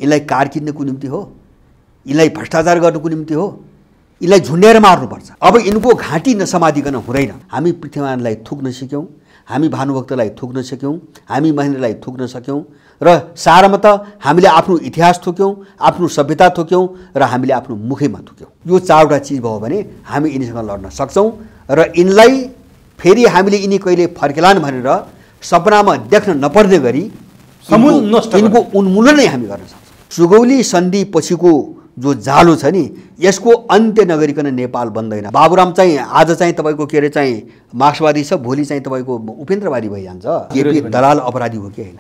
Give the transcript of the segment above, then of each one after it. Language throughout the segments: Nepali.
यसलाई कार किन्नको निम्ति हो, यसलाई भ्रष्टाचार गर्नको निम्ति हो, यसलाई झुन्ड्याएर मार्नुपर्छ। अब यिनको घाँटी नसमातिकन हुँदैन। हामी पृथ्वीमानलाई थुक्न सक्यौँ, हामी भानुभक्तलाई थुक्न सक्यौँ, हामी महेन्द्रलाई थुक्न सक्यौँ र सारमा त हामीले आफ्नो इतिहास थुक्यौँ, आफ्नो सभ्यता थुक्यौँ र हामीले आफ्नो मुखैमा थुक्यौँ। यो चारवटा चिज भयो भने हामी यिनीसँग लड्न सक्छौँ र यिनलाई फेरि हामीले यिनी कहिले फर्केलान् भनेर सपनामा देख्न नपर्ने गरी यिनको उन्मूलन नै हामी गर्न सक्छौँ। सुगौली सन्धि पछिको जो जालो छ नि, यसको अन्त्य नगरिकन नेपाल बन्दैन। बाबुराम चाहिँ आज चाहिँ तपाईँको के अरे चाहिँ मार्क्सवादी छ, भोलि चाहिँ तपाईँको उपेन्द्रवादी भइजान्छ। केपी दलाल अपराधी हो कि होइन?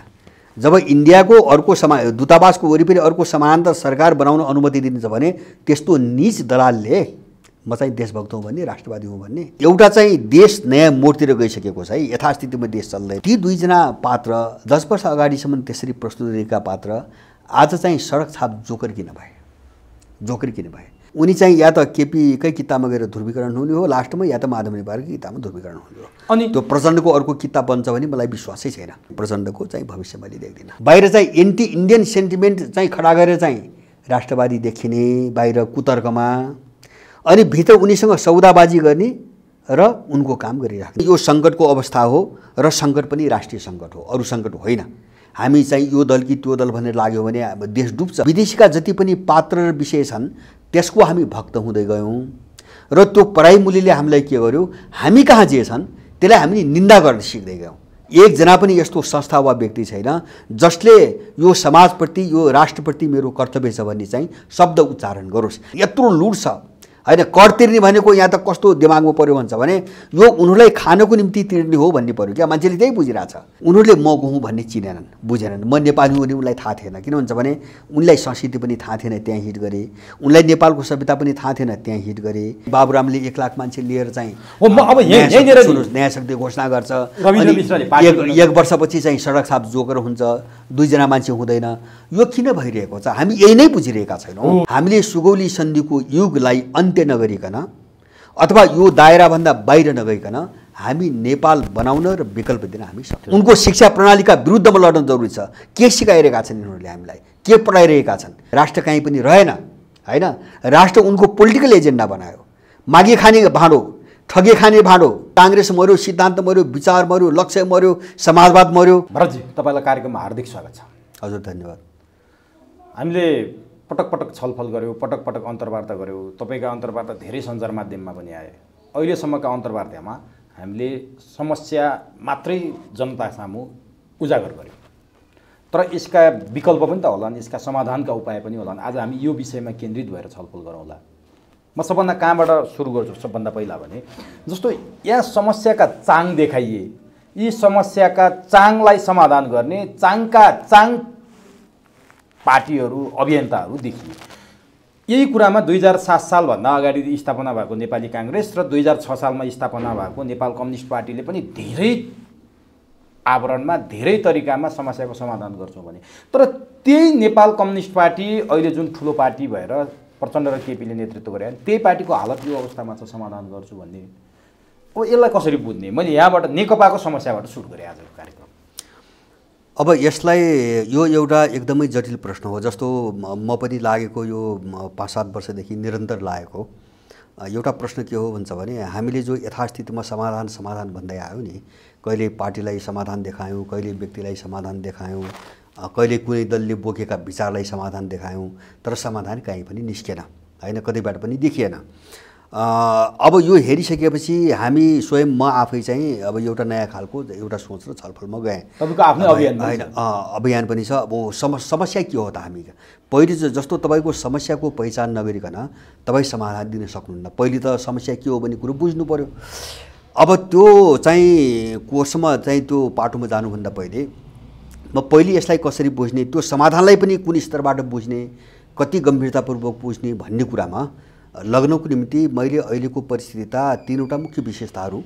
जब इन्डियाको अर्को दूतावासको वरिपरि अर्को समानान्तर सरकार बनाउन अनुमति दिन्छ भने त्यस्तो नीच दलालले म चाहिँ देशभक्त हुँ भन्ने, राष्ट्रवादी हुँ भन्ने, एउटा चाहिँ देश नयाँ मोडतिर गइसकेको छ है, यथास्थितिमा देश चल्दै। ती दुईजना पात्र 10 वर्ष अगाडिसम्म त्यसरी प्रस्तुत गरेका पात्र आज चाहिँ सडक छाप जोकर किन भए? उनी चाहिँ या त केपीकै किताबमा गएर ध्रुवीकरण हुने हो लास्टमा, या त माधव नेपालकै किताबमा ध्रुवीकरण हुने हो। अनि त्यो प्रचण्डको अर्को किताब बन्छ भने मलाई विश्वासै छैन। प्रचण्डको चाहिँ भविष्य मैले देख्दिनँ। बाहिर चाहिँ एन्टी इन्डियन सेन्टिमेन्ट चाहिँ खडा गरेर चाहिँ राष्ट्रवादी देखिने बाहिर कुतर्कमा, अनि भित्र उनीसँग सौदाबाजी गर्ने र उनको काम गरिराख्ने। यो सङ्कटको अवस्था हो र सङ्कट पनि राष्ट्रिय सङ्कट हो, अरू सङ्कट होइन। हामी चाहिँ यो दल कि त्यो दल भनेर लाग्यो भने देश डुब्छ। विदेशीका जति पनि पात्र र विषय छन् त्यसको हामी भक्त हुँदै गयौँ र त्यो पराई मूल्यले हामीलाई के गर्यो, हामी कहाँ जे छन् त्यसलाई हामीले निन्दा गर्न सिक्दै गयौँ। एकजना पनि यस्तो संस्था वा व्यक्ति छैन जसले यो समाजप्रति, यो राष्ट्रप्रति मेरो कर्तव्य छ भन्ने चाहिँ शब्द उच्चारण गरोस्। यत्रो लुट छ होइन, कर तिर्ने भनेको यहाँ त कस्तो दिमागमा पर्यो भन्छ भने यो उनीहरूलाई खानको निम्ति तिर्ने हो भन्ने पर्यो क्या। मान्छेले त्यही बुझिरहेछ। उनीहरूले म को हुँ भन्ने चिनेनन्, बुझेनन्। म नेपाली हुँ भने उनलाई थाहा थिएन। किन भन्छ भने उनलाई संस्कृति पनि थाहा थिएन, त्यहाँ हिट गरे। उनलाई नेपालको सभ्यता पनि थाहा थिएन, त्यहाँ हिट गरे। बाबुरामले 1 लाख मान्छे लिएर चाहिँ न्याय शक्ति घोषणा गर्छ, एक वर्षपछि चाहिँ सडक छाप जोकर हुन्छ, 2 जना मान्छे हुँदैन। यो किन भइरहेको छ? हामी यही नै बुझिरहेका छैनौँ। हामीले सुगौली सन्धिको युगलाई अन्त्य नगरिकन अथवा यो दायराभन्दा बाहिर नगइकन हामी नेपाल बनाउन र विकल्प दिन हामी सक्छौँ। उनको शिक्षा प्रणालीका विरुद्धमा लड्न जरुरी छ। के सिकाइरहेका छन् यिनीहरूले हामीलाई, के पढाइरहेका छन्? राष्ट्र कहीँ पनि रहेन होइन। राष्ट्र उनको पोलिटिकल एजेन्डा बनायो। मागी खाने भाँडो, ठगे खाने भाँडो। काङ्ग्रेस मर्यो, सिद्धान्त मर्यो, विचार मर्यो, लक्ष्य मर्यो, समाजवाद मर्यो। भरतजी, तपाईँलाई कार्यक्रममा हार्दिक स्वागत छ। हजुर धन्यवाद। हामीले पटक पटक छलफल गऱ्यौँ, पटक पटक अन्तर्वार्ता गऱ्यौँ। तपाईँका अन्तर्वार्ता धेरै सञ्चार माध्यममा पनि आए। अहिलेसम्मका अन्तर्वार्तामा हामीले समस्या मात्रै जनता सामु उजागर गऱ्यौँ, तर यसका विकल्प पनि त होलान्, यसका समाधानका उपाय पनि होलान्। आज हामी यो विषयमा केन्द्रित भएर छलफल गरौँला। म सबभन्दा कहाँबाट सुरु गर्छु? सबभन्दा पहिला भने जस्तो यहाँ समस्याका चाङ देखाइए, यी समस्याका चाङलाई समाधान गर्ने चाङका चाङ पार्टीहरू, अभियन्ताहरू देखिए। यही कुरामा 2007 सालभन्दा अगाडि स्थापना भएको नेपाली काङ्ग्रेस र 2006 सालमा स्थापना भएको नेपाल कम्युनिस्ट पार्टीले पनि धेरै आवरणमा, धेरै तरिकामा समस्याको समाधान गर्छौँ भने, तर त्यही नेपाल कम्युनिस्ट पार्टी अहिले जुन ठुलो पार्टी भएर प्रचण्ड र केपीले नेतृत्व गरे, त्यही पार्टीको हालत यो अवस्थामा छ, समाधान गर्छु भन्ने। अब यसलाई कसरी बुझ्ने? मैले यहाँबाट नेकपाको समस्याबाट सुरु गरेँ आजको कार्यक्रम। अब यसलाई यो एउटा एकदमै जटिल प्रश्न हो। जस्तो म पनि लागेको यो 5-7 वर्षदेखि निरन्तर लागेको एउटा प्रश्न के हो भन्छ भने हामीले जो यथास्थितिमा समाधान भन्दै आयो नि, कहिले पार्टीलाई समाधान देखायौँ, कहिले व्यक्तिलाई समाधान देखायौँ, कहिले कुनै दलले बोकेका विचारलाई समाधान देखायौँ, तर समाधान कहीँ पनि निस्केन होइन, कतैबाट पनि देखिएन। अब यो हेरिसकेपछि हामी स्वयं म आफै चाहिँ अब एउटा नयाँ खालको एउटा सोच र छलफलमा गएँ। तपाईँको आफ्नै अभियान होइन, अभियान पनि छ। अब समस्या के हो त? हामी पहिले जस्तो तपाईँको समस्याको पहिचान नगरिकन तपाईँ समाधान दिन सक्नुहुन्न। पहिले त समस्या के हो भन्ने कुरो बुझ्नु पर्यो। अब त्यो चाहिँ कोर्समा चाहिँ त्यो पाटोमा जानुभन्दा पहिले म पहिले यसलाई कसरी बुझ्ने, त्यो समाधानलाई पनि कुन स्तरबाट बुझ्ने, कति गम्भीरतापूर्वक बुझ्ने भन्ने कुरामा लग्नको निम्ति मैले अहिलेको परिस्थितिका 3वटा मुख्य विशेषताहरू,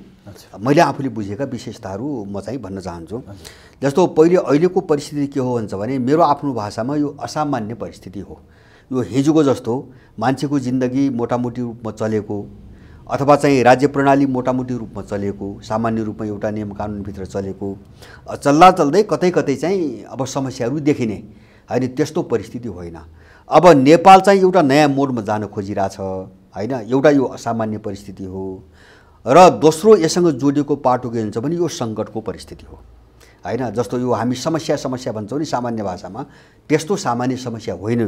मैले आफूले बुझेका विशेषताहरू म चाहिँ भन्न चाहन्छु। जस्तो पहिले अहिलेको परिस्थिति के हो भन्छ भने मेरो आफ्नो भाषामा यो असामान्य परिस्थिति हो। यो हिजोको जस्तो मान्छेको जिन्दगी मोटामोटी रूपमा चलेको अथवा चाहिँ राज्य प्रणाली मोटामोटी रूपमा चलेको, सामान्य रूपमा एउटा नियम कानुनभित्र चलेको, चल्दा चल्दै कतै कतै चाहिँ अब समस्याहरू देखिने होइन, त्यस्तो परिस्थिति होइन। अब नेपाल चाहिँ एउटा नयाँ मोडमा जान खोजिरहेछ होइन, एउटा यो असामान्य परिस्थिति हो। र दोस्रो यससँग जोडिएको पाटो के हुन्छ भने यो सङ्कटको परिस्थिति हो होइन। जस्तो यो हामी समस्या भन्छौँ नि सामान्य भाषामा, त्यस्तो सामान्य समस्या होइन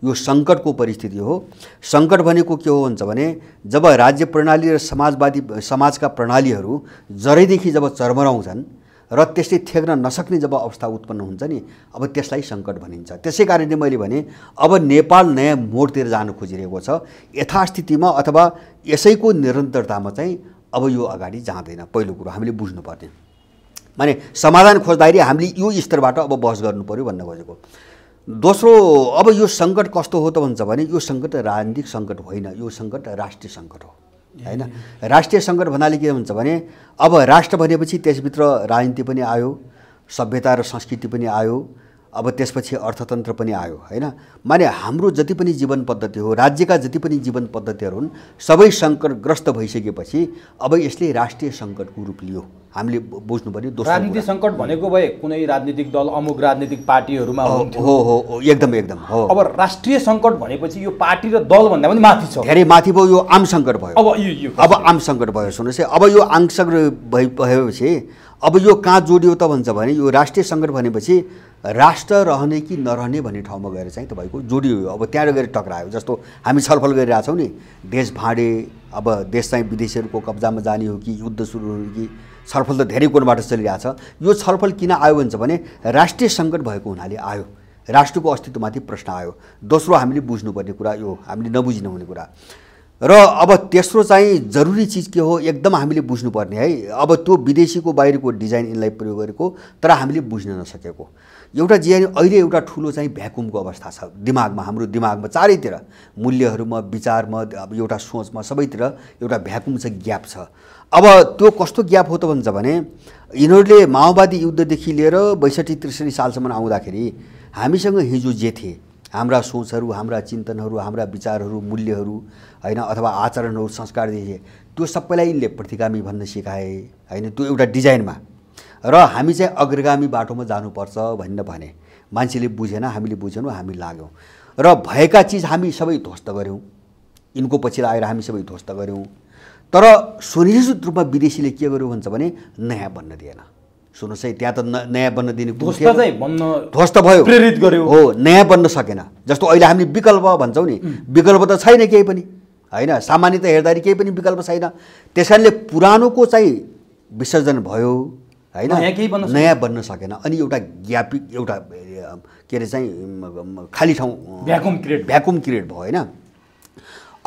यो सङ्कटको परिस्थिति हो। सङ्कट भनेको के हो भन्छ भने जब राज्य प्रणाली र समाजका प्रणालीहरू जरैदेखि जब चरमराउँछन् र त्यसले थेक्न नसक्ने जब अवस्था उत्पन्न हुन्छ नि, अब त्यसलाई सङ्कट भनिन्छ। त्यसै कारणले मैले भने अब नेपाल नयाँ मोडतिर जान खोजिरहेको छ यथास्थितिमा अथवा यसैको निरन्तरतामा चाहिँ अब यो अगाडि जाँदैन। पहिलो कुरो हामीले बुझ्नुपर्ने माने समाधान खोज्दाखेरि हामीले यो स्तरबाट अब बहस गर्नु पर्यो भन्न खोजेको। दोस्रो, अब यो सङ्कट कस्तो हो त भन्छ भने यो सङ्कट राजनीतिक सङ्कट होइन, यो सङ्कट राष्ट्रिय सङ्कट हो होइन। राष्ट्रिय सङ्कट भन्नाले के भन्छ भने अब राष्ट्र भनेपछि त्यसभित्र राजनीति पनि आयो, सभ्यता र संस्कृति पनि आयो, अब त्यसपछि अर्थतन्त्र पनि आयो होइन। माने हाम्रो जति पनि जीवन पद्धति हो, राज्यका जति पनि जीवन पद्धतिहरू हुन्, सबै सङ्कटग्रस्त भइसकेपछि अब यसले राष्ट्रिय सङ्कटको रूप लियो। हामीले बुझ्नु पर्यो। राजनीतिक सङ्कट भनेको भए कुनै राजनीतिक दल अमुक राजनीतिक पार्टीहरूमा हो एकदम हो। अब राष्ट्रिय सङ्कट भनेपछि यो पार्टी र दल भन्दा पनि माथि छ, धेरै माथि भयो। यो आम सङ्कट भयो। अब आम सङ्कट भयो। सुन्नुहोस् है, अब यो आम सङ्कट भएपछि अब यो कहाँ जोडियो त भन्छ भने यो राष्ट्रिय सङ्कट भनेपछि राष्ट्र रहने कि नरहने भन्ने ठाउँमा गएर चाहिँ तपाईँको जोडियो। अब त्यहाँ गएर टक्रायो। जस्तो हामी छलफल गरिरहेछौँ नि, देश भाँडे, अब देश चाहिँ विदेशीहरूको कब्जामा जाने हो कि युद्ध सुरु हो कि, छलफल त धेरै कोणबाट चलिरहेछ। यो छलफल किन आयो भन्छ भने राष्ट्रिय सङ्कट भएको हुनाले आयो, राष्ट्रको अस्तित्वमाथि प्रश्न आयो। दोस्रो हामीले बुझ्नुपर्ने कुरा यो हामीले नबुझि नहुने कुरा। र अब तेस्रो चाहिँ जरुरी चिज के हो एकदम हामीले बुझ्नुपर्ने है। अब त्यो विदेशीको बाहिरको डिजाइन यिनलाई प्रयोग गरेको तर हामीले बुझ्न नसकेको एउटा जियानी अहिले एउटा ठुलो चाहिँ भ्याकुमको अवस्था छ दिमागमा, हाम्रो दिमागमा चारैतिर मूल्यहरूमा, विचारमा, अब एउटा सोचमा, सबैतिर एउटा भ्याकुम छ, ग्याप छ। अब त्यो कस्तो ग्याप हो त भन्छ भने यिनीहरूले माओवादी युद्धदेखि लिएर 62-63 सालसम्म आउँदाखेरि हामीसँग हिजो जे थिए, हाम्रा सोचहरू, हाम्रा चिन्तनहरू, हाम्रा विचारहरू, मूल्यहरू हैन, अथवा आचरणहरू, संस्कारदेखि त्यो सबैलाई यिनले प्रतिगामी भन्न सिकाए हैन, त्यो एउटा डिजाइनमा। र हामी चाहिँ अग्रगामी बाटोमा जानुपर्छ भन्न भने मान्छेले बुझेन, हामीले बुझेनौँ, हामी लाग्यौँ र भएका चिज हामी सबै ध्वस्त गऱ्यौँ। यिनको पछि लागेर हामी सबै ध्वस्त गऱ्यौँ। तर सुनिश्चित रूपमा विदेशीले के गर्यो भन्छ भने नयाँ बन्न दिएन। सुन्नुहोस् है, त्यहाँ त नयाँ बन्न दिने ध्वस्त भयो, प्रेरित गर्यो हो, नयाँ बन्न सकेन। जस्तो अहिले हामी विकल्प भन्छौँ नि, विकल्प त छैन केही पनि हैन, सामान्यत हेर्दाखेरि केही पनि विकल्प छैन। त्यसकारणले पुरानोको चाहिँ विसर्जन भयो हैन, नयाँ बन्न सकेन। अनि एउटा ग्यापिक एउटा के अरे चाहिँ खाली ठाउँ, भ्याकुम क्रिएट भयो हैन।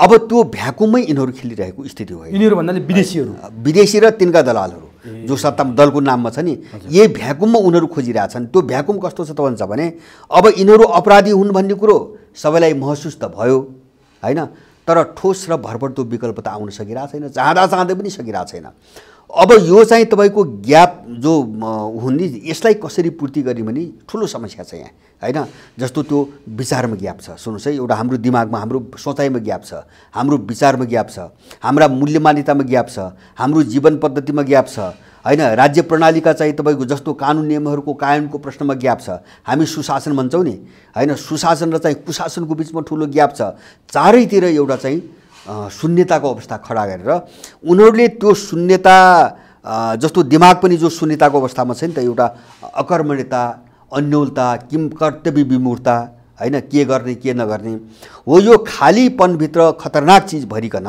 अब त्यो भ्याकुममै यिनीहरू खेलिरहेको स्थिति हो। यिनीहरू भन्नाले विदेशीहरू, विदेशी र तिनका दलालहरू जो सत्ता दलको नाममा छ नि, यही भ्याकुममा उनीहरू खोजिरहेछन्। त्यो भ्याकुम कस्तो छ त भन्छ भने अब यिनीहरू अपराधी हुन् भन्ने कुरो सबैलाई महसुस त भयो हैन, तर ठोस र भरपर्दो विकल्प त आउन सकिरहेको छैन, चाहँदै पनि सकिरहेको छैन। अब यो चाहिँ तपाईँको ग्याप जो हुने, यसलाई कसरी पूर्ति गर्ने भने ठुलो समस्या छ यहाँ हैन। जस्तो त्यो विचारमा ग्याप छ। सुन्नुहोस् है, एउटा हाम्रो दिमागमा, हाम्रो सोचाइमा ग्याप छ, हाम्रो विचारमा ग्याप छ, हाम्रा मूल्य मान्यतामा ग्याप छ, हाम्रो जीवन पद्धतिमा ग्याप छ हैन, राज्य प्रणालीका चाहिँ तपाईँको जस्तो कानुन नियमहरूको कायमको प्रश्नमा ग्याप छ। हामी सुशासन भन्छौँ नि हैन, सुशासन र चाहिँ कुशासनको बिचमा ठुलो ग्याप छ। चारैतिर एउटा चाहिँ शून्यताको अवस्था खडा गरेर उनीहरूले त्यो शून्यता, जस्तो दिमाग पनि जो शून्यताको अवस्थामा छ नि त, एउटा अकर्मण्यता, अन्योलता, किम कर्तव्य विमूढता हैन, के गर्ने के नगर्ने हो, यो खालीपनभित्र खतरनाक चिज भरिकन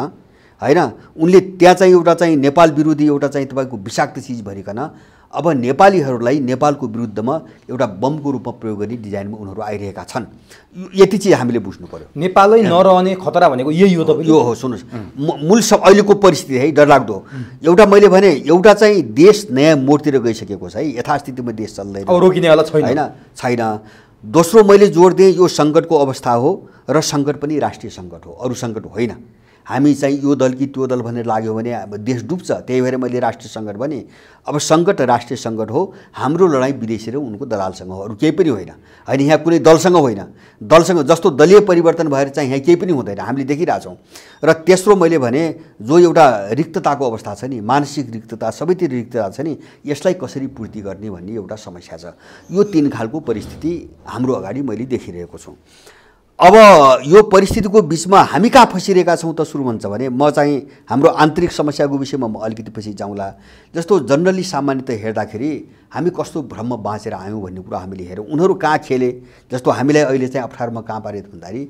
हैन, उनले त्यहाँ चाहिँ एउटा चाहिँ नेपाल विरोधी एउटा चाहिँ तपाईँको विषाक्त चिज भरिकन अब नेपालीहरूलाई नेपालको विरुद्धमा एउटा बमको रूपमा प्रयोग गर्ने डिजाइनमा उनीहरू आइरहेका छन्। यति चाहिँ हामीले बुझ्नु पर्यो। नेपालै नरहने खतरा भनेको यही हो तपाईँ? यो हो। सुन्नुहोस्, मूल सब अहिलेको परिस्थिति है, डरलाग्दो। एउटा मैले भने एउटा चाहिँ देश नयाँ मोडतिर गइसकेको छ है, यथास्थितिमा देश चल्दैन, रोकिनेवाला छैन हैन, छैन। दोस्रो मैले जोड दिएँ, यो सङ्कटको अवस्था हो र सङ्कट पनि राष्ट्रिय सङ्कट हो, अरू सङ्कट होइन। हामी चाहिँ यो दल कि त्यो दल भनेर लाग्यो भने अब देश डुब्छ। त्यही भएर मैले राष्ट्रिय सङ्कट भने अब सङ्कट राष्ट्रिय सङ्कट हो। हाम्रो लडाइँ विदेशी र उनको दलालसँग हो, अरू केही पनि होइन। होइन, यहाँ कुनै दलसँग होइन। दलसँग जस्तो दलीय परिवर्तन भएर चाहिँ यहाँ केही पनि हुँदैन, हामीले देखिरहेछौँ। र तेस्रो मैले भने जो एउटा रिक्तताको अवस्था छ नि, मानसिक रिक्तता, सबैतिर रिक्तता छ नि, यसलाई कसरी पूर्ति गर्ने भन्ने एउटा समस्या छ। यो 3 खालको परिस्थिति हाम्रो अगाडि मैले देखिरहेको छु। अब यो परिस्थितिको बिचमा हामी कहाँ फसिरहेका छौँ त सुरु हुन्छ भने म चाहिँ हाम्रो आन्तरिक समस्याको विषयमा म अलिकति पछि जाउँला। जस्तो जनरली सामान्यतः हेर्दाखेरि हामी कस्तो भ्रममा बाँचेर आयौँ भन्ने कुरा हामीले हेऱ्यौँ। उनीहरू कहाँ खेले, जस्तो हामीलाई अहिले चाहिँ अप्ठ्यारोमा कहाँ पारे भन्दाखेरि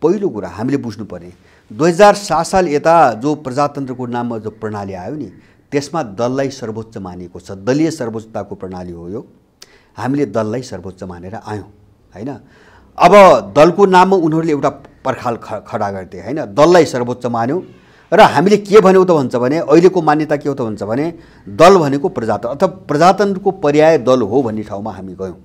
पहिलो कुरा हामीले बुझ्नुपर्ने 2007 साल यता जो प्रजातन्त्रको नाममा जो प्रणाली आयो नि, त्यसमा दललाई सर्वोच्च मानिएको छ। दलीय सर्वोच्चताको प्रणाली हो यो। हामीले दललाई सर्वोच्च मानेर आयौँ, होइन। अब दलको नाममा उनीहरूले एउटा पर्खाल खडा गर्थे, होइन। दललाई सर्वोच्च मान्यौँ र हामीले के भन्यौँ त भन्छ भने अहिलेको मान्यता के हो त भन्छ भने दल भनेको प्रजातन्त्र अथवा प्रजातन्त्रको पर्याय दल हो भन्ने ठाउँमा हामी गयौँ।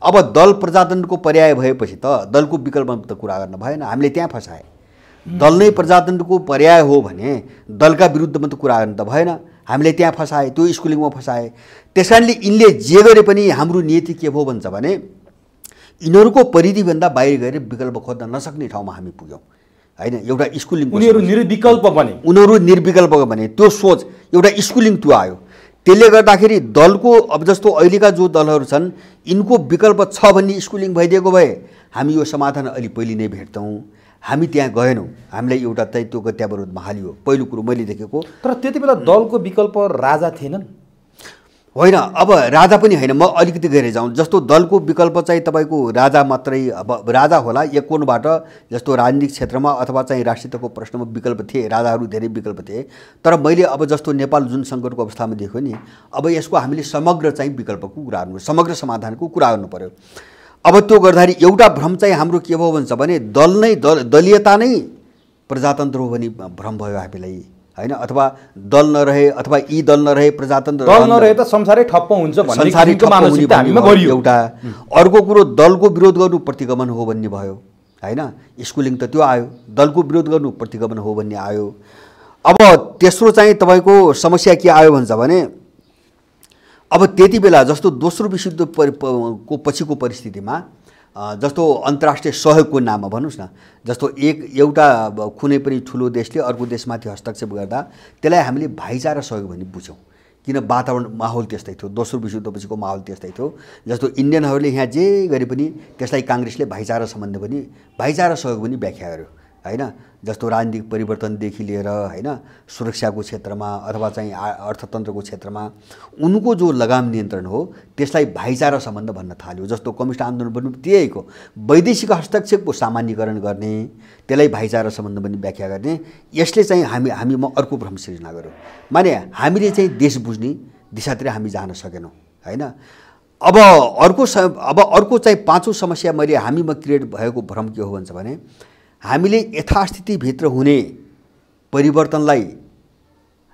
अब दल प्रजातन्त्रको पर्याय भएपछि त दलको विकल्पमा त कुरा गर्न भएन, हामीले त्यहाँ फसाए। दल नै प्रजातन्त्रको पर्याय हो भने दलका विरुद्धमा त कुरा गर्न त भएन, हामीले त्यहाँ फसाए, त्यो स्कुलिङमा फसाए। त्यस कारणले यिनले जे गरे पनि हाम्रो नीति के भयो भन्छ भने यिनीहरूको परिधिभन्दा बाहिर गएर विकल्प खोज्न नसक्ने ठाउँमा हामी पुग्यौँ, होइन। एउटा स्कुलिङ उनीहरू निर्विकल्प बने, उनीहरू निर्विकल्प बने, त्यो सोच एउटा स्कुलिङ त्यो आयो। त्यसले गर्दाखेरि दलको अब जस्तो अहिलेका जो दलहरू छन् यिनको विकल्प छ भन्ने स्कुलिङ भइदिएको भए हामी यो समाधान अलि पहिले नै भेट्थौँ। हामी त्यहाँ गएनौँ, हामीलाई एउटा चाहिँ त्यो गत्यावरोधमा हालियो, पहिलो कुरो मैले देखेको। तर त्यति बेला दलको विकल्प राजा थिएनन्, होइन। अब राजा पनि होइन, म अलिकति गएर जाउँ। जस्तो दलको विकल्प चाहिँ तपाईँको राजा मात्रै, अब राजा होला एक कोणबाट, जस्तो राजनीतिक क्षेत्रमा अथवा चाहिँ राष्ट्रियताको प्रश्नमा विकल्प थिए, राजाहरू धेरै विकल्प थिए। तर मैले अब जस्तो नेपाल जुन सङ्कटको अवस्थामा देख्यो नि, अब यसको हामीले समग्र चाहिँ विकल्पको कुरा गर्नु, समग्र समाधानको कुरा गर्नु पर्यो। अब त्यो गर्दाखेरि एउटा भ्रम चाहिँ हाम्रो के भयो भन्छ भने दलीयता नै प्रजातन्त्र हो भन्ने भ्रम भयो हामीलाई, होइन। अथवा दल नरहे अथवा यी दल नरहे प्रजातन्त्र दल नरहे त संसारै ठप्प हुन्छ भन्ने मानसिकता हामीमा बढ्यो एउटा। अर्को कुरो दलको विरोध गर्नु प्रतिगमन हो भन्ने भयो, होइन। स्कुलिङ त त्यो आयो, दलको विरोध गर्नु प्रतिगमन हो भन्ने आयो। अब तेस्रो चाहिँ तपाईँको समस्या के आयो भन्छ भने अब त्यति बेला जस्तो दोस्रो विश्वयुद्धको पछिको परिस्थितिमा जस्तो अन्तर्राष्ट्रिय सहयोगको नाममा भन्नुहोस् न, जस्तो एउटा कुनै पनि ठुलो देशले अर्को देशमाथि हस्तक्षेप गर्दा त्यसलाई हामीले भाइचारा सहयोग भन्ने बुझ्यौँ, किन वातावरण माहौल त्यस्तै थियो, दोस्रो विश्वयुद्धपछिको माहौल त्यस्तै थियो। जस्तो इन्डियनहरूले यहाँ जे गरे पनि त्यसलाई काङ्ग्रेसले भाइचारा सम्बन्ध पनि, भाइचारा सहयोग पनि व्याख्या गर्यो, होइन। जस्तो राजनीतिक परिवर्तनदेखि लिएर, होइन, सुरक्षाको क्षेत्रमा अथवा चाहिँ अर्थतन्त्रको क्षेत्रमा उनको जो लगाम नियन्त्रण हो त्यसलाई भाइचारा सम्बन्ध भन्न थाल्यो। जस्तो कम्युनिस्ट आन्दोलन पनि त्यही हो, वैदेशिक हस्तक्षेपको सामान्यकरण गर्ने, त्यसलाई भाइचारा सम्बन्ध पनि व्याख्या गर्ने। यसले चाहिँ हामीमा अर्को भ्रम सृजना गर्यो, माने हामीले चाहिँ देश बुझ्ने दिशातिर हामी जान सकेनौँ, होइन। अब अर्को चाहिँ पाँचौँ समस्या मैले हामीमा क्रिएट भएको भ्रम के हो भन्छ भने हामीले यथास्थितिभित्र हुने परिवर्तनलाई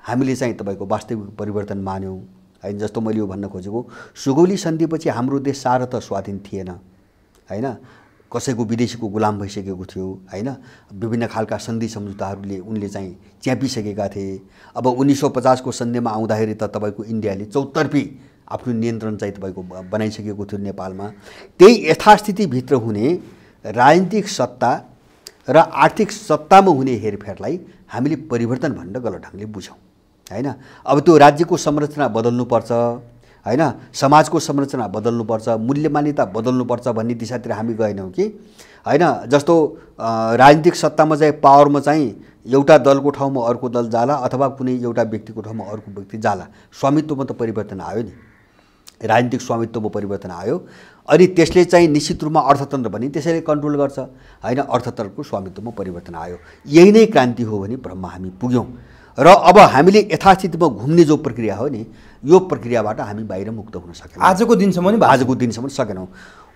हामीले चाहिँ तपाईँको वास्तविक परिवर्तन मान्यौँ, होइन। जस्तो मैले यो भन्न खोजेको सुगौली सन्धिपछि हाम्रो देश सारत स्वाधीन थिएन, होइन। कसैको विदेशीको गुलाम भइसकेको थियो, होइन। विभिन्न खालका सन्धि सम्झौताहरूले उनले चाहिँ च्यापिसकेका थिए। अब 1950को सन्धिमा आउँदाखेरि त तपाईँको इन्डियाले चौतर्फी आफ्नो नियन्त्रण चाहिँ तपाईँको बनाइसकेको थियो नेपालमा। त्यही यथास्थितिभित्र हुने राजनीतिक सत्ता र आर्थिक सत्तामा हुने हेरफेरलाई हामीले परिवर्तन भनेर गलत ढङ्गले बुझौँ, होइन। अब त्यो राज्यको संरचना बदल्नुपर्छ, होइन, समाजको संरचना बदल्नुपर्छ, मूल्य मान्यता बदल्नुपर्छ भन्ने दिशातिर हामी गएनौँ कि, होइन। जस्तो राजनीतिक सत्तामा चाहिँ पावरमा चाहिँ एउटा दलको ठाउँमा अर्को दल जाला अथवा कुनै एउटा व्यक्तिको ठाउँमा अर्को व्यक्ति जाला, स्वामित्वमा त परिवर्तन आयो नि, राजनीतिक स्वामित्वमा परिवर्तन आयो। अनि त्यसले चाहिँ निश्चित रूपमा अर्थतन्त्र पनि त्यसैले कन्ट्रोल गर्छ, होइन। अर्थतन्त्रको स्वामित्वमा परिवर्तन आयो, यही नै क्रान्ति हो भने भ्रममा हामी पुग्यौँ। र अब हामीले यथास्थितिमा घुम्ने जो प्रक्रिया हो नि, यो प्रक्रियाबाट हामी बाहिर मुक्त हुन सकेनौँ, आजको दिनसम्म सकेनौँ।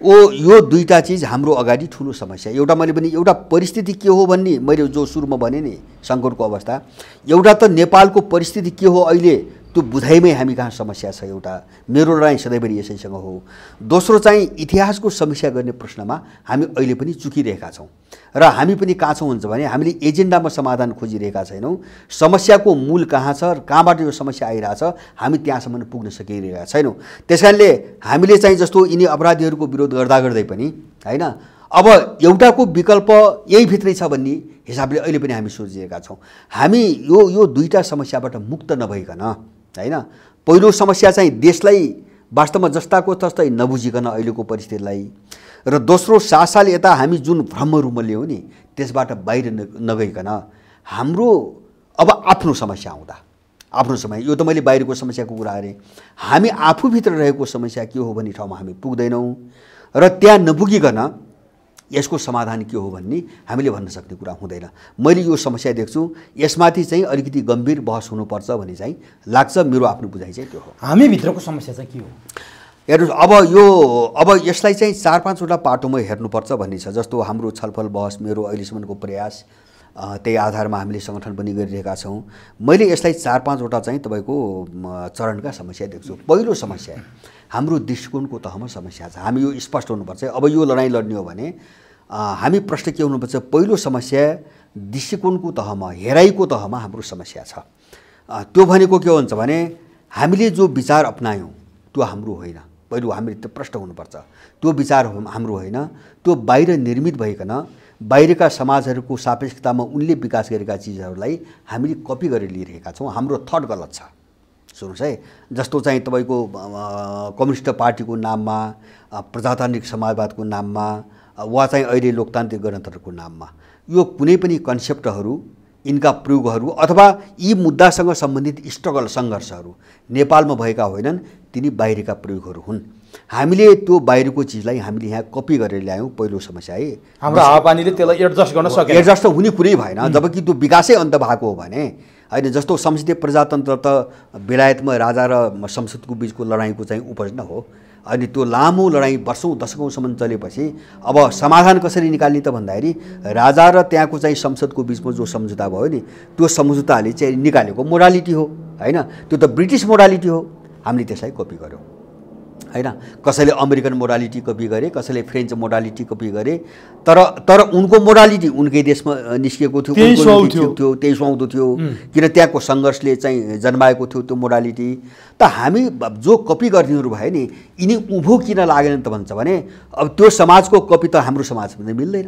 यो दुईटा चिज हाम्रो अगाडि ठुलो समस्या। एउटा मैले पनि एउटा परिस्थिति के हो भन्ने मैले जो सुरुमा भने नि सङ्कटको अवस्था, एउटा त नेपालको परिस्थिति के हो अहिले त्यो बुझाइमै हामी कहाँ समस्या छ, एउटा मेरो लडाइँ सधैँभरि यसैसँग हो। दोस्रो चाहिँ इतिहासको समीक्षा गर्ने प्रश्नमा हामी अहिले पनि चुकिरहेका छौँ र हामी पनि कहाँ छौँ हुन्छ भने हामीले एजेन्डामा समाधान खोजिरहेका छैनौँ। समस्याको मूल कहाँ छ र कहाँबाट यो समस्या आइरहेछ हामी त्यहाँसम्म पुग्न सकिरहेका छैनौँ। त्यसकारणले हामीले चाहिँ जस्तो यिनी अपराधीहरूको विरोध गर्दा गर्दै पनि हैन अब एउटाको विकल्प यही भित्रै छ भन्ने हिसाबले अहिले पनि हामी सोचिरहेका छौँ। हामी यो दुईटा समस्याबाट मुक्त नभइकन हैन पहिलो समस्या चाहिँ देशलाई वास्तवमा जस्ताको तस्तै नबुझिकन अहिलेको परिस्थितिलाई र दोस्रो 7 साल यता हामी जुन भ्रमहरूमा ल्यायौँ नि त्यसबाट बाहिर नगइकन हाम्रो अब आफ्नो समस्या आउँदा आफ्नो समय यो त मैले बाहिरको समस्याको कुरा गरेँ, हामी आफूभित्र रहेको समस्या के हो भन्ने ठाउँमा हामी पुग्दैनौँ र त्यहाँ नपुगिकन यसको समाधान के हो भन्ने हामीले भन्न सक्ने कुरा हुँदैन। मैले यो समस्या देख्छु, यसमाथि चाहिँ अलिकति गम्भीर बहस हुनुपर्छ भन्ने चाहिँ लाग्छ। मेरो आफ्नो बुझाइ चाहिँ त्यो हो। हामी भित्रको समस्या चाहिँ के हो हेर्नुहोस्, अब यसलाई चाहिँ 4-5वटा पाटोमा हेर्नुपर्छ भन्ने छ। जस्तो हाम्रो छलफल बहस, मेरो अहिलेसम्मको प्रयास, त्यही आधारमा हामीले सङ्गठन पनि गरिरहेका छौँ। मैले यसलाई 4-5वटा चाहिँ तपाईँको चरणका समस्या देख्छु। पहिलो समस्या हाम्रो दृष्टिकोणको तहमा समस्या छ। हामी यो स्पष्ट हुनुपर्छ। अब यो लडाइँ लड्ने हो भने हामी प्रश्न के हुनुपर्छ, पहिलो समस्या दृष्टिकोणको तहमा, हेराइको तहमा हाम्रो समस्या छ। त्यो भनेको के हुन्छ भने हामीले जो विचार अपनायौँ त्यो हाम्रो होइन। पहिलो हामीले त्यो प्रश्न हुनुपर्छ, त्यो विचार हाम्रो होइन, त्यो बाहिर निर्मित भइकन बाहिरका समाजहरूको सापेक्षतामा उनले विकास गरेका चिजहरूलाई हामीले कपी गरेर लिइरहेका छौँ। हाम्रो थट गलत छ। सुन्नुहोस् है, जस्तो चाहिँ तपाईँको कम्युनिस्ट पार्टीको नाममा, प्रजातान्त्रिक समाजवादको नाममा वा चाहिँ अहिले लोकतान्त्रिक गणतन्त्रको नाममा यो कुनै पनि कन्सेप्टहरू, यिनका प्रयोगहरू अथवा यी मुद्दासँग सम्बन्धित स्ट्रगल सङ्घर्षहरू नेपालमा भएका होइनन्, तिनी बाहिरका प्रयोगहरू हुन्। हामीले त्यो बाहिरको चिजलाई हामीले यहाँ कपी गरेर ल्यायौँ। पहिलो समस्या है। हाम्रो हावापानीले त्यसलाई एडजस्ट गर्न सकेन। एडजस्ट हुने कुरै भएन। जबकि त्यो विकासै अन्त भएको हो भने होइन। जस्तो संसदीय प्रजातन्त्र त बेलायतमा राजा र संसदको बिचको लडाइँको चाहिँ उपज न हो। अनि त्यो लामो लडाइँ वर्षौँ दशकौँसम्म चलेपछि अब समाधान कसरी निकाल्ने त भन्दाखेरि राजा र त्यहाँको चाहिँ संसदको बिचमा जो सम्झौता भयो नि, त्यो सम्झौताले चाहिँ निकालेको मोडालिटी हो होइन। त्यो त ब्रिटिस मोडालिटी हो, हामीले त्यसलाई कपी गऱ्यौँ होइन। कसैले अमेरिकन मोडालिटी कपी गरे, कसैले फ्रेन्च मोडालिटी कपी गरे, तर उनको मोडालिटी उनकै देशमा निस्किएको थियो, त्यही सुहाउँदो थियो किन त्यहाँको सङ्घर्षले चाहिँ जन्माएको थियो त्यो मोडालिटी। त हामी जो कपी गर्नेहरू भयो नि, यिनी उँभो किन लागेन त भन्छ भने अब त्यो समाजको कपी त हाम्रो समाजमा मिल्दैन।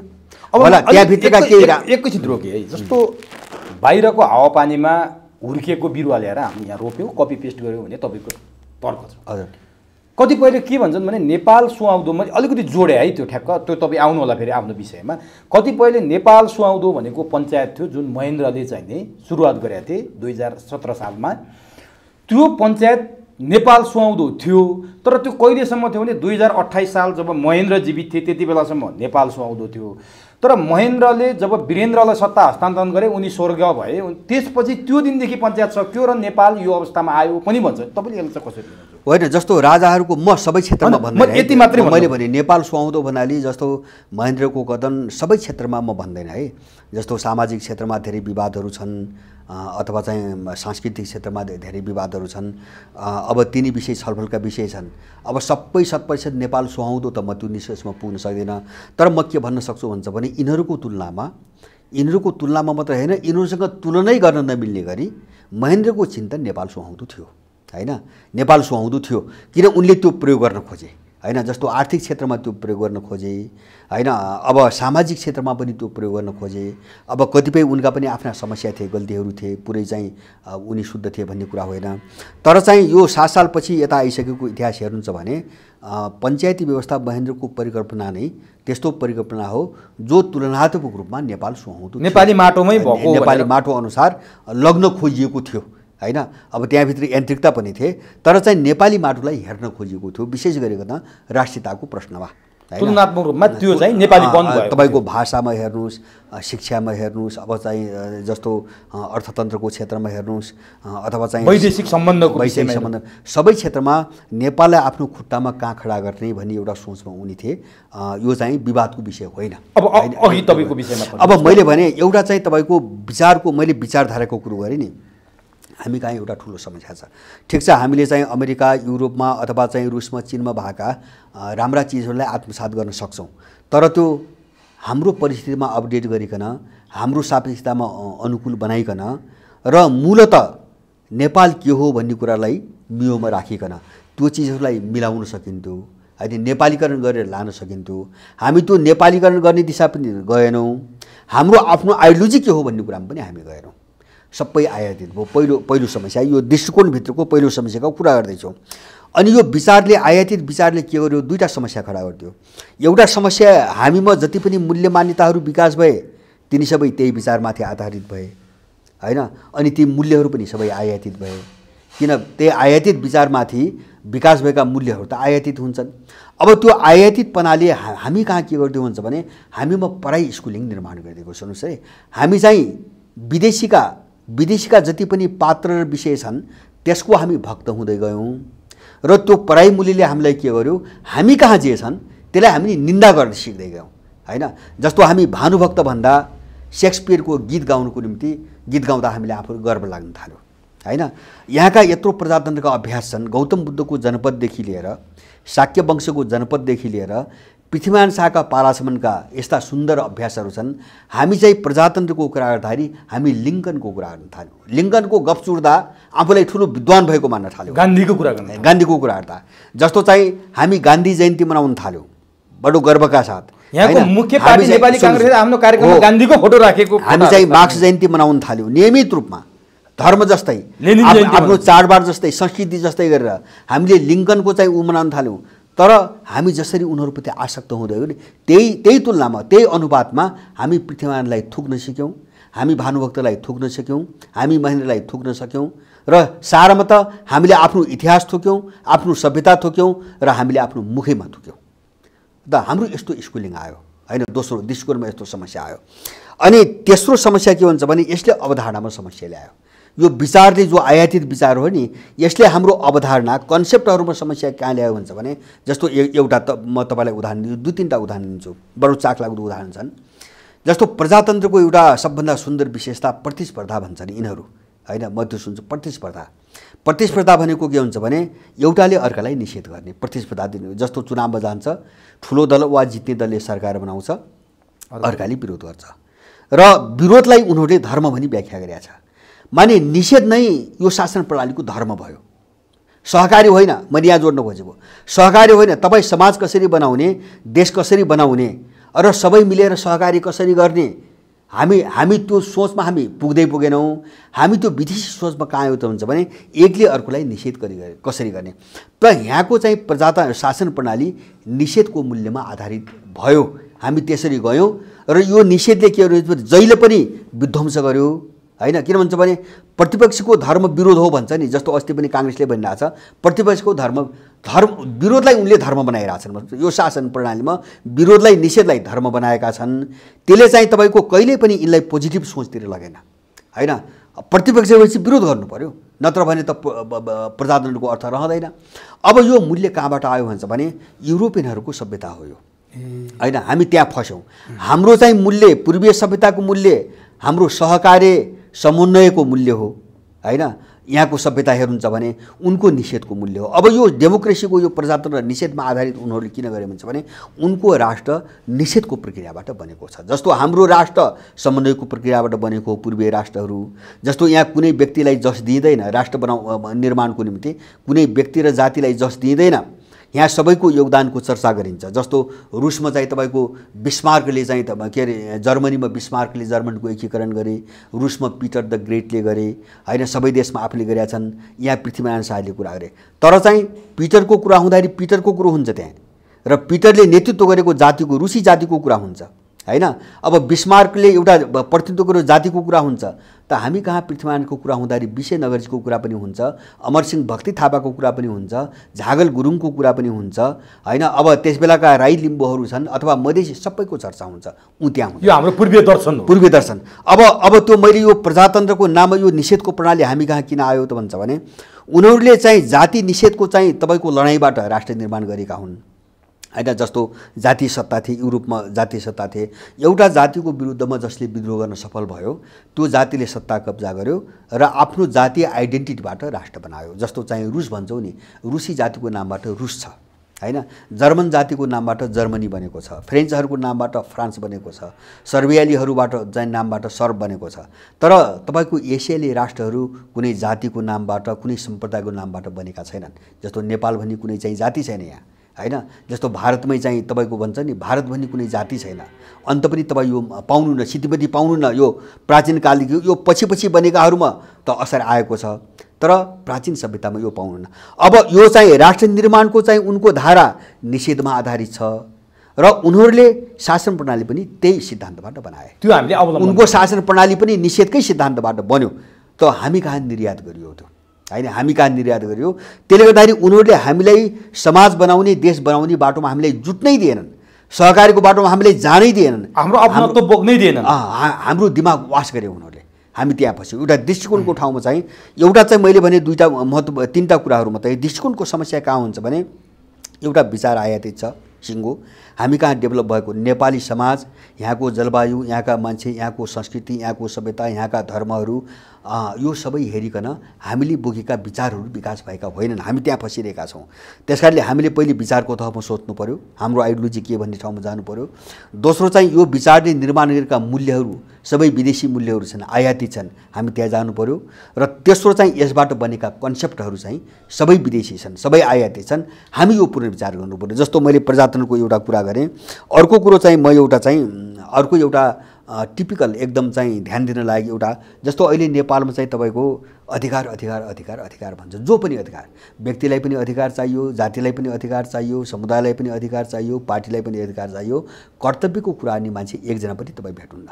अब त्यहाँभित्रका एकैछिन रोके है। जस्तो बाहिरको हावापानीमा हुर्किएको बिरुवा ल्याएर हामी यहाँ रोप्यौँ, कपी पेस्ट गऱ्यौँ भने तपाईँको तर्क छ। हजुर, कतिपयले के भन्छन् भने नेपाल सुहाउँदोमा अलिकति जोडे है, त्यो ठ्याक्क त्यो तपाईँ आउनु होला फेरि आफ्नो विषयमा। कतिपयले नेपाल सुहाउँदो भनेको पञ्चायत थियो जुन महेन्द्रले चाहिँ नि सुरुवात गरेका थिए 2017 सालमा। त्यो पञ्चायत नेपाल सुहाउँदो थियो, तर त्यो कहिलेसम्म थियो भने 2028 साल जब महेन्द्र जीवित थिए त्यति बेलासम्म नेपाल सुहाउँदो थियो। तर महेन्द्रले जब वीरेन्द्रलाई सत्ता हस्तान्तरण गरे, उनी स्वर्ग भए, त्यसपछि त्यो दिनदेखि पञ्चायत सकियो र नेपाल यो अवस्थामा आयो पनि भन्छ। तपाईँले यसलाई चाहिँ कसरी लिनुहुन्छ? होइन, जस्तो राजाहरूको म सबै क्षेत्रमा भन्दैन, यति मात्रै मैले भने नेपाल सुहाउँदो भन्नाले जस्तो महेन्द्रको कदन सबै क्षेत्रमा म भन्दैन है। जस्तो सामाजिक क्षेत्रमा धेरै विवादहरू छन् अथवा चाहिँ सांस्कृतिक क्षेत्रमा धेरै विवादहरू छन्। अब तिनी विषय छलफलका विषय छन्। अब सबै 100% नेपाल सुहाउँदो त म त्यो निष्कर्षमा पुग्न सक्दिनँ। तर म के भन्न सक्छु भन्छ भने यिनीहरूको तुलनामा मात्र होइन, यिनीहरूसँग तुलनै गर्न नमिल्ने गरी महेन्द्रको चिन्तन नेपाल सुहाउँदो थियो होइन। नेपाल सुहाउँदो थियो किन उनले त्यो प्रयोग गर्न खोजे होइन। जस्तो आर्थिक क्षेत्रमा त्यो प्रयोग गर्न खोजे होइन, अब सामाजिक क्षेत्रमा पनि त्यो प्रयोग गर्न खोजे। अब कतिपय उनका पनि आफ्ना समस्या थिए, गल्तीहरू थिए, पुरै चाहिँ उनी शुद्ध थिए भन्ने कुरा होइन। तर चाहिँ यो 7 सालपछि यता आइसकेको इतिहास हेर्नुहुन्छ भने पञ्चायती व्यवस्था महेन्द्रको परिकल्पना नै त्यस्तो परिकल्पना हो जो तुलनात्मक रूपमा नेपाल सुहाउँदो, नेपाली माटोमै भएको, नेपाली माटो अनुसार लग्न खोजिएको थियो होइन। अब त्यहाँभित्र यान्त्रिकता पनि थिए, तर चाहिँ नेपाली माटोलाई हेर्न खोजिएको थियो, विशेष गरिकन राष्ट्रियताको प्रश्नमा। तुलनात्मक रूपमा त्यो चाहिँ नेपाली बन्द भयो। तपाईँको भाषामा हेर्नुहोस्, शिक्षामा हेर्नुहोस्, अब चाहिँ जस्तो अर्थतन्त्रको क्षेत्रमा हेर्नुहोस् अथवा चाहिँ वैदेशिक सम्बन्ध सबै क्षेत्रमा नेपाललाई आफ्नो खुट्टामा कहाँ खडा गर्ने भन्ने एउटा सोचमा उनी थिए। यो चाहिँ विवादको विषय होइन। अब मैले भने एउटा चाहिँ तपाईँको विचारको, मैले विचारधाराको कुरो गरेँ नि, हामी कहाँ एउटा ठुलो समस्या छ। ठिक छ, हामीले चाहिँ अमेरिका, युरोपमा अथवा चाहिँ रुसमा, चिनमा भएका राम्रा चिजहरूलाई आत्मसात गर्न सक्छौँ, तर त्यो हाम्रो परिस्थितिमा अपडेट गरिकन हाम्रो सापेक्षतामा अनुकूल बनाइकन र मूलत नेपाल के हो भन्ने कुरालाई मियोमा राखिकन त्यो चिजहरूलाई मिलाउन सकिन्थ्यो, होइन, नेपालीकरण गरेर लान सकिन्थ्यो। हामी त्यो नेपालीकरण गर्ने दिशा पनि गएनौँ। हाम्रो आफ्नो आइडियोलोजी के हो भन्ने कुरामा पनि हामी गएनौँ। सबै आयातित भयो। पहिलो समस्या यो दृष्टिकोणभित्रको पहिलो समस्याको कुरा गर्दैछौँ। अनि यो विचारले आयातित विचारले के गर्यो, दुईटा समस्या खडा गरिदियो। एउटा समस्या हामीमा जति पनि मूल्य मान्यताहरू विकास भए तिनी सबै त्यही विचारमाथि आधारित भए, होइन, अनि ती मूल्यहरू पनि सबै आयातित भए। किन त्यही आयातित विचारमाथि विकास भएका मूल्यहरू त आयातित हुन्छन्। अब त्यो आयातितपनाले हामी कहाँ के गरिदियो भन्छ भने हामीमा पढाइ स्कुलिङ निर्माण गरिदिएको। सुन्नुहोस् है, हामी चाहिँ विदेशीका जति पनि पात्र र विषय छन् त्यसको हामी भक्त हुँदै गयौँ र त्यो पढाइ मूल्यले हामीलाई के गर्यो, हामी कहाँ जे छन् त्यसलाई हामी निन्दा गर्न सिक्दै गयौँ, होइन। जस्तो हामी भानुभक्त भन्दा शेक्सपियरको गीत गाउनुको निम्ति गीत गाउँदा हामीले आफू गर्व लाग्न थाल्यो, होइन। यहाँका यत्रो प्रजातन्त्रका अभ्यास छन्। गौतम बुद्धको जनपददेखि लिएर शाक्य वंशको जनपददेखि लिएर पृथ्वीनारायण शाहका पालासम्मका यस्ता सुन्दर अभ्यासहरू छन्। हामी चाहिँ प्रजातन्त्रको कुरा गर्दाखेरि हामी लिङ्कनको कुरा गर्न थाल्यौँ। लिङ्कनको गफ चुड्दा आफूलाई ठुलो विद्वान भएको मान्न थाल्यो। गान्धीको कुरा गर्दा जस्तो चाहिँ हामी गान्धी जयन्ती मनाउन थाल्यौँ बडो गर्वका साथ। यहाँको मुख्य पार्टी नेपाली कांग्रेसले आफ्नो कार्यक्रममा गान्धीको फोटो राखेको हामी चाहिँ मार्क्स जयन्ती मनाउन थाल्यौँ नियमित रूपमा, धर्म जस्तै, आफ्नो चाडबाड जस्तै, संस्कृति जस्तै गरेर हामीले लिङ्कनको चाहिँ मनाउन थाल्यौँ। तर हामी जसरी उनीहरूप्रति आसक्त हुँदै गयो नि त्यही तुलनामा त्यही अनुपातमा हामी पृथ्वीनारायणलाई थुक्न सिक्यौँ, हामी भानुभक्तलाई थुक्न सक्यौँ, हामी महेन्द्रलाई थुक्न सक्यौँ र सारमा त हामीले आफ्नो इतिहास थुक्यौँ, आफ्नो सभ्यता थुक्यौँ र हामीले आफ्नो मुखैमा थुक्यौँ। त हाम्रो यस्तो स्कुलिङ आयो, होइन। दोस्रो दृष्टिकोणमा यस्तो समस्या आयो। अनि तेस्रो समस्या के हुन्छ भने यसले अवधारणामा समस्या ल्यायो। यो विचारले जो आयातित विचार हो नि यसले हाम्रो अवधारणा कन्सेप्टहरूमा समस्या कहाँ ल्यायो भन्छ भने जस्तो एउटा म तपाईँलाई उदाहरण दिन्छु, दुई तिनवटा उदाहरण दिन्छु, बडो चाखलाग्दो उदाहरण छन्। जस्तो प्रजातन्त्रको एउटा सबभन्दा सुन्दर विशेषता प्रतिस्पर्धा भन्छन् यिनीहरू, होइन। म त्यो सुन्छु प्रतिस्पर्धा भनेको के हुन्छ भने एउटाले अर्कालाई निषेध गर्ने, प्रतिस्पर्धा दिने। जस्तो चुनावमा जान्छ, ठुलो दल वा जित्ने दलले सरकार बनाउँछ, अर्काले विरोध गर्छ र विरोधलाई उनीहरूले धर्म भनी व्याख्या गरेका छ। माने निषेध नै यो शासन प्रणालीको धर्म भयो। सहकारी होइन, मैले यहाँ जोड्न खोजेको सहकारी होइन, तपाईँ समाज कसरी बनाउने, देश कसरी बनाउने र सबै मिलेर सहकारी कसरी गर्ने, हामी त्यो सोचमा हामी पुगेनौँ। हामी त्यो विदेशी सोचमा कहाँ आयो त हुन्छ भने एकले अर्कोलाई निषेध कसरी गर्ने। त यहाँको चाहिँ शासन प्रणाली निषेधको मूल्यमा आधारित भयो। हामी त्यसरी गयौँ र यो निषेधले के गर्यो, जहिले पनि विध्वंस गर्यो, होइन। किन भन्छ भने प्रतिपक्षको धर्म विरोध हो भन्छ नि। जस्तो अस्ति पनि काङ्ग्रेसले भनिरहेछ प्रतिपक्षको धर्म विरोधलाई उनले धर्म बनाइरहेछन्। यो शासन प्रणालीमा विरोधलाई निषेधलाई धर्म बनाएका छन्। त्यसले चाहिँ तपाईँको कहिल्यै पनि यिनलाई पोजिटिभ सोचतिर लगेन, होइन। प्रतिपक्ष भएपछि विरोध गर्नु पर्यो, नत्र भने त प्रजातन्त्रको अर्थ रहँदैन। अब यो मूल्य कहाँबाट आयो भन्छ भने युरोपियनहरूको सभ्यता हो यो, होइन। हामी त्यहाँ फस्यौँ। हाम्रो चाहिँ मूल्य पूर्वीय सभ्यताको मूल्य हाम्रो सहकार्य समन्वयको मूल्य हो, होइन। यहाँको सभ्यता हेर्नुहुन्छ भने उनको निषेधको मूल्य हो। अब यो डेमोक्रेसीको यो प्रजातन्त्र निषेधमा आधारित उनीहरूले किन गरे भन्छ भने उनको राष्ट्र निषेधको प्रक्रियाबाट बनेको छ। जस्तो हाम्रो राष्ट्र समन्वयको प्रक्रियाबाट बनेको हो पूर्वीय राष्ट्रहरू। जस्तो यहाँ कुनै व्यक्तिलाई जस दिइँदैन, राष्ट्र निर्माणको निम्ति कुनै व्यक्ति र जातिलाई जस दिइँदैन। यहाँ सबैको योगदानको चर्चा गरिन्छ। जस्तो रुसमा चाहिँ तपाईँको बिस्मार्कले चाहिँ के अरे जर्मनीमा बिस्मार्कले जर्मनको एकीकरण गरे, रुसमा पिटर द ग्रेटले गरे, होइन। सबै देशमा आफूले गरेका छन्। यहाँ पृथ्वीनारायण शाहले कुरा गरे। तर चाहिँ पिटरको कुरा हुँदाखेरि पिटरको कुरो हुन्छ त्यहाँ, र पिटरले नेतृत्व गरेको जातिको रुसी जातिको कुरा हुन्छ, होइन। अब बिस्मार्कले एउटा प्रतिनिधित्व गरेको जातिको कुरा हुन्छ। त हामी कहाँ पृथ्वीनारायणको कुरा हुँदाखेरि विशेनगरजीको कुरा पनि हुन्छ, अमरसिंह भक्ति थापाको कुरा पनि हुन्छ, झागल गुरुङको कुरा पनि हुन्छ, होइन। अब त्यस बेलाका राई लिम्बूहरू छन् अथवा मधेसी सबैको चर्चा हुन्छ त्यहाँ हुन्छ। यो हाम्रो पूर्वीय दर्शन। अब त्यो मैले यो प्रजातन्त्रको नाममा यो निषेधको प्रणाली हामी कहाँ किन आयो त भन्छ भने उनीहरूले चाहिँ जाति निषेधको चाहिँ तपाईँको लडाइँबाट राष्ट्र निर्माण गरेका हुन्, होइन। जस्तो जातीय सत्ता थिए, युरोपमा जातीय सत्ता थिए। एउटा जातिको विरुद्धमा जसले विद्रोह गर्न सफल भयो त्यो जातिले सत्ता कब्जा गर्यो र आफ्नो जातीय आइडेन्टिटीबाट राष्ट्र बनायो। जस्तो चाहिँ रुस भन्छौँ नि, रुसी जातिको नामबाट रुस छ, हैन। जर्मन जातिको नामबाट जर्मनी बनेको छ, फ्रेन्चहरूको नामबाट फ्रान्स बनेको छ, सर्बियालीहरूबाट चाहिँ नामबाट सर्ब बनेको छ। तर तपाईँको एसियाली राष्ट्रहरू कुनै जातिको नामबाट, कुनै सम्प्रदायको नामबाट बनेका छैनन्। जस्तो नेपाल भन्ने कुनै चाहिँ जाति छैन यहाँ, हैन। जस्तो भारतमै चाहिँ तपाईँको भन्छ नि, भारत भन्ने कुनै जाति छैन। अन्त पनि तपाईँ यो पाउनु न, स्थितिपति पाउनु न। यो प्राचीन कालदेखि यो पछि पछि बनेकाहरूमा त असर आएको छ, तर प्राचीन सभ्यतामा यो पाउनु न। अब यो चाहिँ राष्ट्र निर्माणको चाहिँ उनको धारा निषेधमा आधारित छ र उनीहरूले शासन प्रणाली पनि त्यही सिद्धान्तबाट बनाए। त्यो हामीले अवलम्बन, उनको शासन प्रणाली पनि निषेधकै सिद्धान्तबाट बन्यो। त हामी कहाँ निर्यात गरियो त्यो, हैन। हामी कहाँ निर्यात गरियो। त्यसले गर्दाखेरि उनीहरूले हामीलाई समाज बनाउने, देश बनाउने बाटोमा हामीलाई जुट्नै दिएनन्, सहकारीको बाटोमा हामीलाई जानै दिएनन्, हाम्रो अपनत्व बोक्नै दिएनन्। हाम्रो दिमाग वास गरे उनीहरूले। हामी त्यहाँ फस्यौँ। एउटा दृष्टिकोणको ठाउँमा चाहिँ एउटा चाहिँ मैले भने दुईवटा महत्त्व, तीनवटा कुराहरू मात्रै। दृष्टिकोणको समस्या कहाँ हुन्छ भने एउटा विचार आयातित छ सिङ्गो। हामी कहाँ डेभलप भएको नेपाली समाज, यहाँको जलवायु, यहाँका मान्छे, यहाँको संस्कृति, यहाँको सभ्यता, यहाँका धर्महरू, यो सबै हेरिकन हामीले बोकेका विचारहरू विकास भएका होइनन्। हामी त्यहाँ फसिरहेका छौँ। त्यसकारणले हामीले पहिले विचारको तहमा सोच्नु पर्यो, हाम्रो आइडियोलोजी के भन्ने ठाउँमा जानु पर्यो। दोस्रो चाहिँ यो विचारले निर्माण गरेका मूल्यहरू सबै विदेशी मूल्यहरू छन्, आयातित छन्, हामी त्यहाँ जानु पर्यो। र तेस्रो चाहिँ यसबाट बनेका कन्सेप्टहरू चाहिँ सबै विदेशी छन्, सबै आयातित छन्, हामी यो पुनर्विचार गर्नु पर्यो। जस्तो मैले प्रजातन्त्रको एउटा कुरा गरेँ। अर्को कुरो चाहिँ म एउटा चाहिँ अर्को एउटा टिपिकल एकदम चाहिँ ध्यान दिन लागि एउटा, जस्तो अहिले नेपालमा चाहिँ तपाईँको अधिकार अधिकार अधिकार अधिकार भन्छ। जो पनि अधिकार, व्यक्तिलाई पनि अधिकार चाहियो, जातिलाई पनि अधिकार चाहियो, समुदायलाई पनि अधिकार चाहियो, पार्टीलाई पनि अधिकार चाहियो। कर्तव्यको कुरा नि मान्छे एकजना पनि तपाईँ भेट्नुहुन्न।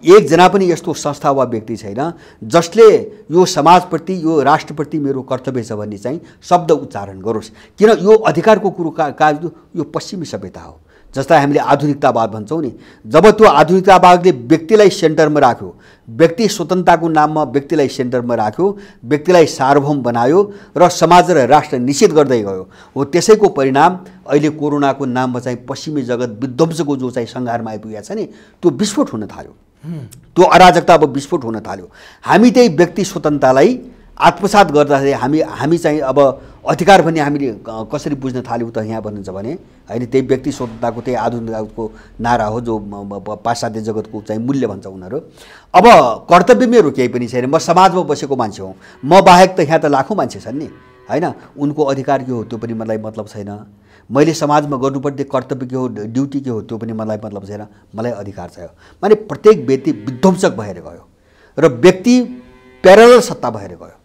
एकजना पनि यस्तो संस्था वा व्यक्ति छैन जसले यो समाजप्रति, यो राष्ट्रप्रति मेरो कर्तव्य छ भन्ने चाहिँ शब्द उच्चारण गरोस्। किन यो अधिकारको कुरो का यो पश्चिमी सभ्यता हो। जसलाई हामीले आधुनिकतावाद भन्छौँ नि, जब त्यो आधुनिकतावादले व्यक्तिलाई सेन्टरमा राख्यो, व्यक्ति स्वतन्त्रताको नाममा व्यक्तिलाई सेन्टरमा राख्यो, व्यक्तिलाई सार्वभौम बनायो र समाज र राष्ट्र निषेध गर्दै गयो, हो त्यसैको परिणाम अहिले कोरोनाको नाममा चाहिँ पश्चिमी जगत विध्वंसको जो चाहिँ सङ्घारमा आइपुगेको छ नि, त्यो विस्फोट हुन थाल्यो। त्यो अराजकता अब विस्फोट हुन थाल्यो। हामी त्यही व्यक्ति स्वतन्त्रतालाई आत्मसात गर्दाखेरि हामी चाहिँ अब अधिकार भन्ने हामीले कसरी बुझ्न थाल्यौँ त यहाँ भन्नुहुन्छ भने, होइन, त्यही व्यक्ति स्वतन्त्रताको त्यही आधुनिकताको नारा हो जो पाश्चात्य जगतको चाहिँ मूल्य भन्छ उनीहरू। अब कर्तव्य मेरो केही पनि छैन, म समाजमा बसेको मान्छे हुँ, म बाहेक त यहाँ त लाखौँ मान्छे छन् नि, हैन। उनको अधिकार के हो त्यो पनि मलाई मतलब छैन, मैले समाजमा गर्नुपर्ने कर्तव्य के हो, ड्युटी के हो त्यो पनि मलाई मतलब छैन, मलाई अधिकार छ। माने प्रत्येक व्यक्ति विध्वंसक भएर गयो र व्यक्ति प्यारलल सत्ता भएर गयो,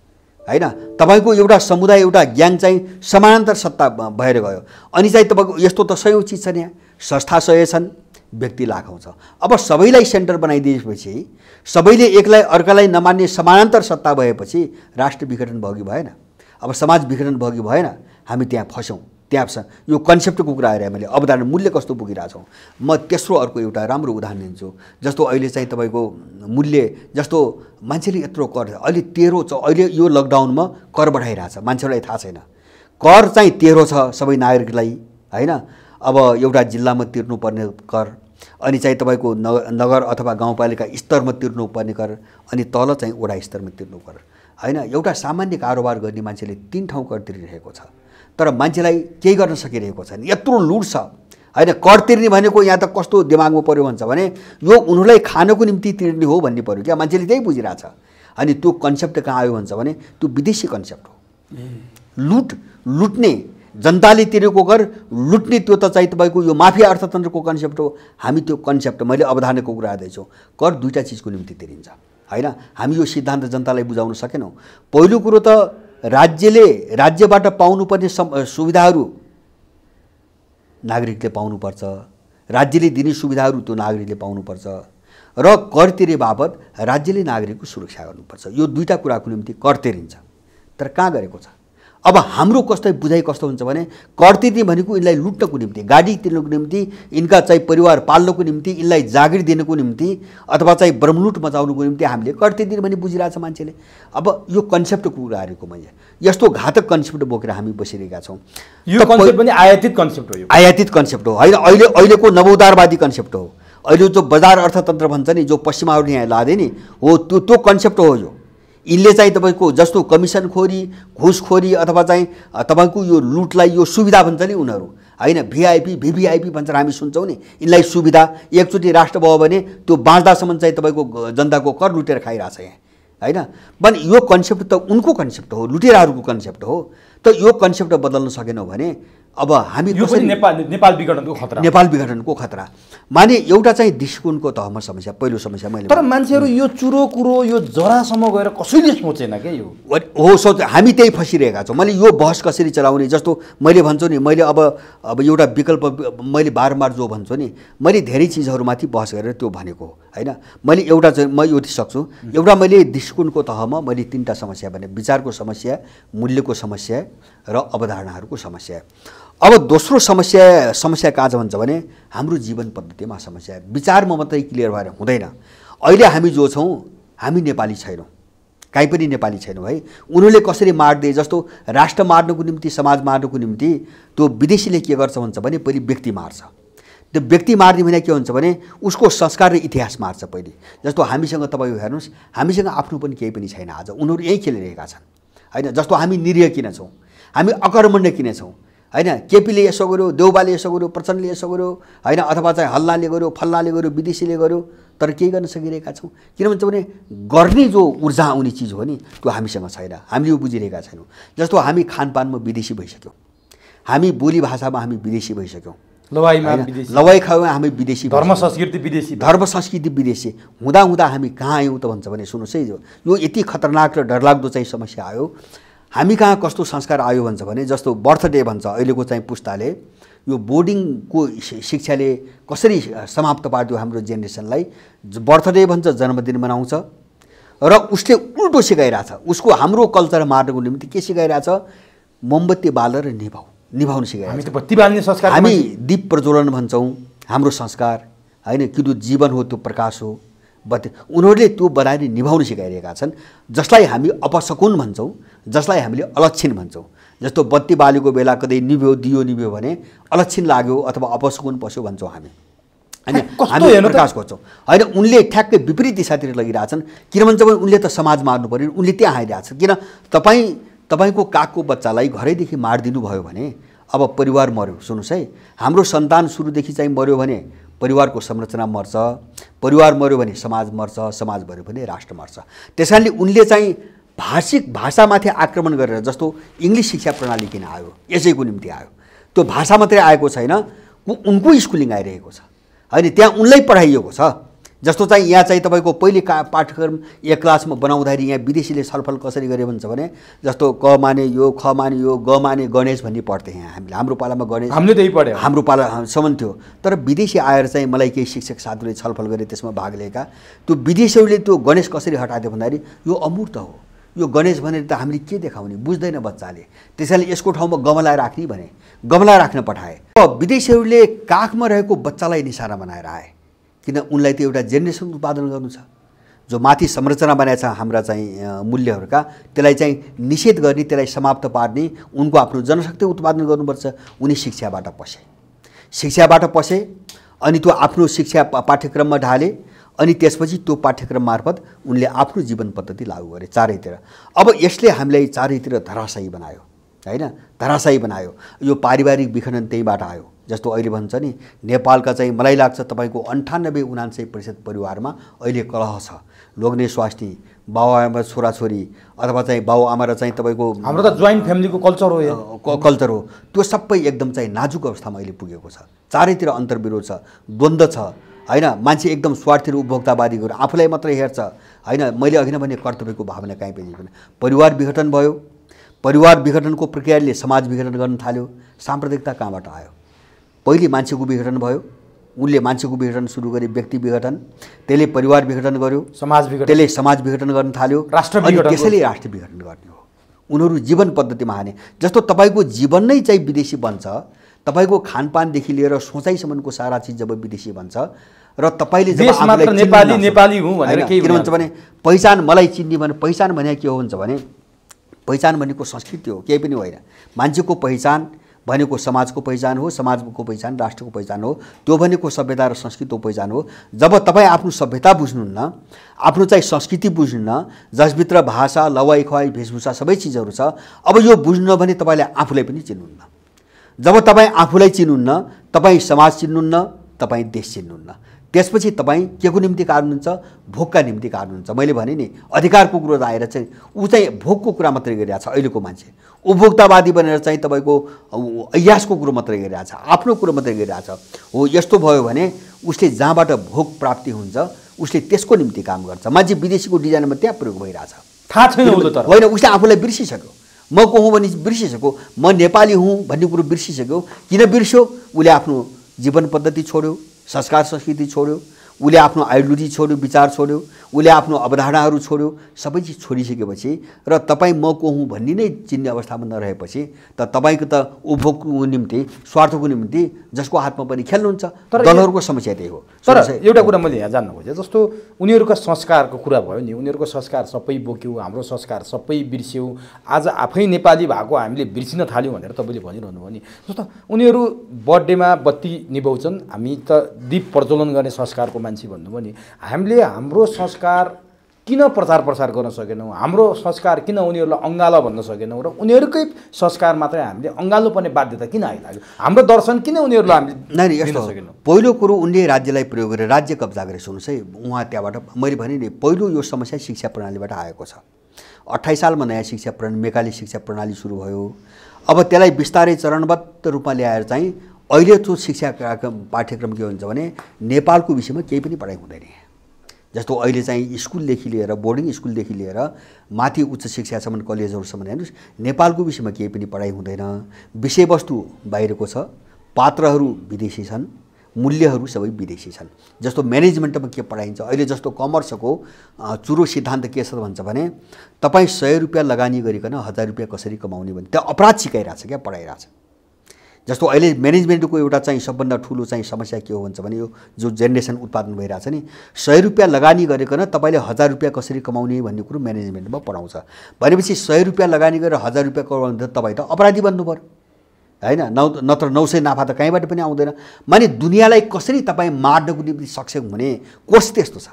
हैन। तपाईँको एउटा समुदाय, एउटा ग्याङ चाहिँ समानान्तर सत्ता भएर गयो। अनि चाहिँ तपाईँको यस्तो त सयौँ चिज छन्, यहाँ संस्था सय छन्, व्यक्ति लाखौँ छ। अब सबैलाई सेन्टर बनाइदिएपछि, सबैले एकलाई अर्कालाई नमान्ने समानान्तर सत्ता भएपछि राष्ट्र विघटन भयो कि भएन? अब समाज विघटन भयो कि भएन? हामी त्यहाँ फस्यौँ। त्यहाँ यो कन्सेप्टको कुरा आएर मैले अवधारणा मूल्य कस्तो पुगिरहेछौँ। म तेस्रो अर्को एउटा राम्रो उदाहरण दिन्छु। जस्तो अहिले चाहिँ तपाईँको मूल्य, जस्तो मान्छेले यत्रो कर, अहिले 13 छ, अहिले यो लकडाउनमा कर बढाइरहेछ, मान्छेलाई थाहा छैन। कर चाहिँ 13 छ सबै नागरिकलाई, होइन। अब एउटा जिल्लामा तिर्नुपर्ने कर, अनि चाहिँ तपाईँको नगर अथवा गाउँपालिका स्तरमा तिर्नुपर्ने कर, अनि तल चाहिँ वडा स्तरमा तिर्नु कर, होइन। एउटा सामान्य कारोबार गर्ने मान्छेले 3 ठाउँ कर तिरिरहेको छ, तर मान्छेलाई केही गर्न सकिरहेको छैन। यत्रो लुट छ, होइन। कर तिर्ने भनेको यहाँ त कस्तो दिमागमा पर्यो भन्छ भने यो उनीहरूलाई खानको निम्ति तिर्ने हो भन्ने पर्यो क्या, मान्छेले त्यही बुझिरहेछ। अनि त्यो कन्सेप्ट कहाँ आयो भन्छ भने त्यो विदेशी कन्सेप्ट हो। लुट्ने, जनताले तिरेको कर लुट्ने, त्यो त चाहिँ तपाईँको यो माफिया अर्थतन्त्रको कन्सेप्ट हो। हामी त्यो कन्सेप्ट, मैले अवधारणाको कुरा गर्दैछु, कर दुईवटा चिजको निम्ति तिरिन्छ, होइन। हामी यो सिद्धान्त जनतालाई बुझाउन सकेनौँ। पहिलो कुरो त राज्यबाट पाउनुपर्ने सुविधाहरू नागरिकले पाउनुपर्छ, राज्यले दिने सुविधाहरू त्यो नागरिकले पाउनुपर्छ, र कर तिरे बापत राज्यले नागरिकको सुरक्षा गर्नुपर्छ। यो दुईवटा कुराको निम्ति कर तिरिन्छ, तर कहाँ गरेको छ? अब हाम्रो कस्तो बुझाइ कस्तो हुन्छ भने कर तिर्ने भनेको यिनलाई लुट्नको निम्ति, गाडी तिर्नको निम्ति, यिनका चाहिँ परिवार पाल्नको निम्ति, यिनलाई जागिर दिनको निम्ति, अथवा चाहिँ ब्रह्मलुट मचाउनुको निम्ति हामीले कर तिर्ने भन्ने बुझिरहेछ मान्छेले। अब यो कन्सेप्टको कुरा गरेको मैले, यस्तो घातक कन्सेप्ट बोकेर हामी बसिरहेका छौँ। यो कन्सेप्ट पनि आयातित कन्सेप्ट हो, यो आयातित कन्सेप्ट हो, होइन। अहिलेको नवोदारवादी कन्सेप्ट हो। अहिले जो बजार अर्थतन्त्र भन्छ नि, जो पश्चिमाहरूले यहाँ लादे नि हो, त्यो कन्सेप्ट हो। यो यिनले चाहिँ तपाईँको जस्तो कमिसनखोरी घुसखोरी अथवा चाहिँ तपाईँको यो लुटलाई यो सुविधा भन्छ नि उनीहरू होइन, भिआइपी भिभिआइपी भन्छन् हामी सुन्छौँ नि, यिनलाई सुविधा। एकचोटि राष्ट्र भयो भने त्यो बाँच्दासम्म चाहिँ तपाईँको जनताको कर लुटेर खाइरहेछ यहाँ होइन। भने यो कन्सेप्ट त उनको कन्सेप्ट हो, लुटेराहरूको कन्सेप्ट हो। त यो कन्सेप्ट बदल्न सकेनौँ भने अब हामी यो पनि नेपाल विघटनको खतरा, नेपाल विघटनको खतरा। माने एउटा चाहिँ दृष्टिकोणको तहमा समस्या, पहिलो समस्या मैले। तर मान्छेहरू यो चुरो कुरो यो जरासम्म गएर कसैले सोचेन क्या यो हो, सोच हामी त्यही फसिरहेका छौँ। मैले यो बहस कसरी चलाउने, जस्तो मैले भन्छु नि, मैले अब एउटा विकल्प मैले बारम्बार जो भन्छु नि, मैले धेरै चिजहरूमाथि बहस गरेर त्यो भनेको होइन। मैले एउटा चाहिँ म यो सक्छु, एउटा मैले दृष्टिकोणको तहमा मैले 3टा समस्या भने, विचारको समस्या, मूल्यको समस्या र अवधारणाहरूको समस्या। अब दोस्रो समस्या कहाँ छ भन्छ भने हाम्रो जीवन पद्धतिमा समस्या। विचारमा मात्रै क्लियर भएर हुँदैन। अहिले हामी जो छौँ हामी नेपाली छैनौँ, कहीँ पनि नेपाली छैनौँ है। उनीहरूले कसरी मार्दै, जस्तो राष्ट्र मार्नको निम्ति, समाज मार्नको निम्ति त्यो विदेशीले के गर्छ भन्छ भने पहिले व्यक्ति मार्छ। त्यो व्यक्ति मार्ने भने के हुन्छ भने उसको संस्कार र इतिहास मार्छ पहिले। जस्तो हामीसँग तपाईँ हेर्नुहोस्, हामीसँग आफ्नो पनि केही पनि छैन आज, उनीहरू यही खेलिरहेका छन् होइन। जस्तो हामी निरीह किन छौँ, हामी अकर्मण्य किन छौँ होइन। केपीले यसो गर्यो, देउबाले यसो गर्यो, प्रचण्डले यसो गर्यो होइन, अथवा चाहिँ हल्लाले गर्यो, फल्लाले गर्यो, विदेशीले गर्यो, तर केही गर्न सकिरहेका छौँ। किन भन्छ भने गर्ने जो ऊर्जा आउने चिज हो नि त्यो हामीसँग छैन, हामीले यो बुझिरहेका छैनौँ। जस्तो हामी खानपानमा विदेशी भइसक्यौँ, हामी बोली भाषामा हामी विदेशी भइसक्यौँ, लवाई खाउमा हामी विदेशी, धर्म संस्कृति विदेशी हुँदा हामी कहाँ आयौँ त भन्छ भने सुन्नुहोस् है, यो यति खतरनाक र डरलाग्दो चाहिँ समस्या आयो। हामी कहाँ कस्तो संस्कार आयो भन्छ भने जस्तो बर्थडे भन्छ अहिलेको चाहिँ पुस्ताले, यो बोर्डिङको शिक्षाले कसरी समाप्त पार्दियो हाम्रो जेनेरेसनलाई। बर्थडे भन्छ, जन्मदिन मनाउँछ र उसले उल्टो सिकाइरहेछ। उसको हाम्रो कल्चर मार्नको निम्ति के सिकाइरहेछ, मोमबत्ती बालेर निभाउनु सिकाइरहेछ। हामी दीप प्रज्वलन भन्छौँ, हाम्रो संस्कार होइन कि त्यो जीवन हो, त्यो प्रकाश हो, बत्ती उनीहरूले त्यो बनाएर निभाउनु सिकाइरहेका छन्। जसलाई हामी अपशकुन भन्छौँ, जसलाई हामीले अलक्षिण भन्छौँ। जस्तो बत्ती बालेको बेला कतै निभ्यो, दियो निभ्यो भने अलक्षिण लाग्यो अथवा अपशकुन पस्यो भन्छौँ हामी होइन। हामी प्रकाश खोज्छौँ होइन। उनले ठ्याक्कै विपरीत दिशातिर लगिरहेछन्। किन भन्छ भने उनले त समाज मार्नु पऱ्यो, उनले त्यहाँ आइरहेछन्। किन तपाईँको कागको बच्चालाई घरैदेखि मारिदिनु भयो भने अब परिवार मर्यो। सुन्नुहोस् है, हाम्रो सन्तान सुरुदेखि चाहिँ मर्यो भने परिवारको संरचना मर्छ, परिवार मर्यो भने समाज मर्छ, समाज मर्यो भने राष्ट्र मर्छ। त्यसकारणले उनले चाहिँ भाषामाथि आक्रमण गरेर, जस्तो इङ्ग्लिस शिक्षा प्रणाली किन आयो, यसैको निम्ति आयो। त्यो भाषा मात्रै आएको छैन, उनको स्कुलिङ आइरहेको छ होइन, त्यहाँ उनलाई पढाइएको छ। जस्तो चाहिँ यहाँ चाहिँ तपाईँको पहिले पाठ्यक्रम एक क्लासमा बनाउँदाखेरि यहाँ विदेशीले छलफल कसरी गरे भन्छ भने जस्तो क माने यो, ख माने यो, ग माने गणेश भन्ने पढ्थेँ यहाँ हामीले। हाम्रो पालामा गणेश हामीले त्यही पढ्यौँ, हाम्रो पालासम्म थियो। तर विदेशी आएर चाहिँ मलाई केही शिक्षक साथीहरूले छलफल गरे, त्यसमा भाग लिएका। त्यो विदेशीहरूले त्यो गणेश कसरी हटाइदियो भन्दाखेरि यो अमूर्त हो, यो गणेश भनेर त हामीले के देखाउने, बुझ्दैन बच्चाले। त्यसैले यसको ठाउँमा गमला राख्ने भने गमला राख्न पठाए। विदेशीहरूले काखमा रहेको बच्चालाई निशाना बनाएर आए। किन उनलाई त एउटा जेनेरेसन उत्पादन गर्नु छ, जो माथि संरचना बनाएछ हाम्रा चाहिँ मूल्यहरूका, त्यसलाई चाहिँ निषेध गर्ने, त्यसलाई समाप्त पार्ने, उनको आफ्नो जनशक्ति उत्पादन गर्नुपर्छ। उनी शिक्षाबाट पसे अनि त्यो आफ्नो शिक्षा पाठ्यक्रममा ढाले अनि त्यसपछि त्यो पाठ्यक्रम मार्फत उनले आफ्नो जीवन पद्धति लागू गरे चारैतिर। अब यसले हामीलाई चारैतिर धराशायी बनायो होइन, धराशायी बनायो। यो पारिवारिक विखण्डन त्यहीबाट आयो। जस्तो अहिले भन्छ नि, नेपालका चाहिँ मलाई लाग्छ तपाईँको 98-99% परिवारमा अहिले कलह छ। लोग्ने स्वास्नी, बाबुआमा छोराछोरी अथवा चाहिँ बाबुआमा र चाहिँ तपाईँको हाम्रो त जोइन्ट फ्यामिलीको कल्चर हो, त्यो सबै एकदम चाहिँ नाजुक अवस्थामा अहिले पुगेको छ। चारैतिर अन्तर्विरोध छ, द्वन्द्व छ होइन। मान्छे एकदम स्वार्थी र उपभोक्तावादी गरेर आफूलाई मात्रै हेर्छ होइन। मैले अघि नै भने कर्तव्यको भावना कहीँ पनि छैन। परिवार विघटन भयो। परिवार विघटनको प्रक्रियाले समाज विघटन गर्न थाल्यो। साम्प्रदायिकता कहाँबाट आयो? पहिले मान्छेको विघटन भयो, उनले मान्छेको विघटन सुरु गरे, व्यक्ति विघटन, त्यसले परिवार विघटन गर्यो, त्यसले समाज विघटन गर्न थाल्यो, त्यसैले राष्ट्र विघटन गर्ने हो। उनीहरू जीवन पद्धतिमा हाने। जस्तो तपाईँको जीवन नै चाहिँ विदेशी बन्छ, तपाईँको खानपानदेखि लिएर सोचाइसम्मको सारा चिज जब विदेशी बन्छ र तपाईँले जब नेपाली हुँ भनेर के भन्छ भने पहिचान मलाई चिन्ने भने पहिचान भने के हो भन्छ भने पहिचान भनेको संस्कृति हो, केही पनि होइन। मान्छेको पहिचान भनेको समाजको पहिचान हो, समाजको पहिचान राष्ट्रको पहिचान हो, त्यो भनेको सभ्यता र संस्कृतिको पहिचान हो। जब तपाईँ आफ्नो सभ्यता बुझ्नुहुन्न, आफ्नो चाहिँ संस्कृति बुझ्नुहुन्न, जसभित्र भाषा, लवाई खुवाई, वेशभूषा सबै चिजहरू छ, अब यो बुझ्नु भने तपाईँले आफूलाई पनि चिन्नुहुन्न। जब तपाईँ आफूलाई चिन्नुहुन्न, तपाईँ समाज चिन्नुहुन्न, तपाईँ देश चिन्नुहुन्न, त्यसपछि तपाईँ के को निम्ति कार्य हुनुहुन्छ? भोकका निम्ति कार्य हुनुहुन्छ। मैले भने नि अधिकारको कुरो आएर चाहिँ ऊ चाहिँ भोकको कुरा मात्रै गरिरहेको छ। अहिलेको मान्छे उपभोक्तावादी बनेर चाहिँ तपाईँको अय्यासको कुरो मात्रै गरिरहेको छ, आफ्नो कुरो मात्रै गरिरहेको छ। हो, यस्तो भयो भने उसले जहाँबाट भोक प्राप्ति हुन्छ उसले त्यसको निम्ति काम गर्छ। मान्छे विदेशीको डिजाइनमा त्यहाँ प्रयोग भइरहेछ, थाहा छैन होइन, उसले आफूलाई बिर्सिसक्यो। म को हुँ भने बिर्सिसक्यो, म नेपाली हुँ भन्ने कुरो बिर्सिसक्यो। किन बिर्स्यो? उसले आफ्नो जीवन पद्धति छोड्यो, संस्कार संस्कृति छोड्यो, उसले आफ्नो आइडियोलोजी छोड्यो, विचार छोड्यो, उसले आफ्नो अवधारणाहरू छोड्यो। सबै चिज छोडिसकेपछि र तपाईँ म को हुँ भन्ने नै चिन्ने अवस्थामा नरहेपछि त तपाईँको त उपभोगको निम्ति, स्वार्थको निम्ति जसको हातमा पनि खेल्नुहुन्छ। तर दलहरूको समस्या त्यही हो। तर एउटा कुरा मैले यहाँ जान्न खोजेँ, जस्तो उनीहरूका संस्कारको कुरा भयो नि, उनीहरूको संस्कार सबै बोक्यौँ, हाम्रो संस्कार सबै बिर्स्यौँ, आज आफै नेपाली भएको हामीले बिर्सिन थाल्यौँ भनेर तपाईँले भनिरहनु भयो नि। जस्तो उनीहरू बर्थडेमा बत्ती निभाउँछन्, हामी त दीप प्रज्वलन गर्ने संस्कारको मान्छे भन्नुभयो नि। हामीले हाम्रो संस्कार किन प्रचार प्रसार गर्न सकेनौँ? हाम्रो संस्कार किन उनीहरूलाई अङ्गालो भन्न सकेनौँ? र उनीहरूकै संस्कार मात्रै हामीले अङ्गालो पर्ने बाध्यता किन आइलाग्यो? हाम्रो दर्शन किन उनीहरूलाई हामीले दिन सकेनौँ? पहिलो कुरो उनले राज्यलाई प्रयोग गरेर राज्य कब्जा गरे। सुन्नुहोस् है, उहाँ त्यहाँबाट मैले भने नि पहिलो यो समस्या शिक्षा प्रणालीबाट आएको छ। 28 सालमा नयाँ शिक्षा प्रणाली, मेकाले शिक्षा प्रणाली सुरु भयो। अब त्यसलाई बिस्तारै चरणबद्ध रूपमा ल्याएर चाहिँ अहिले त्यो शिक्षा पाठ्यक्रम के हुन्छ भने नेपालको विषयमा केही पनि पढाइ हुँदैन। जस्तो अहिले चाहिँ स्कुलदेखि लिएर, बोर्डिङ स्कुलदेखि लिएर माथि उच्च शिक्षासम्म, कलेजहरूसम्म हेर्नुहोस्, नेपालको विषयमा केही पनि पढाइ हुँदैन। विषयवस्तु बाहिरको छ, पात्रहरू विदेशी छन्, मूल्यहरू सबै विदेशी छन्। जस्तो म्यानेजमेन्टमा के पढाइन्छ अहिले, जस्तो कमर्सको चुरो सिद्धान्त के छ भन्छ भने तपाईँ 100 रुपियाँ लगानी गरिकन 1000 रुपियाँ कसरी कमाउने भने त्यो अपराध सिकाइरहेछ क्या, पढाइरहेछ। जस्तो अहिले म्यानेजमेन्टको एउटा चाहिँ सबभन्दा ठुलो चाहिँ समस्या के हो भन्छ भने यो जो जेनेरेसन उत्पादन भइरहेछ नि, 100 रुपियाँ लगानी गरिकन तपाईँले 1000 रुपियाँ कसरी कमाउने भन्ने कुरो म्यानेजमेन्टमा पढाउँछ। भनेपछि 100 रुपियाँ लगानी गरेर 1000 रुपियाँ कमाउने तपाईँ त अपराधी बन्नु पर्यो, होइन? नत्र 900 नाफा त कहीँबाट पनि आउँदैन। माने दुनियाँलाई कसरी तपाईँ मार्नको निम्ति सक्षम हुने कोर्स त्यस्तो छ,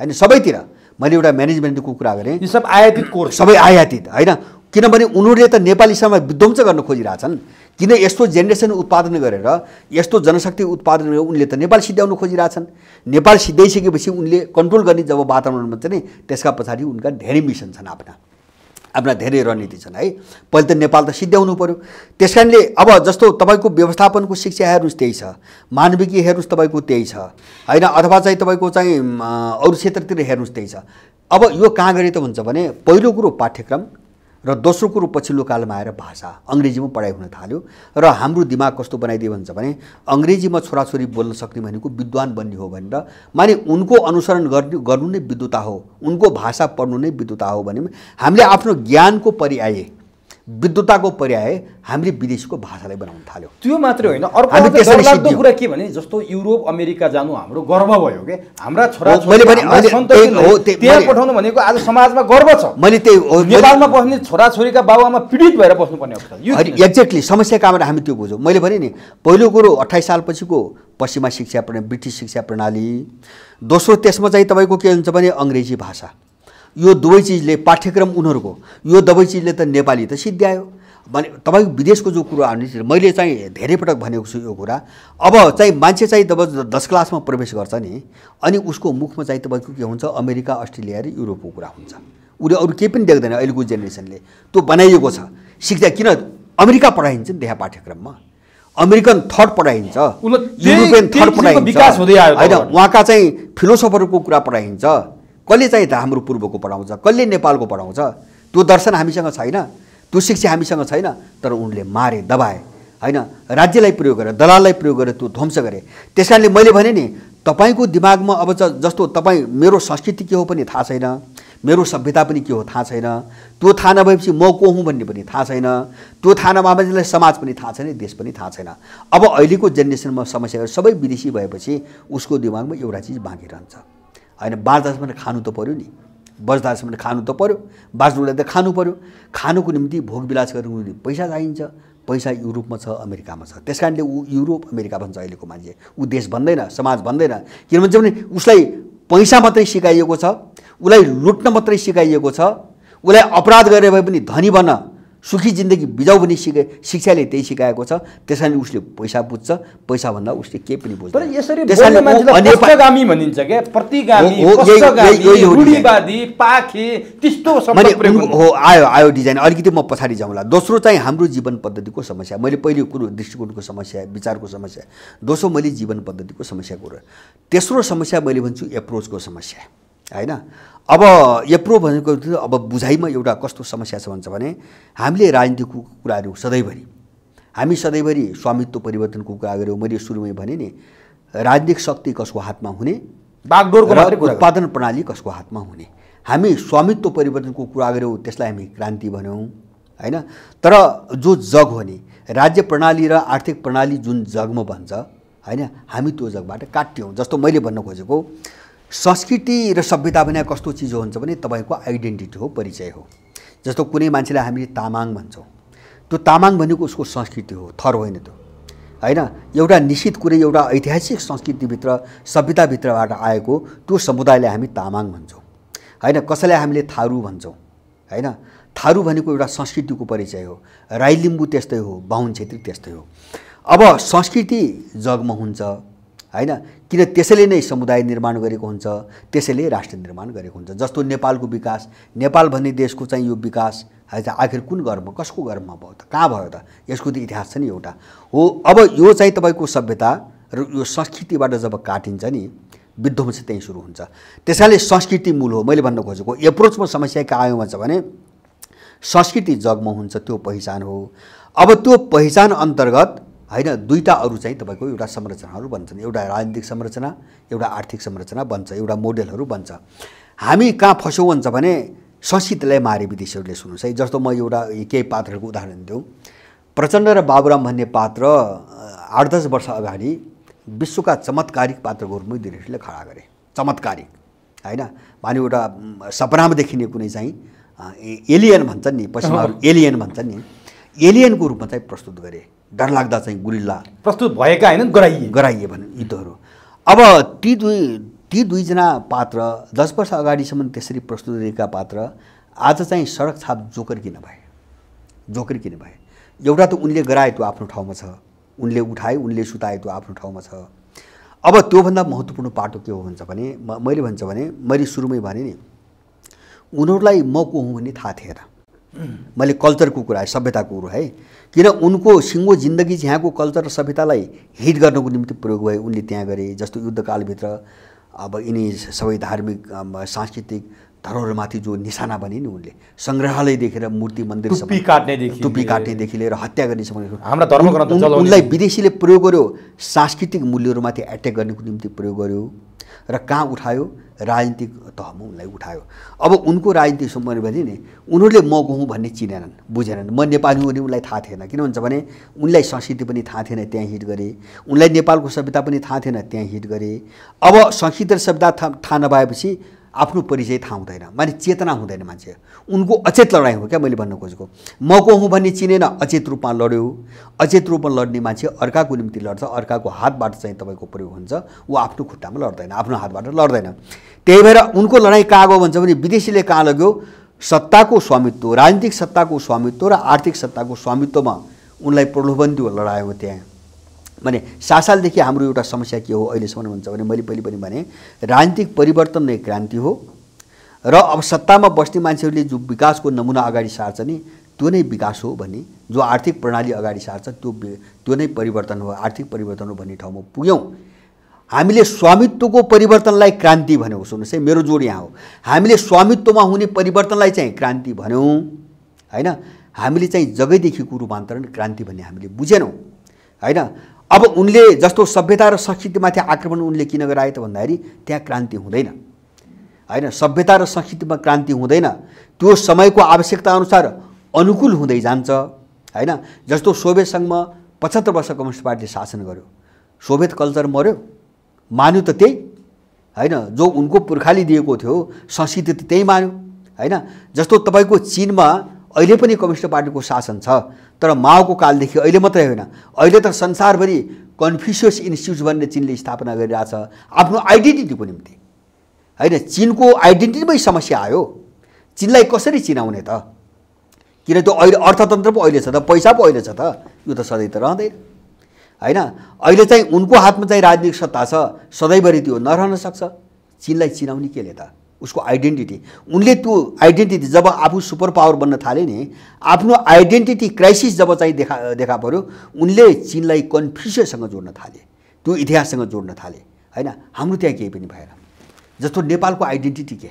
होइन? सबैतिर मैले एउटा म्यानेजमेन्टको कुरा गरेँ, यी सब आयातित कोर्स, सबै आयातित, होइन? किनभने उनीहरूले त नेपाली समाज विध्वंस गर्न खोजिरहेछन्। किन यस्तो जेनेरेसन उत्पादन गरेर, यस्तो जनशक्ति उत्पादन गरेर उनले त नेपाल सिद्ध्याउन खोजिरहेछन्। नेपाल सिद्ध्याइसकेपछि उनले कन्ट्रोल गर्ने जब वातावरण बन्छ नि, त्यसका पछाडि उनका धेरै मिसन छन्, आफ्ना धेरै रणनीति छन्, है? पहिले त नेपाल त सिद्ध्याउनु पर्यो। त्यस कारणले अब जस्तो तपाईँको व्यवस्थापनको शिक्षा हेर्नुहोस् त्यही छ, मानविकी हेर्नुहोस् तपाईँको त्यही छ, होइन? अथवा चाहिँ तपाईँको चाहिँ अरू क्षेत्रतिर हेर्नुहोस् त्यही छ। अब यो कहाँ गरे त भन्छ भने पहिलो कुरो पाठ्यक्रम र दोस्रो कुरो पछिल्लो कालमा आएर भाषा, अङ्ग्रेजीमा पढाइ हुन थाल्यो। र हाम्रो दिमाग कस्तो बनाइदियो भन्छ भने अङ्ग्रेजीमा छोराछोरी बोल्न सक्ने भनेको विद्वान बन्ने हो भनेर, माने उनको अनुसरण गर्नु नै विद्वता हो, उनको भाषा पढ्नु नै विद्वता हो भने हामीले आफ्नो ज्ञानको पर्याय, विद्वताको पर्याय हामीले विदेशको भाषालाई बनाउन थाल्यो। त्यो मात्रै होइन, अर्को डरलाग्दो कुरा के भने जस्तो युरोप अमेरिका जानु हाम्रो गर्व भयो के, हाम्रा छोराछोरी त्यहाँ पठाउनु भनेको आज समाजमा गर्व छ। मैले त्यही नेपालमा बस्ने छोराछोरीका बाबुआमा पीडित भएर बस्नुपर्ने अवस्था एक्ज्याक्टली समस्या कहाँबाट हामी त्यो बुझौँ। मैले भने नि पहिलो कुरो 28 सालपछिको पश्चिमा शिक्षा प्रणाली, ब्रिटिस शिक्षा प्रणाली, दोस्रो त्यसमा चाहिँ तपाईँको के हुन्छ भने अङ्ग्रेजी भाषा, यो दुवै चिजले पाठ्यक्रम उनीहरूको यो दुवै चिजले त नेपाली त सिद्ध्यायो भने तपाईँको विदेशको जो कुरो आउने। मैले चाहिँ धेरै पटक भनेको छु यो कुरा। अब चाहिँ मान्छे चाहिँ तब 10 क्लासमा प्रवेश गर्छ नि, अनि उसको मुखमा चाहिँ तपाईँको के हुन्छ अमेरिका, अस्ट्रेलिया र युरोपको कुरा हुन्छ। उसले अरू केही पनि देख्दैन। अहिलेको जेनेरेसनले त्यो बनाइएको छ शिक्षा। किन अमेरिका पढाइन्छ नि त्यहाँ पाठ्यक्रममा, अमेरिकन थट पढाइन्छ, युरोपियन थट पढाइन्छ, होइन? उहाँका चाहिँ फिलोसोफरको कुरा पढाइन्छ। कसले चाहिँ हाम्रो पूर्वको पढाउँछ, कसले नेपालको पढाउँछ? त्यो दर्शन हामीसँग छैन, त्यो शिक्षा हामीसँग छैन। तर उनले मारे, दबाए, होइन? राज्यलाई प्रयोग गरेर, दलाललाई प्रयोग गरेर त्यो ध्वंस गरे। त्यस कारणले मैले भने नि तपाईँको दिमागमा अब जस्तो तपाईँ मेरो संस्कृति के हो पनि थाहा छैन, मेरो सभ्यता पनि के हो थाहा छैन, त्यो थाहा नभएपछि म को हुँ भन्ने पनि थाहा छैन, त्यो थाहा नभएपछि समाज पनि थाहा छैन, देश पनि थाहा छैन। अब अहिलेको जेनेरेसनमा समस्या सबै विदेशी भएपछि उसको दिमागमा एउटा चिज बाँकी रहन्छ, होइन? 12-10 मिनट खानु त पर्यो नि, बस्दासम्म खानु त पर्यो, बाँच्नुलाई त खानु पर्यो। खानुको निम्ति भोगविलास गर्नुको निम्ति पैसा चाहिन्छ। पैसा युरोपमा छ, अमेरिकामा छ। त्यस कारणले ऊ युरोप अमेरिका भन्छ अहिलेको मान्छे। ऊ देश भन्दैन, समाज भन्दैन। किन भन्छ भने उसलाई पैसा मात्रै सिकाइएको छ, उसलाई लुट्न मात्रै सिकाइएको छ, उसलाई अपराध गरे भए पनि धनी बन्न, सुखी जिन्दगी बिजाउ पनि शिक्षाले त्यही सिकाएको छ। त्यस कारण उसले पैसा बुझ्छ, पैसा भन्दा उसले केही पनि बुझ्दैन। तर यसरी बोल्ने मान्छेलाई पक्षगामी भनिन्छ के, प्रतिगामी, पक्षगामी, रूढिवादी, पाखे त्यस्तो शब्द प्रयोग हो। आयो डिजाइन। अलिकति म पछाडि जाउँला। दोस्रो चाहिँ हाम्रो जीवन पद्धतिको समस्या। मैले पहिलो कुरो दृष्टिकोणको समस्या, विचारको समस्या। दोस्रो मैले जीवन पद्धतिको समस्या कुरा। तेस्रो समस्या मैले भन्छु एप्रोचको समस्या, हैन। अब एप्रोच भनेको अब बुझाइमा एउटा कस्तो समस्या छ भन्छ भने हामीले राजनीतिको कुराहरू सधैँभरि हामी सधैँभरि स्वामित्व परिवर्तनको कुरा गऱ्यौँ। मैले सुरुमै भने नि राजनीतिक शक्ति कसको हातमा हुने, बागडोरको मात्रै कुरा, उत्पादन प्रणाली कसको हातमा हुने। हामी स्वामित्व परिवर्तनको कुरा गऱ्यौँ, त्यसलाई हामी क्रान्ति भन्यौँ, हैन। तर जो जग हो नि राज्य प्रणाली र आर्थिक प्रणाली जुन जगमा बन्छ, हैन, हामी त्यो जगबाट काट्यौँ। जस्तो मैले भन्न खोजेको संस्कृति र सभ्यता भने कस्तो चिज हो भन्छ भने तपाईँको आइडेन्टिटी हो, परिचय हो। जस्तो कुनै मान्छेलाई हामीले तामाङ भन्छौँ, त्यो तामाङ भनेको उसको संस्कृति हो, थर होइन त्यो, हैन। एउटा निश्चित कुरै एउटा ऐतिहासिक संस्कृतिभित्र सभ्यताभित्रबाट आएको त्यो समुदायलाई हामी तामाङ भन्छौँ, हैन। कसैलाई हामीले थारू भन्छौँ, हैन। थारू भनेको एउटा संस्कृतिको परिचय हो। राई लिम्बू त्यस्तै हो, बाहुन छेत्री त्यस्तै हो। अब संस्कृति जगमा हुन्छ, हैन। किन त्यसैले नै समुदाय निर्माण गरेको हुन्छ, त्यसैले राष्ट्र निर्माण गरेको हुन्छ। जस्तो नेपालको विकास, नेपाल भन्ने देशको चाहिँ यो विकास आखिर कुन गर्भमा, कसको गर्भमा भयो त, कहाँ भयो त, यसको त इतिहास छ नि एउटा हो। अब यो चाहिँ तपाईँको सभ्यता र यो संस्कृतिबाट जब काटिन्छ नि विध्वंस त्यहीँ सुरु हुन्छ। त्यसैले संस्कृति मूल हो। मैले भन्न खोजेको एप्रोचमा समस्या कहाँ आयो भन्छ भने संस्कृति जगमा हुन्छ, त्यो पहिचान हो। अब त्यो पहिचान अन्तर्गत हैन दुईटा अरू चाहिँ तपाईँको एउटा संरचनाहरू बन्छन्। एउटा राजनीतिक संरचना, एउटा आर्थिक संरचना बन्छ, एउटा मोडेलहरू बन्छ। हामी कहाँ फस्यौँ भन्छ भने संस्कृतिलाई मारे विदेशीहरूले। सुन्नुहोस् है, जस्तो म एउटा केही पात्रहरूको उदाहरण दिउँ। प्रचण्ड र बाबुराम भन्ने पात्र 8-10 वर्ष अगाडि विश्वका चमत्कारिक पात्रको रूपमा विदेशीले खडा गरे। चमत्कारिक, हैन। माने एउटा सपनामा देखिने कुनै चाहिँ एलियन भन्छन् नि, पश्चिमाहरू एलियन भन्छन् नि, एलियनको रूपमा चाहिँ प्रस्तुत गरे। डरलाग्दा चाहिँ गुरिल्ला प्रस्तुत भएका हैन, गराइए भने युद्धहरू। अब ती दुईजना पात्र 10 वर्ष अगाडिसम्म त्यसरी प्रस्तुत गरेका पात्र आज चाहिँ सडक छाप जोकर किन भए? एउटा त उनले गराए त्यो आफ्नो ठाउँमा छ, उनले उठाए, उनले सुताए त्यो आफ्नो ठाउँमा छ। अब त्योभन्दा महत्त्वपूर्ण पाटो के हो भन्छ भने मैले भन्छ भने मैले सुरुमै भने नि उनीहरूलाई म को हुँ भन्ने थाहा थिएन। मैले कल्चरको कुरा, सभ्यताको कुरो है, किन उनको सिङ्गो जिन्दगी यहाँको कल्चर र सभ्यतालाई हिट गर्नको निम्ति प्रयोग भए, उनले त्यहाँ गरे। जस्तो युद्धकालभित्र अब यिनी सबै धार्मिक सांस्कृतिक धरोहरमाथि जो निशाना बने नि उनले, सङ्ग्रहालय देखेर मूर्ति मन्दिरसम्म टुप्पी काट्नेदेखि लिएर हत्या गर्नेसम्म हाम्रा धर्मग्रन्थ जलाउने, उनलाई विदेशीले प्रयोग गर्यो, सांस्कृतिक मूल्यहरूमाथि एट्याक गर्नको निम्ति प्रयोग गर्यो र कहाँ उठायो, राजनीतिक तहमा उनलाई उठायो। अब उनको राजनीतिक सम्बन्ध भने नि उनीहरूले म को हुँ भन्ने चिनेनन्, बुझेनन्। म नेपाली हुँ भने उनलाई थाहा थिएन। किन भन्छ भने उनलाई संस्कृति पनि थाहा थिएन, त्यहाँ हिट गरे। उनलाई नेपालको सभ्यता पनि थाहा थिएन, त्यहाँ हिट गरे। अब संस्कृति र सभ्यता थाहा नभएपछि आफ्नो परिचय थाहा हुँदैन, माने चेतना हुँदैन मान्छे। उनको अचेत लडाइँ हो क्या मैले भन्न खोजेको। म को हुँ भन्ने चिनेन, अचेत रूपमा लड्यो। अचेत रूपमा लड्ने मान्छे अर्काको निम्ति लड्छ, अर्काको हातबाट चाहिँ तपाईँको प्रयोग हुन्छ, ऊ आफ्नो खुट्टामा लड्दैन, आफ्नो हातबाट लड्दैन। त्यही भएर उनको लडाइँ कहाँ गयो भन्छ भने विदेशीले कहाँ लग्यो, सत्ताको स्वामित्व, राजनीतिक सत्ताको स्वामित्व र आर्थिक सत्ताको स्वामित्वमा उनलाई प्रलोभन दियो, लडायो त्यहाँ। माने 7 सालदेखि हाम्रो एउटा समस्या के हो अहिलेसम्म भन्छ भने मैले पहिले पनि भने राजनीतिक परिवर्तन नै क्रान्ति हो र अब सत्तामा बस्ने मान्छेहरूले जो विकासको नमुना अगाडि सार्छ नि त्यो नै विकास हो भन्ने, जो आर्थिक प्रणाली अगाडि सार्छ त्यो नै परिवर्तन हो, आर्थिक परिवर्तन हो भन्ने ठाउँमा पुग्यौँ। हामीले स्वामित्वको परिवर्तनलाई क्रान्ति भन्यौँ। सुन्नुहोस् है, मेरो जोड यहाँ हो। हामीले स्वामित्वमा हुने परिवर्तनलाई चाहिँ क्रान्ति भन्यौँ, हैन। हामीले चाहिँ जगैदेखिको रूपान्तरण क्रान्ति भन्ने हामीले बुझेनौँ, हैन। अब उनले जस्तो सभ्यता र संस्कृतिमाथि आक्रमण उनले किन गराए त भन्दाखेरि त्यहाँ क्रान्ति हुँदैन, हैन। सभ्यता र संस्कृतिमा क्रान्ति हुँदैन, त्यो समयको आवश्यकता अनुसार अनुकूल हुँदै जान्छ, हैन। जस्तो सोभियत सङ्घमा 75 वर्ष कम्युनिस्ट पार्टीले शासन गर्यो, सोभियत कल्चर मर्यो, मान्यो त त्यही, हैन, जो उनको पुर्खाले दिएको थियो संस्कृति त त्यही मान्यो हैन। जस्तो तपाईँको चीनमा अहिले पनि कम्युनिस्ट पार्टीको शासन छ, तर माओको कालदेखि अहिले मात्रै होइन, अहिले त संसारभरि कन्फ्युसियस इन्स्टिट्युट भन्ने चीनले स्थापना गरिरहेछ आफ्नो आइडेन्टिटीको निम्ति हैन। चीनको आइडेन्टिटीमै समस्या आयो, चीनलाई कसरी चिनाउने त? किन त्यो अहिले अर्थतन्त्र पो अहिले छ त, पैसा पो अहिले छ त, यो त सधैँ त रहँदैन हैन। अहिले चाहिँ उनको हातमा चाहिँ राजनीतिक सत्ता छ, सधैँभरि त्यो नरहन सक्छ। चीनलाई चिनाउने केले त? उसको आइडेन्टिटी, उनले त्यो आइडेन्टिटी जब आफू सुपर पावर बन्न थाले नि, आफ्नो आइडेन्टिटी क्राइसिस जब चाहिँ देखा पर्यो, उनले चीनलाई कन्फ्युसियससँग जोड्न थाले, त्यो इतिहाससँग जोड्न थाले हैन। हाम्रो त्यहाँ केही पनि भएन। जस्तो नेपालको आइडेन्टिटी के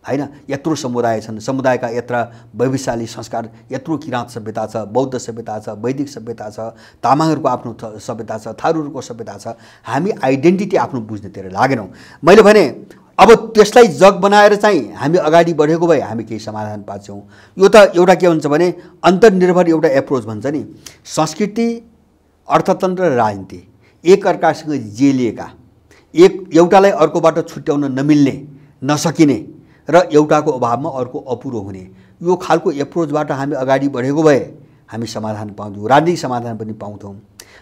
हैन, यत्रो समुदाय छन्, समुदायका यत्र वैविध्यशाली संस्कार, यत्रो किराँत सभ्यता छ, बौद्ध सभ्यता छ, वैदिक सभ्यता छ, तामाङहरूको आफ्नो सभ्यता छ, थारूहरूको सभ्यता छ। हामी आइडेन्टिटी आफ्नो बुझ्नेतिर लागेनौँ। मैले भने अब त्यसलाई जग बनाएर चाहिँ हामी अगाडि बढेको भए हामी केही समाधान पाउँछौँ। यो त एउटा के हुन्छ भने अन्तर्निर्भर एउटा एप्रोच भन्छ नि, संस्कृति, अर्थतन्त्र र राजनीति एकअर्कासँग जेलिएका, एउटालाई अर्कोबाट छुट्याउन नमिल्ने, नसकिने र एउटाको अभावमा अर्को अपुरो हुने, यो खालको एप्रोचबाट हामी अगाडि बढेको भए हामी समाधान पाउँथ्यौँ, राजनीतिक समाधान पनि पाउँथौँ।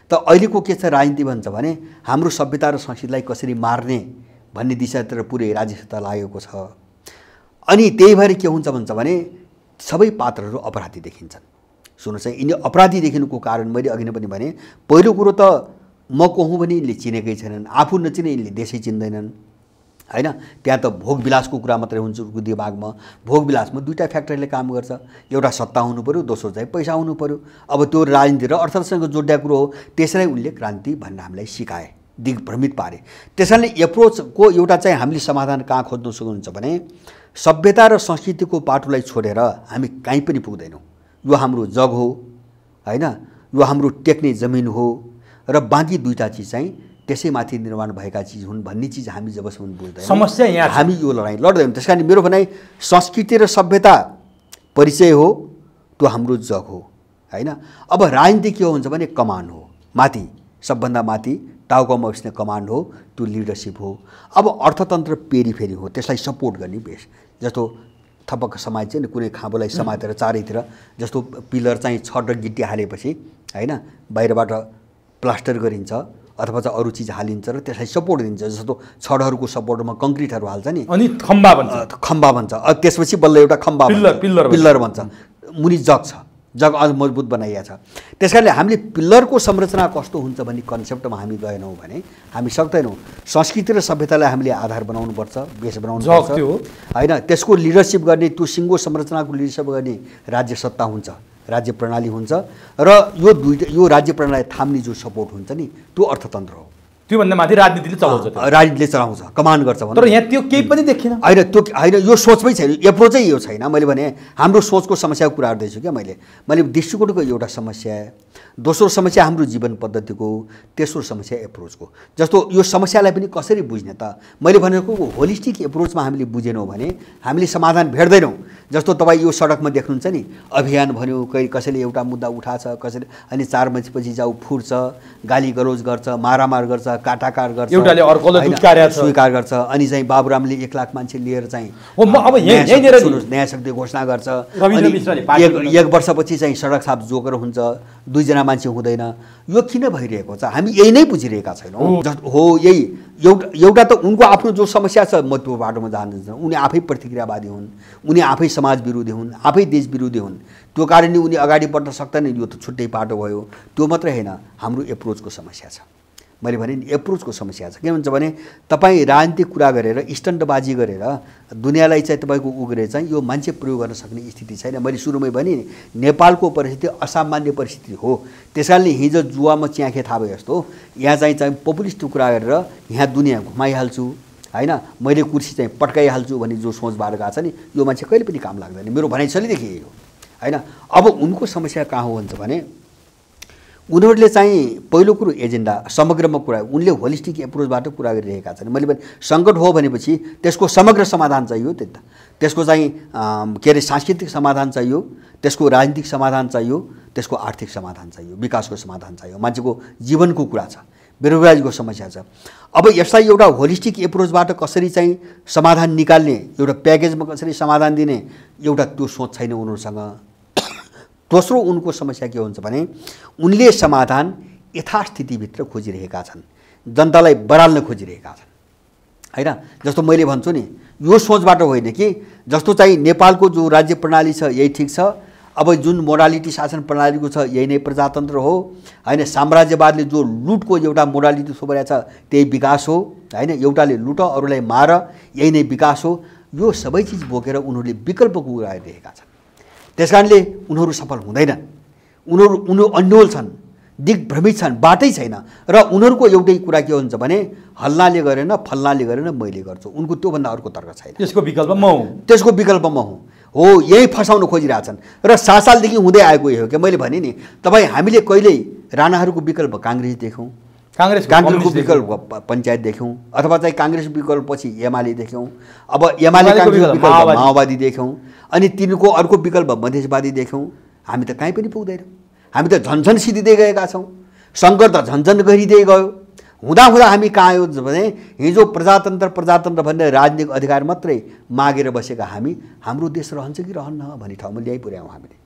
त अहिलेको के छ, राजनीति भन्छ भने हाम्रो सभ्यता र संस्कृतिलाई कसरी मार्ने भन्ने दिशातिर पुरै राज्य सत्ता लागेको छ। अनि त्यही भएर के हुन्छ भन्छ भने सबै पात्रहरू अपराधी देखिन्छन्। सुन्नुहोस् है, यिनी अपराधी देखिनुको कारण मैले अघि नै पनि भने, पहिलो कुरो त म को हुँ भने यिनले चिनेकै छैनन्, आफू नचिने यिनले देशै चिन्दैनन् हैन। त्यहाँ त भोगविलासको कुरा मात्रै हुन्छ उनको दिमागमा। भोगविलासमा दुईटा फ्याक्टरले काम गर्छ, एउटा सत्ता हुनु पर्यो, दोस्रो चाहिँ पैसा हुनु पर्यो। अब त्यो राजनीति र अर्थसँग जोडिएको कुरो हो, त्यसलाई उनले क्रान्ति भनेर हामीलाई सिकाए, दिग्भ्रमित पारे। त्यसैले एप्रोचको एउटा चाहिँ हामीले समाधान कहाँ खोज्न सक्नुहुन्छ भने सभ्यता र संस्कृतिको पाटोलाई छोडेर हामी कहीँ पनि पुग्दैनौँ। यो हाम्रो जग हो हैन, यो हाम्रो टेक्ने जमिन हो र बाँकी दुईटा चिज चाहिँ त्यसैमाथि निर्माण भएका चिज हुन् भन्ने चिज हामी जबसम्म बुझ्दैनौँ, समस्या यहाँ हामी यो लडाइँ लड्दैनौँ। त्यस कारण मेरो भनाइ संस्कृति र सभ्यता परिचय हो, त्यो हाम्रो जग हो हैन। अब राजनीति के हो हुन्छ भने कमान्ड हो, माथि सबभन्दा माथि टाउकोमा बस्ने कमान्ड हो, त्यो लिडरसिप हो। अब अर्थतन्त्र पेरिफेरी हो, त्यसलाई सपोर्ट गर्ने बेस। जस्तो थपक्क समाज चाहिँ कुनै खाँबोलाई समातेर चारैतिर, जस्तो पिलर चाहिँ छड र गिट्टी हालेपछि हैन बाहिरबाट प्लास्टर गरिन्छ अथवा चाहिँ अरू चिज हालिन्छ र त्यसलाई सपोर्ट दिन्छ। जस्तो छडहरूको सपोर्टमा कङ्क्रिटहरू हाल्छ नि, अनि खम्बा भन्छ। त्यसपछि बल्ल एउटा खम्बा पिल्लर भन्छ, मुनि जग छ, जग अझ मजबुत बनाइएको छ। त्यस कारणले हामीले पिल्लरको संरचना कस्तो हुन्छ भन्ने कन्सेप्टमा हामी गएनौँ भने हामी सक्दैनौँ। संस्कृति र सभ्यतालाई हामीले आधार बनाउनुपर्छ, बेस बनाउनुपर्छ हैन। त्यसको लिडरसिप गर्ने, त्यो सिङ्गो संरचनाको लिडरसिप गर्ने राज्य सत्ता हुन्छ, राज्य प्रणाली हुन्छ र यो राज्य प्रणाली थाम्ने जो सपोर्ट हुन्छ नि, त्यो अर्थतन्त्र हो। त्योभन्दा माथि राजनीतिले चलाउँछ, राजनीतिले चलाउँछ, कमान्ड गर्छ। तर यहाँ त्यो केही पनि देखिन होइन, त्यो होइन, यो सोचमै छैन, एप्रोचै यो छैन। मैले भने हाम्रो सोचको समस्याको कुरा गर्दैछु क्या मैले दृष्टिकोणको एउटा समस्या, दोस्रो समस्या हाम्रो जीवन पद्धतिको, तेस्रो समस्या एप्रोचको। जस्तो यो समस्यालाई पनि कसरी बुझ्ने त? मैले भनेको होलिस्टिक एप्रोचमा हामीले बुझेनौँ भने हामीले समाधान भेट्दैनौँ। जस्तो तपाईँ यो सडकमा देख्नुहुन्छ नि, अभियान भन्यो, कसैले एउटा मुद्दा उठाछ, कसैले अनि 4 बजेपछि जाऊ फुट्छ, गाली गलोज गर्छ, मारामार गर्छ, काटाकार गर्छ, एउटाले अर्कोलाई स्वीकार गर्छ, अनि चाहिँ बाबुरामले 1 लाख मान्छे लिएर चाहिँ अब न्याय शक्ति घोषणा गर्छ, एक वर्षपछि चाहिँ सडक साफ जोकर हुन्छ, 2 जना मान्छे हुँदैन। यो किन भइरहेको छ? हामी यही नै बुझिरहेका छैनौँ। हो यही एउटा त उनको आफ्नो जो समस्या छ, म त्यो बाटोमा जान्दिनँ। उनी आफै प्रतिक्रियावादी हुन्, उनी आफै समाज विरोधी हुन्, आफै देश विरोधी हुन्, त्यो कारणले उनी अगाडि बढ्न सक्दैनन्। यो त छुट्टै बाटो भयो। त्यो मात्रै होइन, हाम्रो एप्रोचको समस्या छ। मैले भने नि एप्रोचको समस्या छ। के भन्छ भने तपाईँ राजनीतिक कुरा गरेर, स्टन्टबाजी गरेर दुनियाँलाई चाहिँ तपाईँको उग्रे चाहिँ यो मान्छे प्रयोग गर्न सक्ने स्थिति छैन। मैले सुरुमै भने नेपालको परिस्थिति असामान्य परिस्थिति हो। त्यसकारणले हिजो जुवामा च्याखे थाहा भयो जस्तो यहाँ चाहिँ पपुलिस्ट कुरा गरेर यहाँ दुनियाँ घुमाइहाल्छु हैन, मैले कुर्सी चाहिँ पट्काइहाल्छु भन्ने जो सोचबाट गएको छ नि, यो मान्छे कहिले पनि काम लाग्दैन। मेरो भनाइ चलिदेखि यही हो हैन। अब उनको समस्या कहाँ हो भन्छ भने उनीहरूले चाहिँ पहिलो कुरो एजेन्डा समग्रमा कुरा, उनले होलिस्टिक एप्रोचबाट कुरा गरिरहेका छन्। मैले भने सङ्कट हो भनेपछि त्यसको समग्र समाधान चाहियो, त्यसको चाहिँ के अरे सांस्कृतिक समाधान चाहियो, त्यसको राजनीतिक समाधान चाहियो, त्यसको आर्थिक समाधान चाहियो, विकासको समाधान चाहियो, मान्छेको जीवनको कुरा छ। बेरोजगारीको समस्या छ। अब यसलाई एउटा होलिस्टिक एप्रोचबाट कसरी चाहिँ समाधान निकाल्ने, एउटा प्याकेजमा कसरी समाधान दिने, एउटा त्यो सोच छैन उनीहरूसँग। दोस्रो उनको समस्या के हुन्छ भने उनले समाधान यथास्थितिभित्र खोजिरहेका छन्, जनतालाई बराल्न खोजिरहेका छन् हैन। जस्तो मैले भन्छु नि, यो सोचबाट होइन कि जस्तो चाहिँ नेपालको जो राज्य प्रणाली छ यही ठिक छ, अब जुन मोडालिटी शासन प्रणालीको छ यही नै प्रजातन्त्र हो हैन। साम्राज्यवादले जो लुटको एउटा मोडालिटी थोपरेको छ त्यही विकास हो हैन। एउटाले लुट अरूलाई मार यही नै विकास हो। यो सबै चिज बोकेर उनीहरूले विकल्पको कुरा गरिरहेका छन्। त्यसकारणले उनीहरू सफल हुँदैनन्। उनीहरू अन्योल छन्, दिग्भ्रमित छन्, बाटै छैन। र उनीहरूको एउटै कुरा के हुन्छ भने हल्लाले गरेन, फल्लाले गरेन, मैले गर्छु। उनको त्योभन्दा अर्को तर्क छैन। त्यसको विकल्प म हुँ, त्यसको विकल्प म हुँ हो, यही फसाउन खोजिरहेछन्। र 7 सालदेखि हुँदै आएको यही हो क्या। मैले भने नि तपाईँ हामीले कहिल्यै राणाहरूको विकल्प काङ्ग्रेस देख्यौँ, काङ्ग्रेसको विकल्प पञ्चायत देख्यौँ, अथवा चाहिँ काङ्ग्रेस विकल्प पछि एमाले देख्यौँ, अब एमाले काङ्ग्रेस विकल्प माओवादी देख्यौँ, अनि तिनको अर्को विकल्प मधेसवादी देख्यौँ। हामी त कहीँ पनि पुग्दैनौँ। हामी त झन्झन सिधिँदै गएका छौँ। सङ्कट त झन्झन गरिँदै गयो। हुँदा हामी कहाँ आयो भने हिजो प्रजातन्त्र भन्ने राजनीतिक अधिकार मात्रै मागेर बसेका हामी हाम्रो देश रहन्छ कि रहन्न भन्ने ठाउँमा ल्याइ पुर्यायौँ हामीले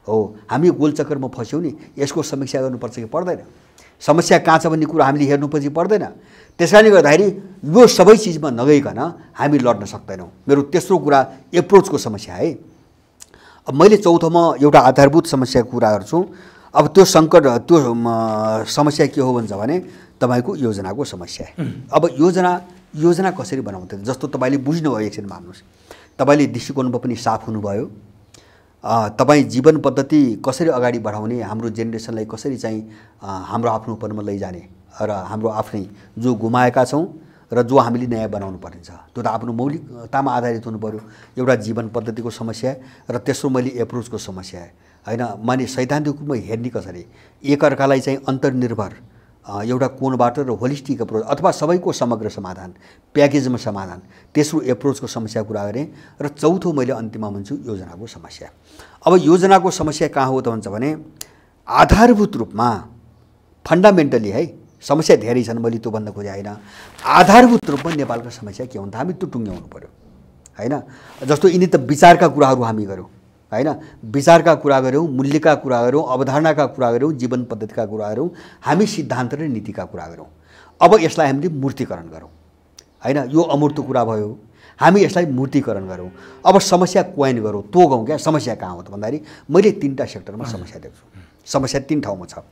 हो। हामी गोलचक्करमा फस्यौँ नि। यसको समीक्षा गर्नुपर्छ कि पर्दैन, समस्या कहाँ छ भन्ने कुरा हामीले हेर्नुपर्छ पर्दैन। त्यसकारणले गर्दाखेरि यो सबै चिजमा नगइकन हामी लड्न सक्दैनौँ। मेरो तेस्रो कुरा एप्रोचको समस्या है। अब मैले चौथोमा एउटा आधारभूत समस्याको कुरा गर्छु। अब त्यो सङ्कट, त्यो समस्या के हो भन्छ भने तपाईको योजनाको समस्या। अब योजना कसरी बनाउँथे, जस्तो तपाईले बुझ्नुभयो, एकछिन मान्नुहोस्, तपाईले दृष्टिकोणमा पनि साफ हुनुभयो। तपाईँ जीवन पद्धति कसरी अगाडि बढाउने, हाम्रो जेनेरेसनलाई कसरी चाहिँ हाम्रो आफ्नोपनमा लैजाने र हाम्रो आफ्नै जो गुमाएका छौँ र जो हामीले नयाँ बनाउनु पर्ने छ त्यो त आफ्नो मौलिकतामा आधारित हुनु पर्यो। एउटा जीवन पद्धतिको समस्या र तेस्रो मैले एप्रोचको समस्या हैन। माने सैद्धान्तिक रूपमा हेर्ने कसरी, एकअर्कालाई चाहिँ अन्तर्निर्भर एउटा कोणबाट र होलिस्टिक एप्रोच अथवा सबैको समग्र समाधान, प्याकेजमा समाधान, तेस्रो एप्रोचको समस्या कुरा गरेँ। र चौथो मैले अन्तिममा भन्छु योजनाको समस्या। अब योजनाको समस्या कहाँ हो त भन्छ भने आधारभूत रूपमा फन्डामेन्टली है, समस्या धेरै छन्, मैले त्यो भन्न खोजेँ होइन। आधारभूत रूपमा नेपालको समस्या के हो त हामी त्यो टुङ्ग्याउनु पर्यो हैन। जस्तो यिनी त विचारका कुराहरू हामी गऱ्यौँ हैन, विचारका कुरा गऱ्यौँ, मूल्यका कुरा गऱ्यौँ, अवधारणाका कुरा गऱ्यौँ, जीवन पद्धतिका कुरा गऱ्यौँ, हामी सिद्धान्त र नीतिका कुरा गऱ्यौँ। अब यसलाई हामीले मूर्तिकरण गरौँ हैन। यो अमूर्त कुरा भयो, हामी यसलाई मूर्तिकरण गरौँ। अब समस्या कोइन गरौँ, तोगौँ क्या। समस्या कहाँ हो त भन्दाखेरि मैले 3टा सेक्टरमा समस्या देख्छु। समस्या 3 ठाउँमा छ।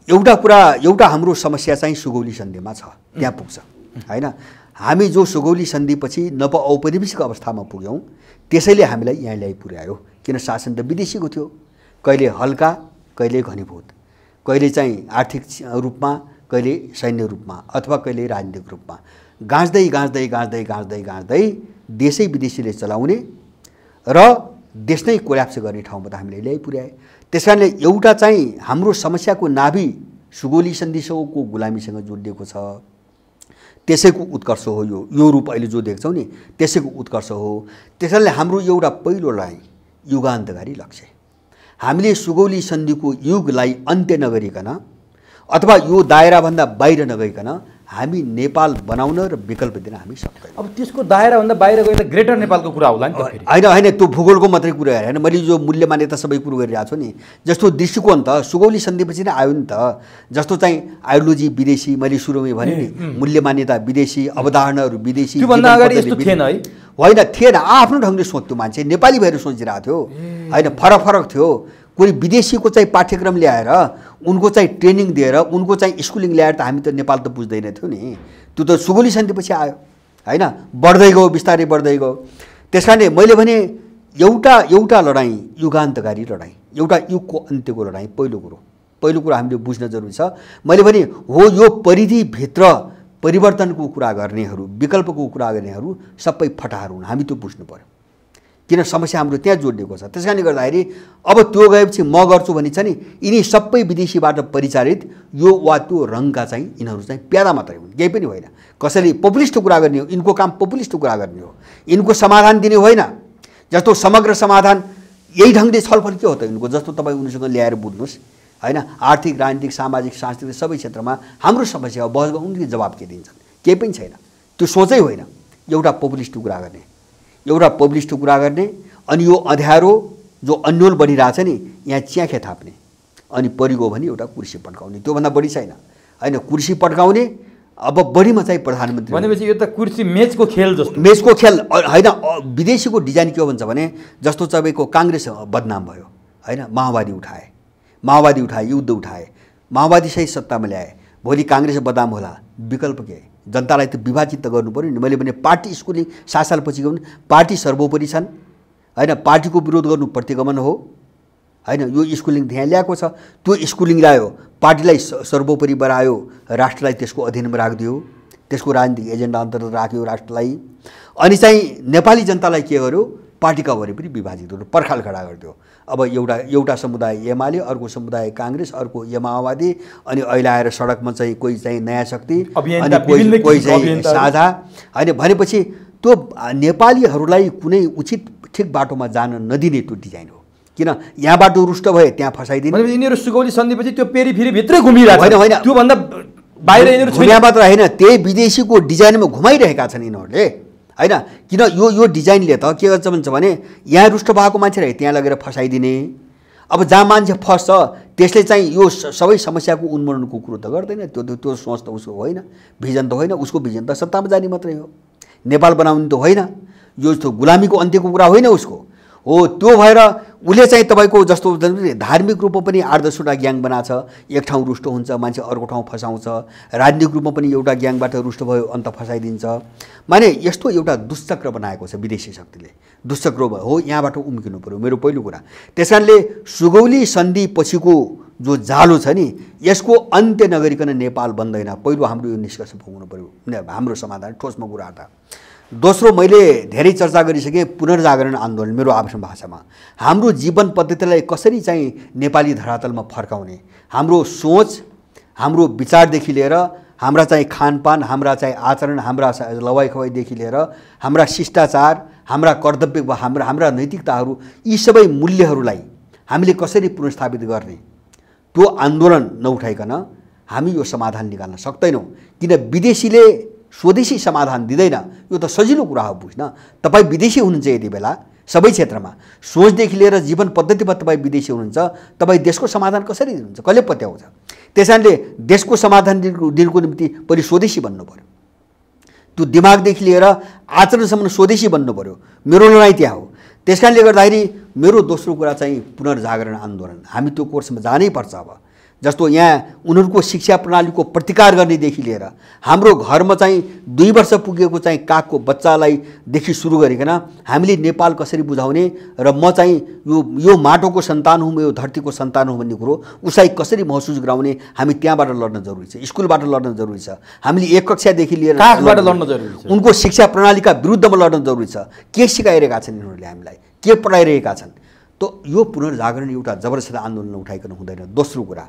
एउटा हाम्रो समस्या चाहिँ सुगौली सन्धिमा छ, त्यहाँ पुग्छ हैन। हामी जो सुगौली सन्धिपछि नवऔपनिवेशिक अवस्थामा पुग्यौँ, त्यसैले हामीलाई यहाँ ल्याइ पुर्यायो। किन शासन त विदेशीको थियो, कहिले हल्का, कहिले घनीभूत, कहिले चाहिँ आर्थिक रूपमा, कहिले सैन्य रूपमा, अथवा कहिले राजनीतिक रूपमा। गाँच्दै देशै विदेशीले चलाउने र देश नै कोल्याप्स गर्ने ठाउँमा त हामीले ल्याइ पुर्याए। त्यसकारणले एउटा चाहिँ हाम्रो समस्याको नाभि सुगौली सन्धिसँगको गुलामीसँग जोडिएको छ। त्यसैको उत्कर्ष हो यो रूप अहिले जो देख्छौँ नि, त्यसैको उत्कर्ष हो। त्यसैले हाम्रो एउटा पहिलो लडाइँ युगान्तकारी लक्ष्य, हामीले सुगौली सन्धिको युगलाई अन्त्य नगरिकन अथवा यो दायराभन्दा बाहिर नगइकन हामी नेपाल बनाउन र विकल्प दिन हामी सक्दैनौँ। अब त्यसको दायराभन्दा बाहिर गएर ग्रेटर नेपालको कुरा होला नि त फेरि। होइन त्यो भूगोलको मात्रै कुरा होइन। मैले जो मूल्य मान्यता सबै कुरो गरिरहेको छु नि, जस्तो दृष्टिकोण त सुगौली सन्धिपछि नै आयो नि त। जस्तो चाहिँ आइडियोलोजी विदेशी, मैले सुरुमै भने नि, मूल्य मान्यता विदेशी, अवधारणाहरू विदेशी। त्योभन्दा अगाडि यस्तो थिएन है? होइन, थिएन। आफ्नो ढङ्गले सोच्थ्यो मान्छे, नेपाली भएर सोचिरहेको थियो होइन। फरक थियो। कोही विदेशीको चाहिँ पाठ्यक्रम ल्याएर उनको चाहिँ ट्रेनिङ दिएर उनको चाहिँ स्कुलिङ ल्याएर त हामी त नेपाल त बुझ्दैन थियो नि। त्यो त सुगौली सन्धिपछि आयो हैन, बढ्दै गयो, बिस्तारै बढ्दै गयो। त्यसकारणले मैले भने एउटा लडाइँ युगान्तकारी लडाइँ, एउटा युगको अन्त्यको लडाइँ। पहिलो कुरो हामीले बुझ्न जरुरी छ। मैले भने हो यो परिधिभित्र परिवर्तनको कुरा गर्नेहरू, विकल्पको कुरा गर्नेहरू सबै फटाहरू हुन्। हामी त्यो बुझ्नु पर्यो, किन समस्या हाम्रो त्यहाँ जोडिएको छ। त्यसकारणले गर्दाखेरि अब त्यो गएपछि म गर्छु भने छ नि, यिनी सबै विदेशीबाट परिचालित यो वा त्यो रङका चाहिँ यिनीहरू चाहिँ प्यादा मात्रै हुन्, केही पनि होइन। कसैले पपुलिस्ट कुरा गर्ने हो, यिनको काम पपुलिस्ट कुरा गर्ने हो, यिनको समाधान दिने होइन। जस्तो समग्र समाधान यही ढङ्गले छलफल के हो त यिनको, जस्तो तपाईँ उनीसँग ल्याएर बुझ्नुहोस् होइन, आर्थिक, राजनीतिक, सामाजिक, सांस्कृतिक सबै क्षेत्रमा हाम्रो समस्या हो, बहस उनले जवाब के दिन्छन्? केही पनि छैन। त्यो सोचै होइन, एउटा पपुलिस्ट कुरा गर्ने, एउटा पपुलिस्ट कुरा गर्ने, अनि यो अँध्यारो जो अन्यल बनिरहेछ नि यहाँ च्याखे थाप्ने, अनि परिगयो भने एउटा कुर्सी पड्काउने, त्योभन्दा बढी छैन। होइन, कुर्सी पड्काउने, अब बढीमा चाहिँ प्रधानमन्त्री भनेपछि यो त कुर्सी मेचको खेल जस्तो, मेचको खेल होइन। विदेशीको डिजाइन के हो भन्छ भने जस्तो तपाईँको काङ्ग्रेस बदनाम भयो, होइन, माओवादी उठाए, युद्ध उठाए, माओवादी सही सत्तामा ल्याए, भोलि काङ्ग्रेस बदनाम होला, विकल्प के? जनतालाई त विभाजित त गर्नु पऱ्यो नि। मैले भने पार्टी स्कुलिङ 7 सालपछि गयो भने पार्टी सर्वोपरि छन्, होइन, पार्टीको विरोध गर्नु प्रतिगमन हो, होइन। यो स्कुलिङ त्यहाँ ल्याएको छ, त्यो स्कुलिङ ल्यायो, पार्टीलाई सर्वोपरि बनायो, राष्ट्रलाई त्यसको अधीनमा राखिदियो, त्यसको राजनीतिक एजेन्डा अन्तर्गत राख्यो राष्ट्रलाई, अनि चाहिँ नेपाली जनतालाई के गर्यो? पार्टीका वरिपरि विभाजित गर्यो, पर्खाल खडा गरिदियो। अब एउटा समुदाय एमाले, अर्को समुदाय काङ्ग्रेस, अर्को माओवादी, अनि अहिले आएर सडकमा चाहिँ कोही चाहिँ नयाँ शक्ति, अनि कोही चाहिँ साझा, होइन। भनेपछि त्यो नेपालीहरूलाई कुनै उचित ठिक बाटोमा जान नदिने त्यो डिजाइन हो। किन यहाँबाट रुष्ट भए त्यहाँ फसाइदिने। यिनीहरू सुगौली सन्धिपछि त्यो पेरिफेरी भित्रै घुमिरहेको होइन, होइन, त्योभन्दा बाहिर यिनीहरू यहाँ मात्र होइन, त्यही विदेशीको डिजाइनमा घुमाइरहेका छन् यिनीहरूले, होइन। किन यो डिजाइनले त के गर्छ भन्छ भने यहाँ रुष्ट भएको मान्छेलाई त्यहाँ लगेर फसाइदिने। अब जहाँ मान्छे फस्छ त्यसले चाहिँ यो सबै समस्याको उन्मूलनको कुरो त गर्दैन, त्यो सोच त उसको होइन, भिजन त होइन, उसको भिजन त सत्तामा जाने मात्रै हो, नेपाल बनाउने त होइन, यो त गुलामीको अन्त्यको कुरा होइन उसको हो। त्यो भएर उसले चाहिँ तपाईँको जस्तो धार्मिक रूपमा पनि 8-10वटा ग्याङ बनाछ, एक ठाउँ रुष्ट हुन्छ मान्छे अर्को ठाउँ फसाउँछ, राजनीतिक रूपमा पनि एउटा ग्याङबाट रुष्ट भयो अन्त फसाइदिन्छ। माने यस्तो एउटा दुष्चक्र बनाएको छ विदेशी शक्तिले, दुष्चक्र हो, यहाँबाट उम्किनु पऱ्यो, मेरो पहिलो कुरा। त्यस कारणले सुगौली सन्धि पछिको जो जालो छ नि यसको अन्त्य नगरिकन नेपाल बन्दैन, पहिलो हाम्रो यो निष्कर्ष पुग्नु पऱ्यो, हाम्रो समाधान ठोसमा कुरा था। दोस्रो, मैले धेरै चर्चा गरिसकेँ पुनर्जागरण आन्दोलन, मेरो आफ्नो भाषामा हाम्रो जीवन पद्धतिलाई कसरी चाहिँ नेपाली धरातलमा फर्काउने, हाम्रो सोच, हाम्रो विचारदेखि लिएर हाम्रा चाहिँ खानपान, हाम्रा चाहिँ आचरण, हाम्रा लवाई खवाईदेखि लिएर हाम्रा शिष्टाचार, हाम्रा कर्तव्य, हाम्रा नैतिकताहरू, यी सबै मूल्यहरूलाई हामीले कसरी पुनर्स्थापित गर्ने, त्यो आन्दोलन नउठाइकन हामी यो समाधान निकाल्न सक्दैनौँ। किन विदेशीले स्वदेशी समाधान दिँदैन, यो त सजिलो कुरा हो, बुझ्न। तपाईँ विदेशी हुनुहुन्छ यति बेला सबै क्षेत्रमा, सोचदेखि लिएर जीवन पद्धतिमा तपाईँ विदेशी हुनुहुन्छ, तपाईँ देशको समाधान कसरी दिनुहुन्छ, कसले पत्याउँछ? त्यस कारणले देशको समाधान दिनको निम्ति पहिले स्वदेशी बन्नु पऱ्यो, त्यो दिमागदेखि लिएर आचरणसम्म स्वदेशी बन्नु पऱ्यो। मेरो लडाइँ त्यहाँ हो। त्यस कारणले गर्दाखेरि मेरो दोस्रो कुरा चाहिँ पुनर्जागरण आन्दोलन, हामी त्यो कोर्समा जानै पर्छ। अब जस्तो यहाँ उनीहरूको शिक्षा प्रणालीको प्रतिकार गर्नेदेखि लिएर हाम्रो घरमा चाहिँ 2 वर्ष पुगेको चाहिँ कागको बच्चालाई देखि सुरु गरिकन हामीले नेपाल कसरी बुझाउने, र म चाहिँ यो माटोको सन्तान हुँ, यो धरतीको सन्तान हुँ भन्ने कुरो उसलाई कसरी महसुस गराउने, हामी त्यहाँबाट लड्न जरुरी छ, स्कुलबाट लड्न जरुरी छ, हामीले 1 कक्षादेखि लिएर कागबाट लड्न जरुरी छ, उनको शिक्षा प्रणालीका विरुद्धमा लड्न जरुरी छ। के सिकाइरहेका छन् यिनीहरूले हामीलाई, के पढाइरहेका छन्? तो यो पुनर्जागरण एउटा जबरजस्त आन्दोलन उठाइकन हुँदैन, दोस्रो कुरा।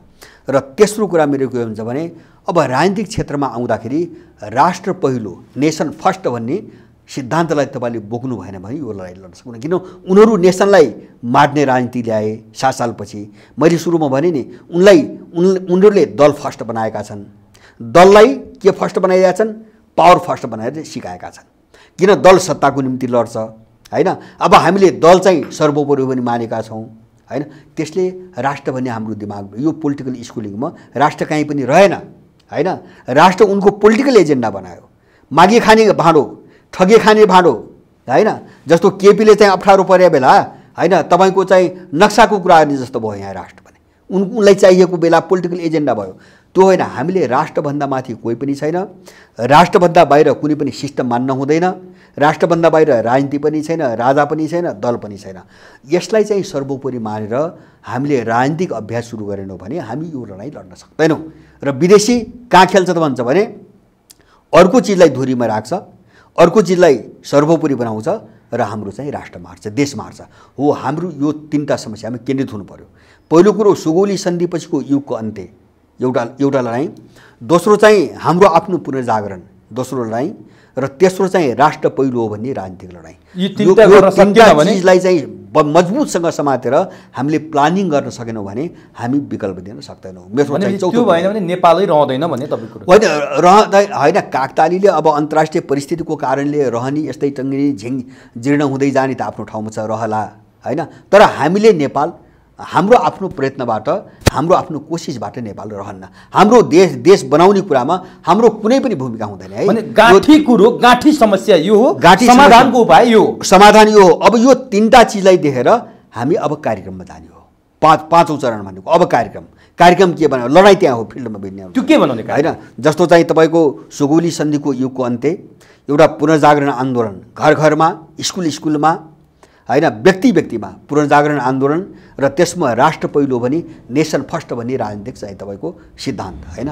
र तेस्रो कुरा मेरो के हुन्छ भने अब राजनीतिक क्षेत्रमा आउँदाखेरि राष्ट्र पहिलो, नेसन फर्स्ट भन्ने सिद्धान्तलाई तपाईँले बोक्नु भएन भने यो लडाइँ लड्न सक्दैन। किन उनीहरू नेसनलाई मार्ने राजनीति ल्याए 7 सालपछि। मैले सुरुमा भने नि उनीहरूले दल फर्स्ट बनाएका छन्, दललाई के फर्स्ट बनाएका छन्, पावर फर्स्ट बनाएर सिकाएका छन्। किन दल सत्ताको निम्ति लड्छ, हैन? अब हामीले दल चाहिँ सर्वोपरि पनि मानेका छौँ, हैन? त्यसले राष्ट्र भन्ने हाम्रो दिमाग, यो पोलिटिकल स्कुलिङमा राष्ट्र कहीँ पनि रहेन, हैन? राष्ट्र उनको पोलिटिकल एजेन्डा बनायो, मागे खाने भाँडो, ठगे खाने भाँडो, हैन? जस्तो केपीले चाहिँ अप्ठ्यारो परे बेला, हैन, तपाईको चाहिँ नक्साको कुरा गर्ने जस्तो भयो यहाँ राष्ट्र भने, उनलाई चाहिएको बेला पोलिटिकल एजेन्डा भयो। त्यो होइन, हामीले राष्ट्रभन्दा माथि कोही पनि छैन, राष्ट्रभन्दा बाहिर कुनै पनि सिस्टम मान्न हुँदैन, राष्ट्रभन्दा बाहिर राजनीति पनि छैन, राजा पनि छैन, दल पनि छैन। यसलाई चाहिँ सर्वोपरि मानेर हामीले राजनीतिक अभ्यास सुरु गरेनौँ भने हामी यो लडाइँ लड्न सक्दैनौँ। र विदेशी कहाँ खेल्छ त भन्छ भने अर्को चिजलाई धुरीमा राख्छ, अर्को चिजलाई सर्वोपरि बनाउँछ र हाम्रो चाहिँ राष्ट्र मार्छ, देश मार्छ। हो, हाम्रो यो 3टा समस्यामा केन्द्रित हुनु पर्यो। पहिलो कुरो सुगौली सन्धिपछिको युगको अन्त्य, एउटा लडाइँ। दोस्रो चाहिँ हाम्रो आफ्नो पुनर्जागरण, दोस्रो लडाइँ। र तेस्रो चाहिँ राष्ट्र पहिलो हो भन्ने राजनीतिक लडाइँ। यो 3टा गर्न सकिएन भने चिजलाई चाहिँ मजबुतसँग समातेर हामीले प्लानिङ गर्न सकेनौँ भने हामी विकल्प दिन सक्दैनौँ। मेरो त्यो भएन भने नेपालै रहँदैन भन्ने तपाईँको होइन, होइन। काकतालीले अब अन्तर्राष्ट्रिय परिस्थितिको कारणले रहने यस्तै टङ्गिनी जीर्ण हुँदै जाने त आफ्नो ठाउँमा छ, रहला, होइन। तर हामीले नेपाल हाम्रो आफ्नो प्रयत्नबाट, हाम्रो आफ्नो कोसिसबाट नेपाल रहन्न। हाम्रो देश बनाउने कुरामा हाम्रो कुनै पनि भूमिका हुँदैन है। गाँठी समस्या यो हो, समाधानको उपाय यो हो, समाधान यो हो। अब यो तीनटा चिजलाई देखेर हामी अब कार्यक्रममा जाने हो। पाँचौँ चरण भनेको अब कार्यक्रम के बनायो? लडाइँ त्यहाँ हो, फिल्डमा भिड्ने। त्यो के बनाउने होइन, जस्तो चाहिँ तपाईँको सुगौली सन्धिको युगको अन्त्य, एउटा पुनर्जागरण आन्दोलन घर घरमा, स्कुलमा, होइन, व्यक्तिमा पुनर्जागरण आन्दोलन र त्यसमा राष्ट्र पहिलो भनी नेसन फर्स्ट भन्ने राजनीतिक चाहिँ तपाईँको सिद्धान्त, होइन,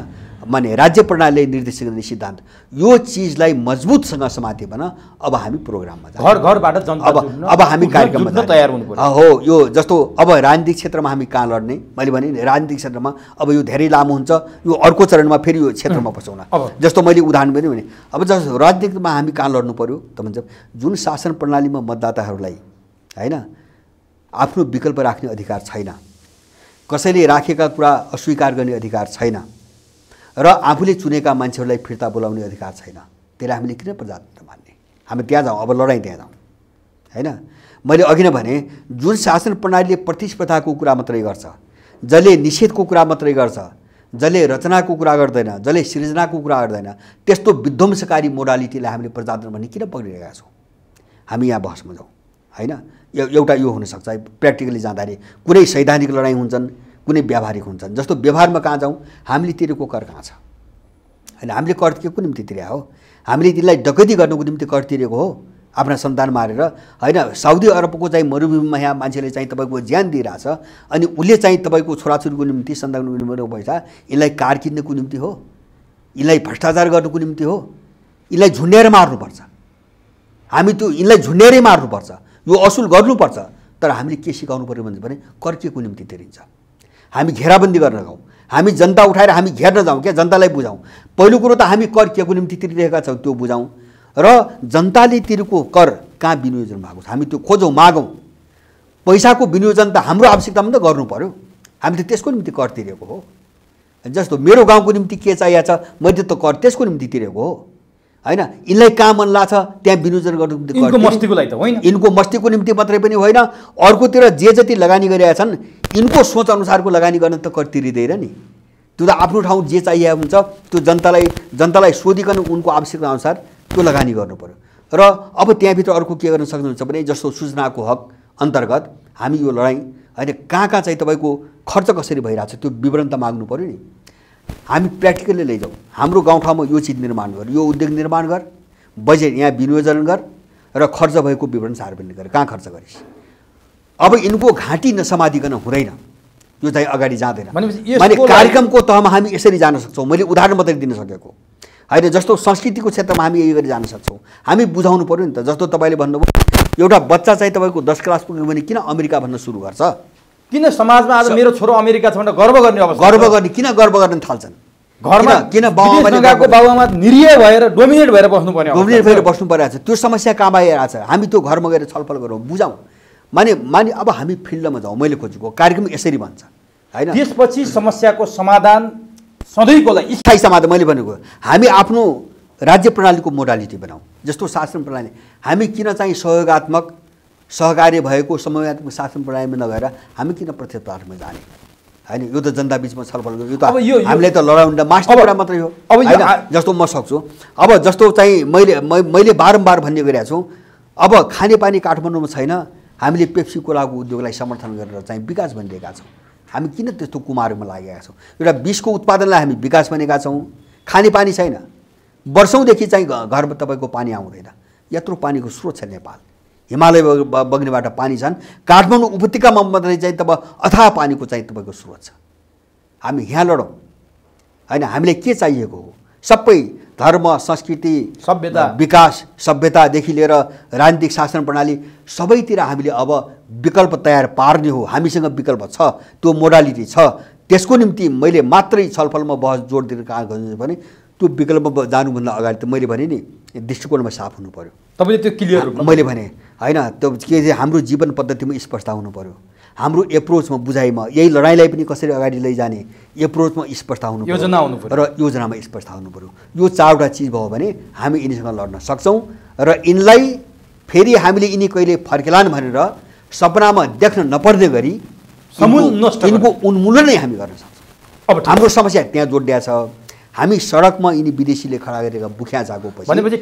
माने राज्य प्रणालीले निर्देशित गर्ने सिद्धान्त, यो चिजलाई मजबुतसँग समातेपन अब हामी प्रोग्राममा जान्छौँ। घरबाट जनता अब हामी कार्यक्रममा तयार हुनु पर्यो। हो, यो जस्तो अब राजनीतिक क्षेत्रमा हामी कहाँ लड्ने, मैले भने राजनीतिक क्षेत्रमा अब यो धेरै लामो हुन्छ, यो अर्को चरणमा फेरि यो क्षेत्रमा पस्यौँ। जस्तो मैले उदाहरण पनि भने, अब जस्तो राजनीतिकमा हामी कहाँ लड्नु पर्यो त भन्छ, जुन शासन प्रणालीमा मतदाताहरूलाई, होइन, आफ्नो विकल्प राख्ने अधिकार छैन, कसैले राखेका कुरा अस्वीकार गर्ने अधिकार छैन र आफूले चुनेका मान्छेहरूलाई फिर्ता बोलाउने अधिकार छैन, त्यसलाई हामीले किन प्रजातन्त्र मान्ने? हामी त्यहाँ जाउँ, अब लडाइँ त्यहाँ जाउँ, होइन। मैले अघि नै भने, जुन शासन प्रणालीले प्रतिस्पर्धाको कुरा मात्रै गर्छ, जसले निषेधको कुरा मात्रै गर्छ, जसले रचनाको कुरा गर्दैन, जसले सृजनाको कुरा गर्दैन, त्यस्तो विध्वंसकारी मोडालिटीलाई हामीले प्रजातन्त्र भन्ने किन पक्रिरहेका छौँ? हामी यहाँ बहसमा जाउँ, होइन। एउटा यो हुनसक्छ प्र्याक्टिकली जाँदाखेरि कुनै सैद्धान्तिक लडाइँ हुन्छन्, कुनै व्यावहारिक हुन्छन्। जस्तो व्यवहारमा कहाँ जाउँ, हामीले तिरेको कर कहाँ छ, होइन, हामीले कर के को निम्ति तिर्या हो? हामीले तिनलाई डकैती गर्नुको निम्ति कर तिरेको हो, आफ्ना सन्तान मारेर, होइन। साउदी अरबको चाहिँ मरुभूमिमा यहाँ मान्छेले चाहिँ तपाईँको ज्यान दिइरहेछ, अनि उसले चाहिँ तपाईँको छोराछोरीको निम्ति, सन्तानको निम्ति पैसा यसलाई कार किन्नको निम्ति हो, यसलाई भ्रष्टाचार गर्नुको निम्ति हो, यसलाई झुन्ड्याएर मार्नुपर्छ। हामी त्यो यिनलाई झुन्ड्याएरै मार्नुपर्छ, यो असुल गर्नुपर्छ। तर हामीले के सिकाउनु पर्यो भने कर के को निम्ति तिरिन्छ? हामी घेराबन्दी गर्न जाउँ, हामी जनता उठाएर हामी घेर्न जाउँ, क्या जनतालाई बुझाउँ। पहिलो कुरो त हामी कर के को निम्ति तिरिरहेका छौँ त्यो बुझाउँ, र जनताले तिरेको कर कहाँ विनियोजन भएको छ हामी त्यो खोजौँ, मागौँ। पैसाको विनियोजन त हाम्रो आवश्यकतामा त गर्नु पर्यो, हामीले त्यसको निम्ति कर तिरेको हो। जस्तो मेरो गाउँको निम्ति के चाहिएको छ, मैले त कर त्यसको निम्ति तिरेको हो, होइन। यिनलाई कहाँ मन लाग्छ त्यहाँ विनियोजन गर्नुको निम्ति, यिनको मस्तीको निम्ति मात्रै पनि होइन, अर्कोतिर जे जति लगानी गरिरहेका छन् यिनको सोच अनुसारको लगानी गर्न त कर तिरिँदैन नि। त्यो त आफ्नो ठाउँ जे चाहिएको हुन्छ त्यो जनतालाई सोधिकन उनको आवश्यकता अनुसार त्यो लगानी गर्नु पर्यो। र अब त्यहाँभित्र अर्को के गर्न सक्नुहुन्छ भने, जस्तो सूचनाको हक अन्तर्गत हामी यो लडाइँ, होइन, कहाँ चाहिँ तपाईँको खर्च कसरी भइरहेछ त्यो विवरण त माग्नु पर्यो नि। हामी प्र्याक्टिकली लैजाउँ, हाम्रो गाउँठाउँमा यो चिज निर्माण गर, यो उद्योग निर्माण गर, बजेट यहाँ विनियोजन गर र खर्च भएको विवरण सार्वजनिक गर, कहाँ खर्च गरिस्। अब यिनको घाँटी नसमाधिकन हुँदैन, यो चाहिँ अगाडि जाँदैन। माने कार्यक्रमको तहमा हामी यसरी जान सक्छौँ। मैले उदाहरण मात्रै दिन सकेको होइन। जस्तो संस्कृतिको क्षेत्रमा हामी यही गरी जान सक्छौँ, हामी बुझाउनु पर्यो नि त। जस्तो तपाईँले भन्नुभयो एउटा बच्चा चाहिँ तपाईँको 10 क्लास पुग्यो भने किन अमेरिका भन्न सुरु गर्छ? किन समाजमा आज मेरो छोरो अमेरिका छ भनेर गर्व गर्ने अवस्था, किन गर्व गर्न थाल्छन्? घरमा किन बाबुआमा निरीह भएर डोमिनेट भएर बस्नु पर्ने, बस्नु परिरहेछ? त्यो समस्या कहाँ आइरहेछ? हामी त्यो घरमा गएर छलफल गरौँ, बुझाउँ। माने अब हामी फिल्डमा जाउँ। मैले खोजेको कार्यक्रम यसरी भन्छ, होइन। त्यसपछि समस्याको समाधान सधैँको लागि स्थायी समाधान मैले भनेको, हामी आफ्नो राज्य प्रणालीको मोडालिटी बनाऊ। जस्तो शासन प्रणाली, हामी किन चाहिँ सहयोगात्मक सहकार्य भएको समन्वयात्मक शासन प्रणालीमा नगएर हामी किन प्रतिस्पर्धामा जाने, होइन? यो त जनता बिचमा छलफल गर्यो, यो त हामीले त लडाउन मास्टर कुरा मात्रै हो, होइन? जस्तो म सक्छु। अब जस्तो चाहिँ मैले बारम्बार भन्ने गरेको छु, अब खानेपानी काठमाडौँमा छैन, हामीले पेप्सी कोलाको उद्योगलाई समर्थन गरेर चाहिँ विकास भनिरहेका छौँ। हामी किन त्यस्तो कुमारमा लागेका छौँ? एउटा विषको उत्पादनलाई हामी विकास भनेका छौँ, खानेपानी छैन, वर्षौँदेखि चाहिँ घरमा तपाईँको पानी आउँदैन, यत्रो पानीको स्रोत छ नेपाल, हिमालय बग्नेबाट पानी छन्, काठमाडौँ उपत्यकामा मात्रै चाहिँ अथाह पानीको चाहिँ तपाईँको स्रोत छ। हामी यहाँ लडौँ, होइन? हामीलाई के चाहिएको हो? सबै धर्म, संस्कृति, सभ्यता, विकास, सभ्यतादेखि लिएर राजनीतिक शासन प्रणाली सबैतिर हामीले अब विकल्प तयार पार्ने हो। हामीसँग विकल्प छ, त्यो मोडालिटी छ। त्यसको निम्ति मैले मात्रै छलफलमा बहस जोड दिएर कहाँ गर्नु भने त्यो विकल्पमा जानुभन्दा अगाडि त मैले भने नि दृष्टिकोणमा साफ हुनु पर्यो। तपाईँले त्यो क्लियर रूपमा मैले भने होइन, त्यो के हाम्रो जीवन पद्धतिमा स्पष्टता हुनु पर्यो, हाम्रो एप्रोचमा बुझाइमा यही लडाइँलाई पनि कसरी अगाडि लैजाने एप्रोचमा स्पष्टता हुनु पर्यो, योजना हुनु पर्यो र योजनामा स्पष्टता हुनु पर्यो। यो चारवटा चिज भयो भने हामी यिनीसँग लड्न सक्छौँ र यिनलाई फेरि हामीले यिनी कहिले फर्केलान् भनेर सपनामा देख्न नपर्ने गरी यिनको उन्मूलनै हामी गर्न सक्छौँ। अब हाम्रो समस्या त्यहाँ जोडिया छ। हामी सडकमा यिनी विदेशीले खडा गरेका बुख्या जागो पछि भनेपछि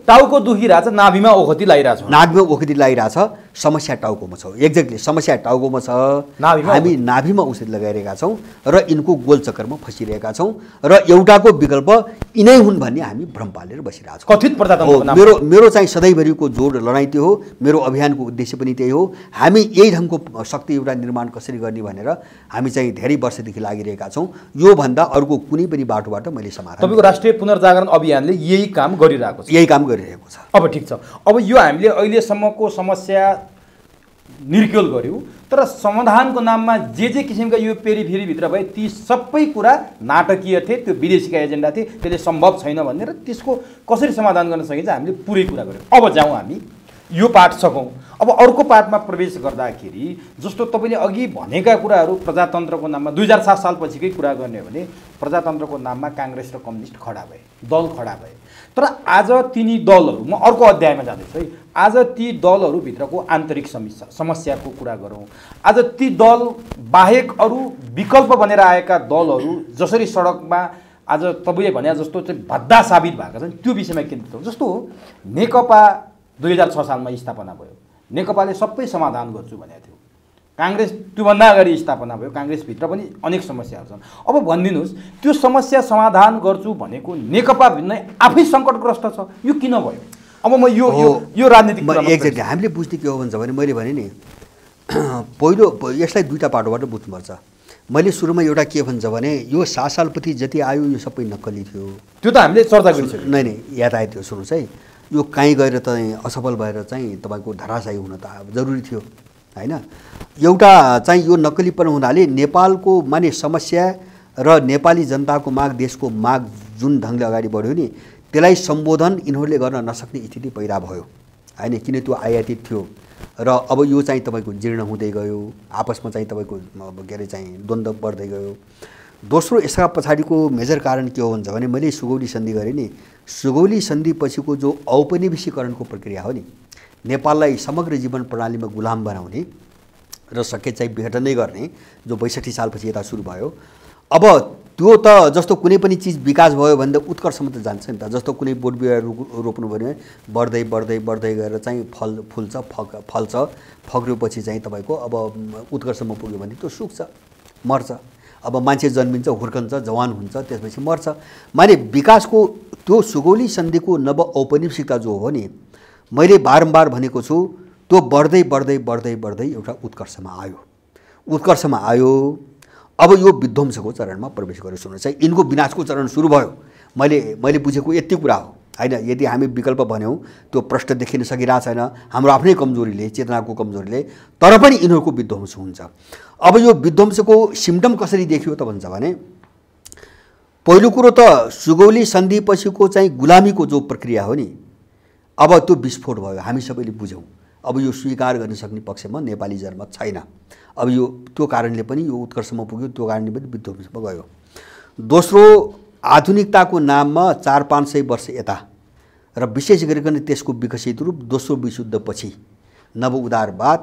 टाउको दुखिरहेछ, नाभिमा ओखती लागिरहेछ, नाभिमा ओखती लागिरहेछ। समस्या टाउकोमा छ, एक्ज्याक्टली समस्या टाउकोमा छ। हामी नाभिमा औषधि लगाइरहेका छौँ र यिनको गोलचक्करमा फसिरहेका छौँ र एउटाको विकल्प यिनै हुन् भन्ने हामी भ्रम पालेर बसिरहेका छौँ। कथित प्रजातन्त्रको मेरो चाहिँ सधैँभरिको जोड लडाइँ त्यो हो, मेरो अभियानको उद्देश्य पनि त्यही हो। हामी यही ढङ्गको शक्ति एउटा निर्माण कसरी गर्ने भनेर हामी चाहिँ धेरै वर्षदेखि लागिरहेका छौँ। योभन्दा अर्को कुनै पनि बाटोबाट मैले समाधान तपाईँको राष्ट्रिय पुनर्जागरण अभियानले यही काम गरिरहेको छ, यही काम गरिरहेको छ। अब ठिक छ, अब यो हामीले अहिलेसम्मको समस्या निर्क्योल गऱ्यौँ, तर समाधानको नाममा जे किसिमका यो पेरिफेरीभित्र भए ती सबै कुरा नाटकीय थिए, त्यो विदेशीका एजेन्डा थिए, त्यसले सम्भव छैन भन्ने र त्यसको कसरी समाधान गर्न सकिन्छ हामीले पुरै कुरा गऱ्यौँ। अब जाउँ हामी यो पाठ सकौँ। अब अर्को पाठमा प्रवेश गर्दाखेरि जस्तो तपाईँले अघि भनेका कुराहरू प्रजातन्त्रको नाममा 2007 सालपछिकै कुरा गर्ने हो भने प्रजातन्त्रको नाममा काङ्ग्रेस र कम्युनिस्ट खडा भए, दल खडा भए। तर आज तिनी दलहरू, म अर्को अध्यायमा जाँदैछु है, आज ती दलहरूभित्रको आन्तरिक समस्याको कुरा गरौँ। आज ती दल बाहेक अरू विकल्प बनेर आएका दलहरू जसरी सडकमा आज तपाईँले भने जस्तो चाहिँ भद्दा साबित भएका छन् त्यो विषयमा केन्द्रित हो। जस्तो नेकपा 2006 सालमा स्थापना भयो, नेकपाले सबै समाधान गर्छु भनेको थियो। काङ्ग्रेस त्योभन्दा अगाडि स्थापना भयो, काङ्ग्रेसभित्र पनि अनेक समस्याहरू छन्। अब भनिदिनुहोस् त्यो समस्या समाधान गर्छु भनेको नेकपा भिन्नै आफै सङ्कटग्रस्त छ, यो किन भयो? अब म यो राजनीतिक एक्ज्याक्टली हामीले बुझ्ने के हो भन्छ भने मैले भने नि पहिलो यसलाई दुईवटा पाटोबाट बुझ्नुपर्छ। मैले सुरुमा एउटा के भन्छ भने यो 7 सालपछि जति आयो यो सबै नक्कली थियो, त्यो त हामीले चर्चा गरिसक्यौँ। नै याद आयो त्यो। सुन्नुहोस् है, यो कहीँ गएर चाहिँ असफल भएर चाहिँ तपाईँको धराशायी हुन त जरुरी थियो होइन। एउटा चाहिँ यो नक्कलीपन हुनाले नेपालको माने समस्या र नेपाली जनताको माग, देशको माग जुन ढङ्गले अगाडि बढ्यो नि त्यसलाई सम्बोधन यिनीहरूले गर्न नसक्ने स्थिति पैदा भयो होइन, किन त्यो आयातित थियो। र अब यो चाहिँ तपाईँको जीर्ण हुँदै गयो, आपसमा चाहिँ तपाईँको के अरे चाहिँ द्वन्द्व बढ्दै गयो। दोस्रो यसका पछाडिको मेजर कारण के हो भन्छ भने मैले सुगौली सन्धि गरेँ नि, सुगौली सन्धि पछिको जो औपनिवेशीकरणको प्रक्रिया हो नि, नेपाललाई समग्र जीवन प्रणालीमा गुलाम बनाउने र सके चाहिँ विघटनै गर्ने जो 62 सालपछि यता सुरु भयो। अब त्यो त जस्तो कुनै पनि चिज विकास भयो भने त उत्कर्षमा त जान्छ नि त। जस्तो कुनै बोट बिरुवा रोप्नु भयो भने बढ्दै बढ्दै बढ्दै गएर चाहिँ फल्छ, फक्रेपछि चाहिँ तपाईँको अब उत्कर्षमा पुग्यो भने त्यो सुक्छ, मर्छ। अब मान्छे जन्मिन्छ, हुर्कन्छ, जवान हुन्छ, त्यसपछि मर्छ। माने विकासको त्यो सुगौली सन्धिको नव औपनिवेशिकता जो हो नि, मैले बारम्बार भनेको छु त्यो बढ्दै बढ्दै बढ्दै बढ्दै एउटा उत्कर्षमा आयो। अब यो विध्वंसको चरणमा प्रवेश गर्यो। सुन्नुहोस् है, यिनको विनाशको चरण सुरु भयो। मैले बुझेको यति कुरा हो होइन। यदि हामी विकल्प भन्यौँ त्यो प्रश्न देखिन सकिरहेको छैन, हाम्रो आफ्नै कमजोरीले, चेतनाको कमजोरीले, तर पनि यिनीहरूको विध्वंस हुन्छ। अब यो विध्वंसको सिम्टम कसरी देखियो त भन्छ भने पहिलो कुरो त सुगौली सन्धि पछिको चाहिँ गुलामीको जो प्रक्रिया हो नि, अब त्यो विस्फोट भयो, हामी सबैले बुझौँ। अब यो स्वीकार गर्न सक्ने पक्षमा नेपाली जनमत छैन। अब यो त्यो कारणले पनि यो उत्कर्षमा पुग्यो, त्यो कारणले पनि विध्वंसमा गयो। दोस्रो, आधुनिकताको नाममा 400-500 वर्ष यता र विशेष गरिकन त्यसको विकसित रूप दोस्रो विशुद्धपछि नव उदारवाद,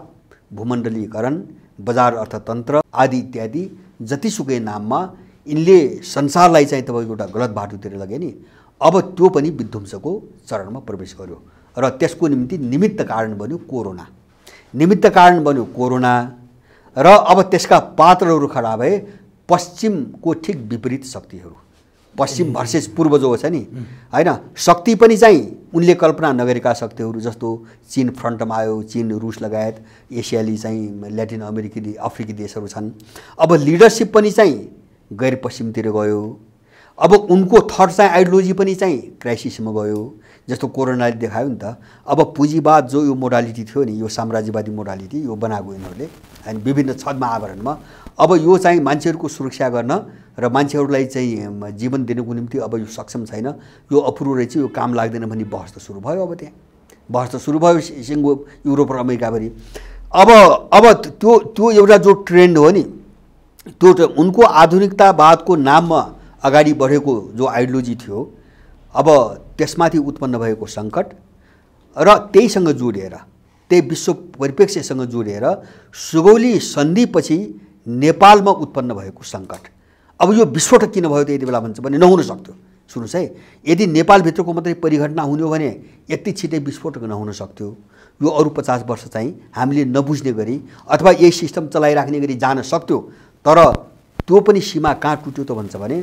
भूमण्डलीकरण, बजार अर्थतन्त्र आदि इत्यादि जतिसुकै नाममा यिनले संसारलाई चाहिँ तपाईँको एउटा गलत बाटोतिर लगे नि, अब त्यो पनि विध्वंसको चरणमा प्रवेश गर्यो। र त्यसको निम्ति निमित्त कारण बन्यो कोरोना। र अब त्यसका पात्रहरू खडा भए पश्चिमको ठिक विपरीत शक्तिहरू, पश्चिम भर्सेस पूर्व जो छ नि होइन, शक्ति पनि चाहिँ उनले कल्पना नगरेका शक्तिहरू जस्तो चीन फ्रन्टमा आयो, चीन रुस लगायत एसियाली चाहिँ ल्याटिन अफ्रिकी देशहरू छन्। अब लिडरसिप पनि चाहिँ गैर पश्चिमतिर गयो। अब उनको थट चाहिँ आइडियोलोजी पनि चाहिँ क्राइसिसमा गयो। जस्तो कोरोनाले देखायो नि त। अब पुँजीवाद जो यो मोडालिटी थियो नि, यो साम्राज्यवादी मोडालिटी यो बनाएको यिनीहरूले अनि विभिन्न छद्म आवरणमा, अब यो चाहिँ मान्छेहरूको सुरक्षा गर्न र मान्छेहरूलाई चाहिँ जीवन दिनुको निम्ति अब यो सक्षम छैन, यो अपुरो रहेछ, यो काम लाग्दैन भन्ने बहस त सुरु भयो। अब त्यहाँ बहस त सुरु भयो सिङ्गो युरोप र अमेरिकाभरि। अब त्यो एउटा जो ट्रेन्ड हो नि, त्यो उनको आधुनिकतावादको नाममा अगाडि बढेको जो आइडियोलोजी थियो, अब त्यसमाथि उत्पन्न भएको सङ्कट र त्यहीसँग जोडिएर, त्यही विश्व परिप्रेक्ष्यसँग जोडिएर सुगौली सन्धिपछि नेपालमा उत्पन्न भएको सङ्कट। अब यो विस्फोटक किन भयो त यति बेला भन्छ भने नहुन सक्थ्यो। सुन्नुहोस् है, यदि नेपालभित्रको मात्रै परिघटना हुने हो भने यति छिटै विस्फोटक नहुन सक्थ्यो। यो अरू 50 वर्ष चाहिँ हामीले नबुझ्ने गरी अथवा यही सिस्टम चलाइराख्ने गरी जान सक्थ्यो। तर त्यो पनि सीमा कहाँ टुट्यो त भन्छ भने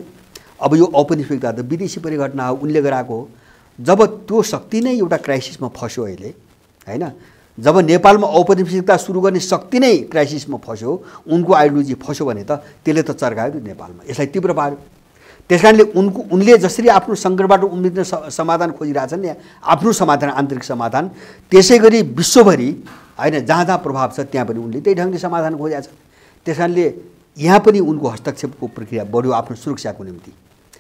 अब यो औपनिवेशिकता त विदेशी परिघटना हो, उनले गराएको हो। जब त्यो शक्ति नै एउटा क्राइसिसमा फस्यो अहिले, हैन, जब नेपालमा औपनिवेशिकता सुरु गर्ने शक्ति नै क्राइसिसमा फस्यो, उनको आइडियोलोजी फस्यो भने त त्यसले त चर्कायो नेपालमा, यसलाई तीव्र पार्यो। त्यसकारणले उनले जसरी आफ्नो सङ्कटबाट उम्रिने समाधान खोजिरहेछन् नि, आफ्नो समाधान, आन्तरिक समाधान, त्यसै गरी विश्वभरि हैन जहाँ जहाँ प्रभाव छ त्यहाँ पनि उनले त्यही ढङ्गले समाधान खोजेका छन्। त्यसकारणले यहाँ पनि उनको हस्तक्षेपको प्रक्रिया बढ्यो आफ्नो सुरक्षाको निम्ति,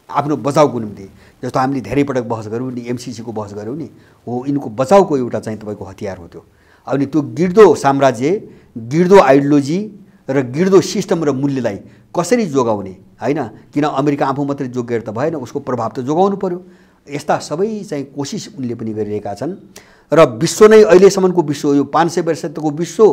आफ्नो बचाउको निम्ति। जस्तो हामीले धेरै पटक बहस गऱ्यौँ नि, एमसिसीको बहस गऱ्यौँ नि, हो यिनको बचाउको एउटा चाहिँ तपाईँको हतियार हो त्यो। अनि त्यो गिर्दो साम्राज्य, गिर्दो आइडियोलोजी र गिर्दो सिस्टम र मूल्यलाई कसरी जोगाउने, हैन, किन अमेरिका आफू मात्रै जोगिएर त भएन, उसको प्रभाव त जोगाउनु पर्यो। यस्ता सबै चाहिँ कोसिस उनले पनि गरिरहेका छन्। र विश्व नै अहिलेसम्मको विश्व, यो 500 वर्षको विश्व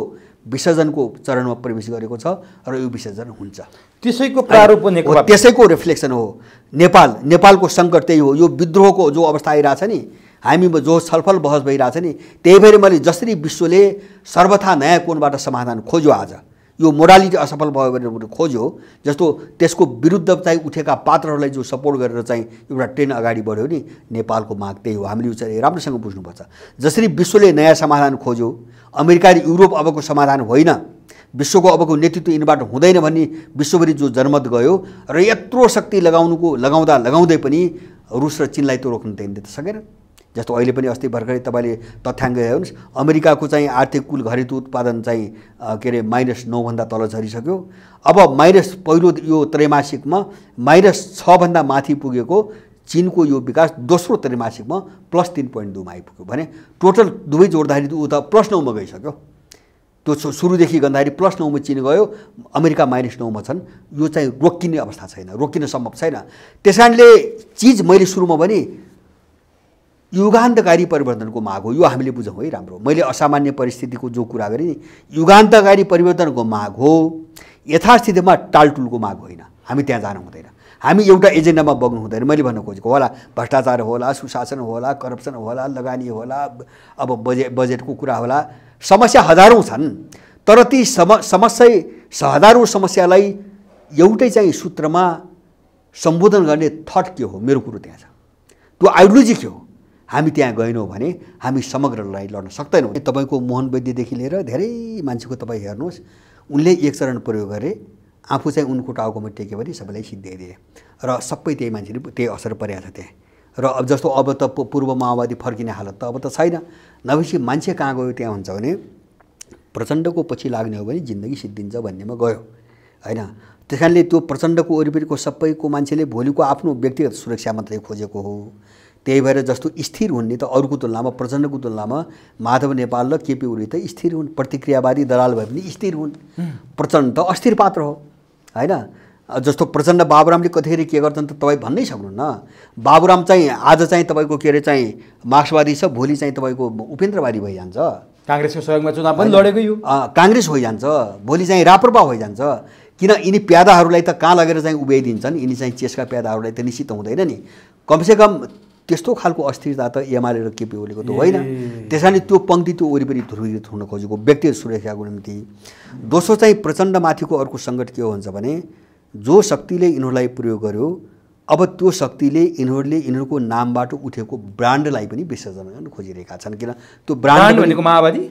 विसर्जनको चरणमा प्रवेश गरेको छ र यो विसर्जन हुन्छ। त्यसैको प्रारूप नेकपा, त्यसैको रिफ्लेक्सन हो नेपालको सङ्कट त्यही हो। यो विद्रोहको जो अवस्था आइरहेछ नि, हामीमा जो छलफल बहस भइरहेछ नि, त्यही भएर मैले जसरी विश्वले सर्वथा नयाँ कोणबाट समाधान खोज्यो, आज यो मोडालिटी असफल भयो भनेर खोज्यो, जस्तो त्यसको विरुद्ध चाहिँ उठेका पात्रहरूलाई जो सपोर्ट गरेर चाहिँ एउटा ट्रेन अगाडि बढ्यो नि, नेपालको माग त्यही हो। हामीले यो चाहिँ राम्रोसँग बुझ्नुपर्छ। जसरी विश्वले नयाँ समाधान खोज्यो, अमेरिका र युरोप अबको समाधान होइन, विश्वको अबको नेतृत्व यिनीबाट हुँदैन भन्ने विश्वभरि जो जनमत गयो र यत्रो शक्ति लगाउँदै पनि रुस र चीनलाई त्यो रोक्न त सकेन। जस्तो अहिले पनि अस्ति भर्खरै तपाईँले तथ्याङ्क हेर्नुहोस्, अमेरिकाको चाहिँ आर्थिक कुल घरेलु उत्पादन चाहिँ के अरे -9 भन्दा तल झरिसक्यो। अब पहिलो यो त्रैमासिकमा -6 भन्दा माथि पुगेको चीनको यो विकास दोस्रो त्रैमासिकमा +3.2 मा आइपुग्यो भने टोटल दुवै जोड्दाखेरि ऊ त +9 मा गइसक्यो। त्यो सुरुदेखि गर्दाखेरि +9 मा चीन गयो, अमेरिका -9 मा छन्। यो चाहिँ रोकिने अवस्था छैन, रोकिन सम्भव छैन। त्यसकारणले चिज मैले सुरुमा भने युगान्तकारी परिवर्तनको माग हो, यो हामीले बुझौँ है राम्रो। मैले असामान्य परिस्थितिको जो कुरा गरेँ नि, युगान्तकारी परिवर्तनको माग हो, यथास्थितिमा टालटुलको माग होइन। हामी त्यहाँ जानु हुँदैन, हामी एउटा एजेन्डामा बग्नु हुँदैन। मैले भन्न खोजेको होला भ्रष्टाचार होला, सुशासन होला, करप्सन होला, लगानी होला, अब बजेटको कुरा होला, समस्या हजारौँ छन्। तर ती हजारौँ समस्यालाई एउटै चाहिँ सूत्रमा सम्बोधन गर्ने थट के हो, मेरो कुरो त्यहाँ छ। त्यो आइडियोलोजी के हो, हामी त्यहाँ गएनौँ भने हामी समग्र लडाइँ लड्न सक्दैनौँ। तपाईँको मोहन वैद्यदेखि लिएर धेरै मान्छेको तपाईँ हेर्नुहोस्, उनले एक चरण प्रयोग गरे, आफू चाहिँ उनको टाउकोमा टेक्यो भने सबैलाई सिद्ध्याइदिए र सबै त्यही मान्छेले त्यही असर परेको छ त्यहाँ। र अब जस्तो अब त पूर्व माओवादी फर्किने हालत त अब त छैन। नभएपछि मान्छे कहाँ गयो त्यहाँ हुन्छ भने प्रचण्डको पछि लाग्ने हो भने जिन्दगी सिद्धिन्छ भन्नेमा गयो, हैन। त्यस कारणले त्यो प्रचण्डको वरिपरिको सबैको मान्छेले भोलिको आफ्नो व्यक्तिगत सुरक्षा मात्रै खोजेको हो। त्यही भएर जस्तो स्थिर हुने त अरूको तुलनामा, प्रचण्डको तुलनामा माधव नेपाल र केपी ओली त स्थिर हुन्, प्रतिक्रियावादी दलाल भए पनि स्थिर हुन्। प्रचण्ड त अस्थिर पात्र हो, हैन। जस्तो प्रचण्ड बाबुरामले कतिखेर के गर्छन् त तपाईँ भन्नै सक्नुहुन्न। बाबुराम चाहिँ आज चाहिँ तपाईँको के अरे चाहिँ मार्क्सवादी छ, भोलि चाहिँ तपाईँको उपेन्द्रवादी भइजान्छ। काङ्ग्रेसको सहयोगमा चुनाव पनि लडेको यो काङ्ग्रेस होइजान्छ, भोलि चाहिँ राप्रपा होइजान्छ। किन यिनी प्यादाहरूलाई त कहाँ लगेर चाहिँ उभ्याइदिन्छन्, यिनी चाहिँ चेसका प्यादाहरूलाई त निश्चित हुँदैन नि। कमसेकम त्यस्तो खालको अस्थिरता त एमाले र केपी ओलीको त होइन। त्यस कारणले त्यो पङ्क्ति त्यो वरिपरि ध्रुवीकृत हुन खोजेको व्यक्तिगत सुरक्षाको निम्ति। दोस्रो चाहिँ प्रचण्डमाथिको अर्को सङ्कट के हुन्छ भने जो शक्तिले यिनीहरूलाई प्रयोग गर्यो, अब त्यो शक्तिले यिनीहरूको नामबाट उठेको ब्रान्डलाई पनि विसर्जन गर्न खोजिरहेका छन्। किन त्यो ब्रान्ड भनेको माओवादी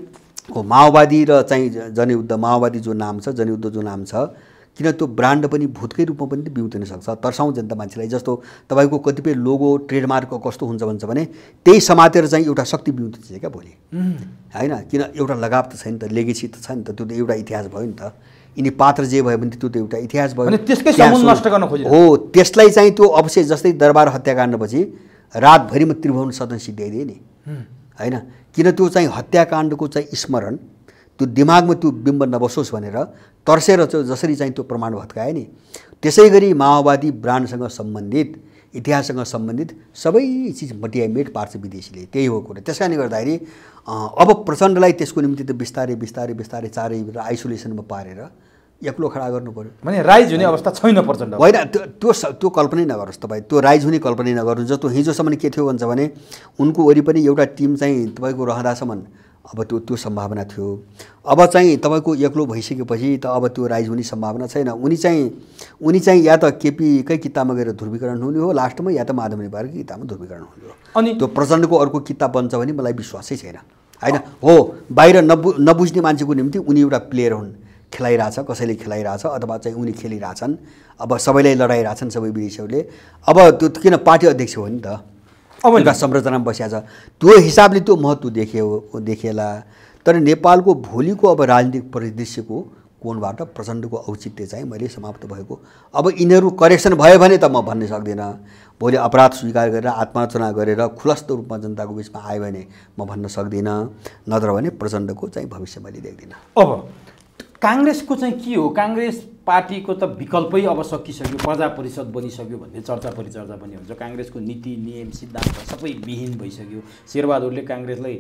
हो, माओवादी र चाहिँ जनयुद्ध, माओवादी जो नाम छ, जनयुद्ध जो नाम छ, किन त्यो ब्रान्ड पनि भूतकै रूपमा पनि बिउतिन सक्छ। तर्साउँ जनता मान्छेलाई। जस्तो तपाईँको कतिपय लोगो ट्रेडमार्क कस्तो हुन्छ भन्छ भने त्यही समातेर चाहिँ एउटा शक्ति बिउतिन्छ क्या भोलि, होइन? किन एउटा लगाव त छैन त, लेगेसी त छ नि त, त्यो त एउटा इतिहास भयो नि त। यिनी पात्र जे भयो भने त्यो त एउटा इतिहास भयो। त्यसकै समूल नष्ट गर्न खोज्यो हो, त्यसलाई चाहिँ त्यो अवश्य जस्तै दरबार हत्याकाण्डपछि रातभरिमा त्रिभुवन सदन सिद्ध्याइदिए नि, होइन? किन त्यो चाहिँ हत्याकाण्डको चाहिँ स्मरण त्यो दिमागमा त्यो बिम्ब नबसोस् भनेर तर्सेर चाहिँ जसरी चाहिँ त्यो प्रमाण भत्काए नि, त्यसै गरी माओवादी ब्रान्डसँग सम्बन्धित इतिहाससँग सम्बन्धित सबै चिज मटियामेट पार्छ विदेशीले। त्यही हो कुरा। त्यस कारणले गर्दाखेरि अब प्रचण्डलाई त्यसको निम्ति त बिस्तारै बिस्तारै बिस्तारै चारैतिर आइसोलेसनमा पारेर एक्लो खडा गर्नु पर्यो। भने राइज हुने अवस्था छैन प्रचण्ड। होइन, त्यो कल्पनै नगर्नुहोस् तपाईँ, त्यो राइज हुने कल्पनै नगर्नुहोस्। जस्तो हिजोसम्म के थियो भन्छ भने उनको वरिपरि एउटा टिम चाहिँ तपाईँको रहँदासम्म अब त्यो सम्भावना थियो। अब चाहिँ तपाईँको एक्लो भइसकेपछि त अब त्यो राइज हुने सम्भावना छैन। उनी चाहिँ या त केपीकै किताबमा गएर ध्रुवीकरण हुने हो लास्टमा, या त माधव नेपालकै किताबमा ध्रुवीकरण हुने हो। अनि त्यो प्रचण्डको अर्को किताब बन्छ भने मलाई विश्वासै छैन, होइन? हो, बाहिर नबुझ्ने मान्छेको निम्ति उनी एउटा प्लेयर हुन्, खेलाइरहेछ, कसैले खेलाइरहेछ अथवा चाहिँ उनी खेलिरहेछन्। अब सबैलाई लडाइरहेछन् सबै विदेशीहरूले। अब त्यो किन पार्टी अध्यक्ष हो नि त, अब एउटा संरचनामा बसिया छ, त्यो हिसाबले त्यो महत्त्व देखिएला। तर नेपालको भोलिको अब राजनीतिक परिदृश्यको कोणबाट प्रचण्डको औचित्य चाहिँ मैले समाप्त भएको। अब यिनीहरू करेक्सन भयो भने त म भन्न सक्दिनँ। भोलि अपराध स्वीकार गरेर आत्मार्चना गरेर खुलस्त रूपमा जनताको बिचमा आयो भने म भन्न सक्दिनँ, नत्र भने प्रचण्डको चाहिँ भविष्य मैले देख्दिनँ। अब काङ्ग्रेसको चाहिँ के हो? काङ्ग्रेस पार्टीको त विकल्पै अब सकिसक्यो, प्रजा परिषद बनिसक्यो भन्ने चर्चा परिचर्चा पनि हुन्छ। काङ्ग्रेसको नीति नियम सिद्धान्त सबै विहीन भइसक्यो। शेरबहादुरले काङ्ग्रेसलाई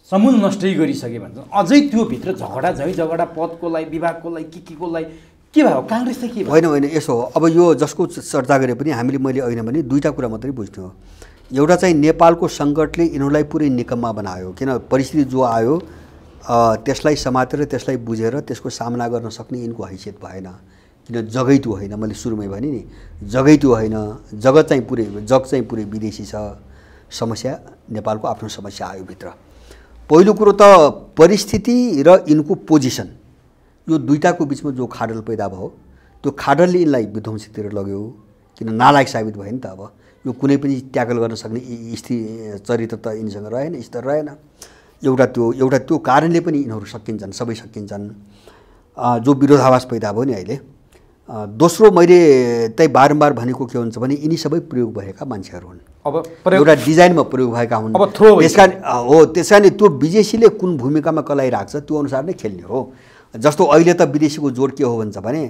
समूल नष्टै गरिसके भन्छ। अझै त्योभित्र झगडा पदको लागि, विभागको लागि, के लागि के भयो? काङ्ग्रेस चाहिँ के भयो? होइन, यसो हो। अब यो जसको चर्चा गरे पनि मैले अहिले भने दुईवटा कुरा मात्रै बुझ्नु हो। एउटा चाहिँ नेपालको सङ्कटले यिनीहरूलाई पुरै निकम्मा बनायो। किन परिस्थिति जो आयो त्यसलाई समातेर त्यसलाई बुझेर त्यसको सामना गर्न सक्ने यिनको हैसियत भएन। किन जगै त्यो होइन, मैले सुरुमै भने नि जगै त्यो होइन। जग चाहिँ पुरै विदेशी छ। समस्या नेपालको आफ्नो समस्या आयो भित्र। पहिलो कुरो त परिस्थिति र यिनको पोजिसन, यो दुईटाको बिचमा जो खाडल पैदा भयो त्यो खाडलले यिनलाई विध्वंसीतिर लग्यो। किन नालायक साबित भयो नि त। अब यो कुनै पनि ट्याकल गर्न सक्ने चरित्र त यिनीसँग रहेन, स्तर रहेन। एउटा त्यो कारणले पनि यिनीहरू सकिन्छन्, सबै सकिन्छन्। जो विरोधाभास पैदा भयो नि अहिले। दोस्रो मैले त्यही बारम्बार भनेको के हुन्छ भने यिनी सबै प्रयोग भएका मान्छेहरू हुन्। अब एउटा डिजाइनमा प्रयोग भएका हुन्। त्यस कारण त्यो विदेशीले कुन भूमिकामा कसलाई राख्छ त्यो अनुसार नै खेल्ने हो। जस्तो अहिले त विदेशीको जोड के हो भन्छ भने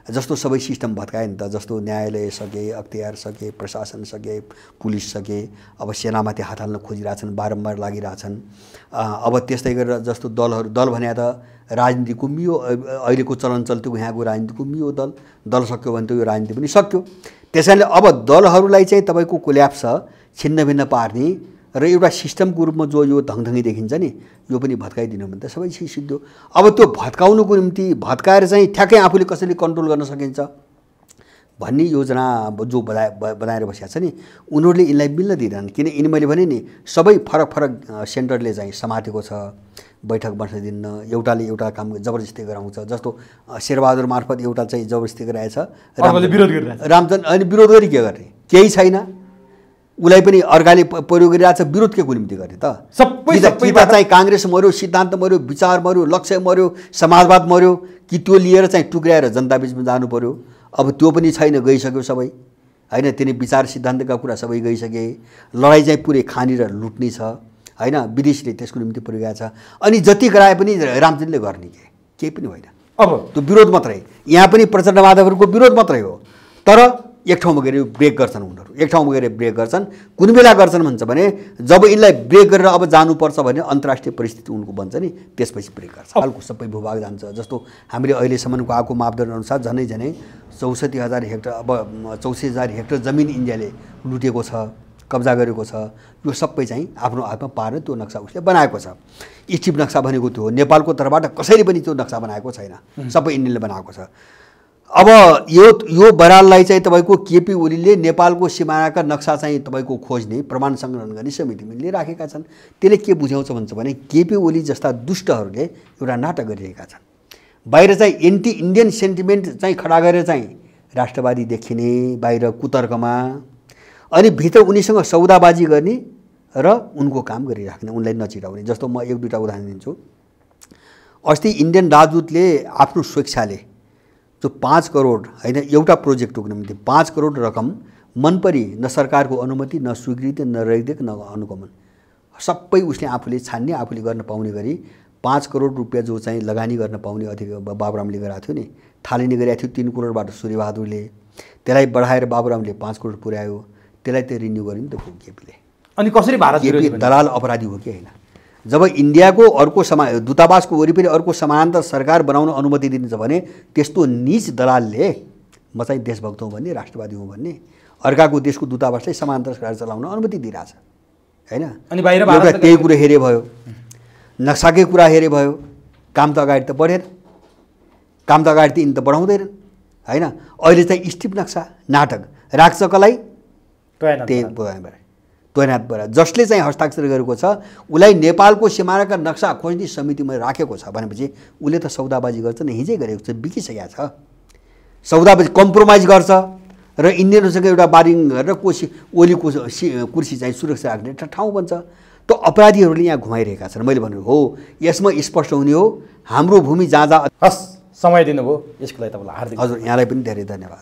जस्तो सबै सिस्टम भत्काए नि त। जस्तो न्यायालय सके, अख्तियार सके, प्रशासन सके, पुलिस सके, अब सेनामाथि हात हाल्न खोजिरहेछन्, बारम्बार लागिरहेछन्। अब त्यस्तै गरेर जस्तो दल भने त राजनीति कुम्बियो। अहिलेको चलन चल्तीको यहाँको राजनीति कुम्बियो। दल सक्यो भने त यो राजनीति पनि सक्यो। त्यसैले अब दलहरूलाई चाहिँ तपाईँको कोल्याप्स छिन्न भिन्न पार्ने र एउटा सिस्टमको रूपमा जो यो धङधङी देखिन्छ नि यो पनि भत्काइदिनु भने त सबै चिज सिद्धियो। अब त्यो भत्काउनुको निम्ति भत्काएर चाहिँ ठ्याक्कै आफूले कसरी कन्ट्रोल गर्न सकिन्छ भन्ने योजना जो बनाएर बसेका छ नि उनीहरूले यिनलाई मिल्न दिँदैनन्। किन यिनी मैले भने नि सबै फरक सेन्टरले चाहिँ समातेको छ। बैठक बस्न दिन्न, एउटाले एउटा काम जबरजस्ती गराउँछ। जस्तो शेरबहादुर मार्फत एउटा चाहिँ जबरजस्ती गराएछ, रामचन्द्र अनि विरोध गरी के गर्ने? केही छैन। उसलाई पनि अर्काले प्रयोग गरिरहेछ, विरोध के को निम्ति गर्ने त? सबै चाहिँ काङ्ग्रेस मर्यो, सिद्धान्त मर्यो, विचार मर्यो, लक्ष्य मर्यो, समाजवाद मर्यो कि त्यो लिएर चाहिँ टुक्राएर जनता बिचमा जानु पर्यो। अब त्यो पनि छैन, गइसक्यो सबै, होइन? तिनी विचार सिद्धान्तका कुरा सबै गइसके। लडाइँ चाहिँ पुरै खानी र लुट्ने छ, होइन? विदेशीले त्यसको निम्ति प्रयोग छ। अनि जति गराए पनि रामचन्द्रले गर्ने केही पनि होइन। अब त्यो विरोध मात्रै, यहाँ पनि प्रचण्ड माधवहरूको विरोध मात्रै हो। तर एक ठाउँमा गएर ब्रेक गर्छन् उनीहरू, एक ठाउँमा गएर ब्रेक गर्छन्। कुन बेला गर्छन् भन्छ भने जब यिनलाई ब्रेक गरेर अब जानुपर्छ भने अन्तर्राष्ट्रिय परिस्थिति उनको बन्छ नि त्यसपछि ब्रेक गर्छ। हालको सबै भूभाग जान्छ। जस्तो हामीले अहिलेसम्मको आएको मापदण्ड अनुसार झनै 64,000 हेक्टर, अब 84,000 हेक्टर जमिन इन्डियाले लुटेको छ, कब्जा गरेको छ। यो सबै चाहिँ आफ्नो हातमा पारेर त्यो नक्सा उसले बनाएको छ। स्टिप नक्सा भनेको त्यो हो। नेपालको तर्फबाट कसैले पनि त्यो नक्सा बनाएको छैन, सबै इन्डियाले बनाएको छ। अब यो बराललाई चाहिँ तपाईँको केपी ओलीले नेपालको सिमानाका नक्सा चाहिँ तपाईँको खोज्ने, प्रमाण सङ्कलन गर्ने समिति मिलले राखेका छन्। त्यसले के बुझाउँछ भन्छ भने केपी ओली जस्ता दुष्टहरूले एउटा नाटक गरिरहेका छन्। बाहिर चाहिँ एन्टी इन्डियन सेन्टिमेन्ट चाहिँ खडा गरेर चाहिँ राष्ट्रवादी देखिने बाहिर कुतर्कमा, अनि भित्र उनीसँग सौदाबाजी गर्ने र उनको काम गरिराख्ने, उनलाई नचिराउने। जस्तो म एक दुईवटा उदाहरण दिन्छु। अस्ति इन्डियन राजदूतले आफ्नो स्वेच्छाले जो 5 करोड होइन एउटा प्रोजेक्टको निम्ति 5 करोड रकम मनपरी न सरकारको अनुमति न स्वीकृति न रैदेख न अनुगमन सबै उसले आफूले छान्ने आफूले गर्न पाउने गरी 5 करोड रुपियाँ जो चाहिँ लगानी गर्न पाउने अधिकार बाबुरामले गरेको थियो नि, थालिने गरेको थियो 3 करोडबाट सूर्यबहादुरले, त्यसलाई बढाएर बाबुरामले 5 करोड पुर्यायो, त्यसलाई त्यो रिन्यू गर्यो नि त केपीले। अनि कसरी भारत केपी दलाल अपराधी हो कि होइन? जब इन्डियाको अर्को दूतावासको वरिपरि अर्को समानान्तर सरकार बनाउन अनुमति दिन्छ भने त्यस्तो नीच दलालले म चाहिँ देशभक्त हुँ भन्ने राष्ट्रवादी हुँ भन्ने अर्काको देशको दूतावासलाई समानान्तर सरकार चलाउन अनुमति दिइरहेछ होइन? अनि बाहिर एउटा त्यही कुरो हेरे भयो, नक्साकै कुरा हेरे भयो, काम त अगाडि त बढेन, काम त अगाडि त यिनी त बढाउँदैनन् होइन? अहिले चाहिँ स्टिप नक्सा नाटक राख्छ कसलाई? तैनात भएर जसले चाहिँ हस्ताक्षर गरेको छ उसलाई नेपालको सिमानाका नक्सा खोज्ने समितिमा राखेको छ भनेपछि उसले त सौदाबाजी गर्छ नि, हिजै गरेको छ, बिकिसकेको छ। सौदाबाजी कम्प्रोमाइज गर्छ र इन्डियनहरूसँग एउटा बार्गेनिङ गरेर ओलीको कुर्सी चाहिँ सुरक्षा राख्ने ठाउँ बन्छ। त्यो अपराधीहरूले यहाँ घुमाइरहेका छन्। मैले भनेको हो यसमा स्पष्ट हुने हो हाम्रो भूमि जहाँ जहाँ। हस्, समय दिनुभयो यसको लागि तपाईँलाई हार्दिक हजुर, यहाँलाई पनि धेरै धन्यवाद।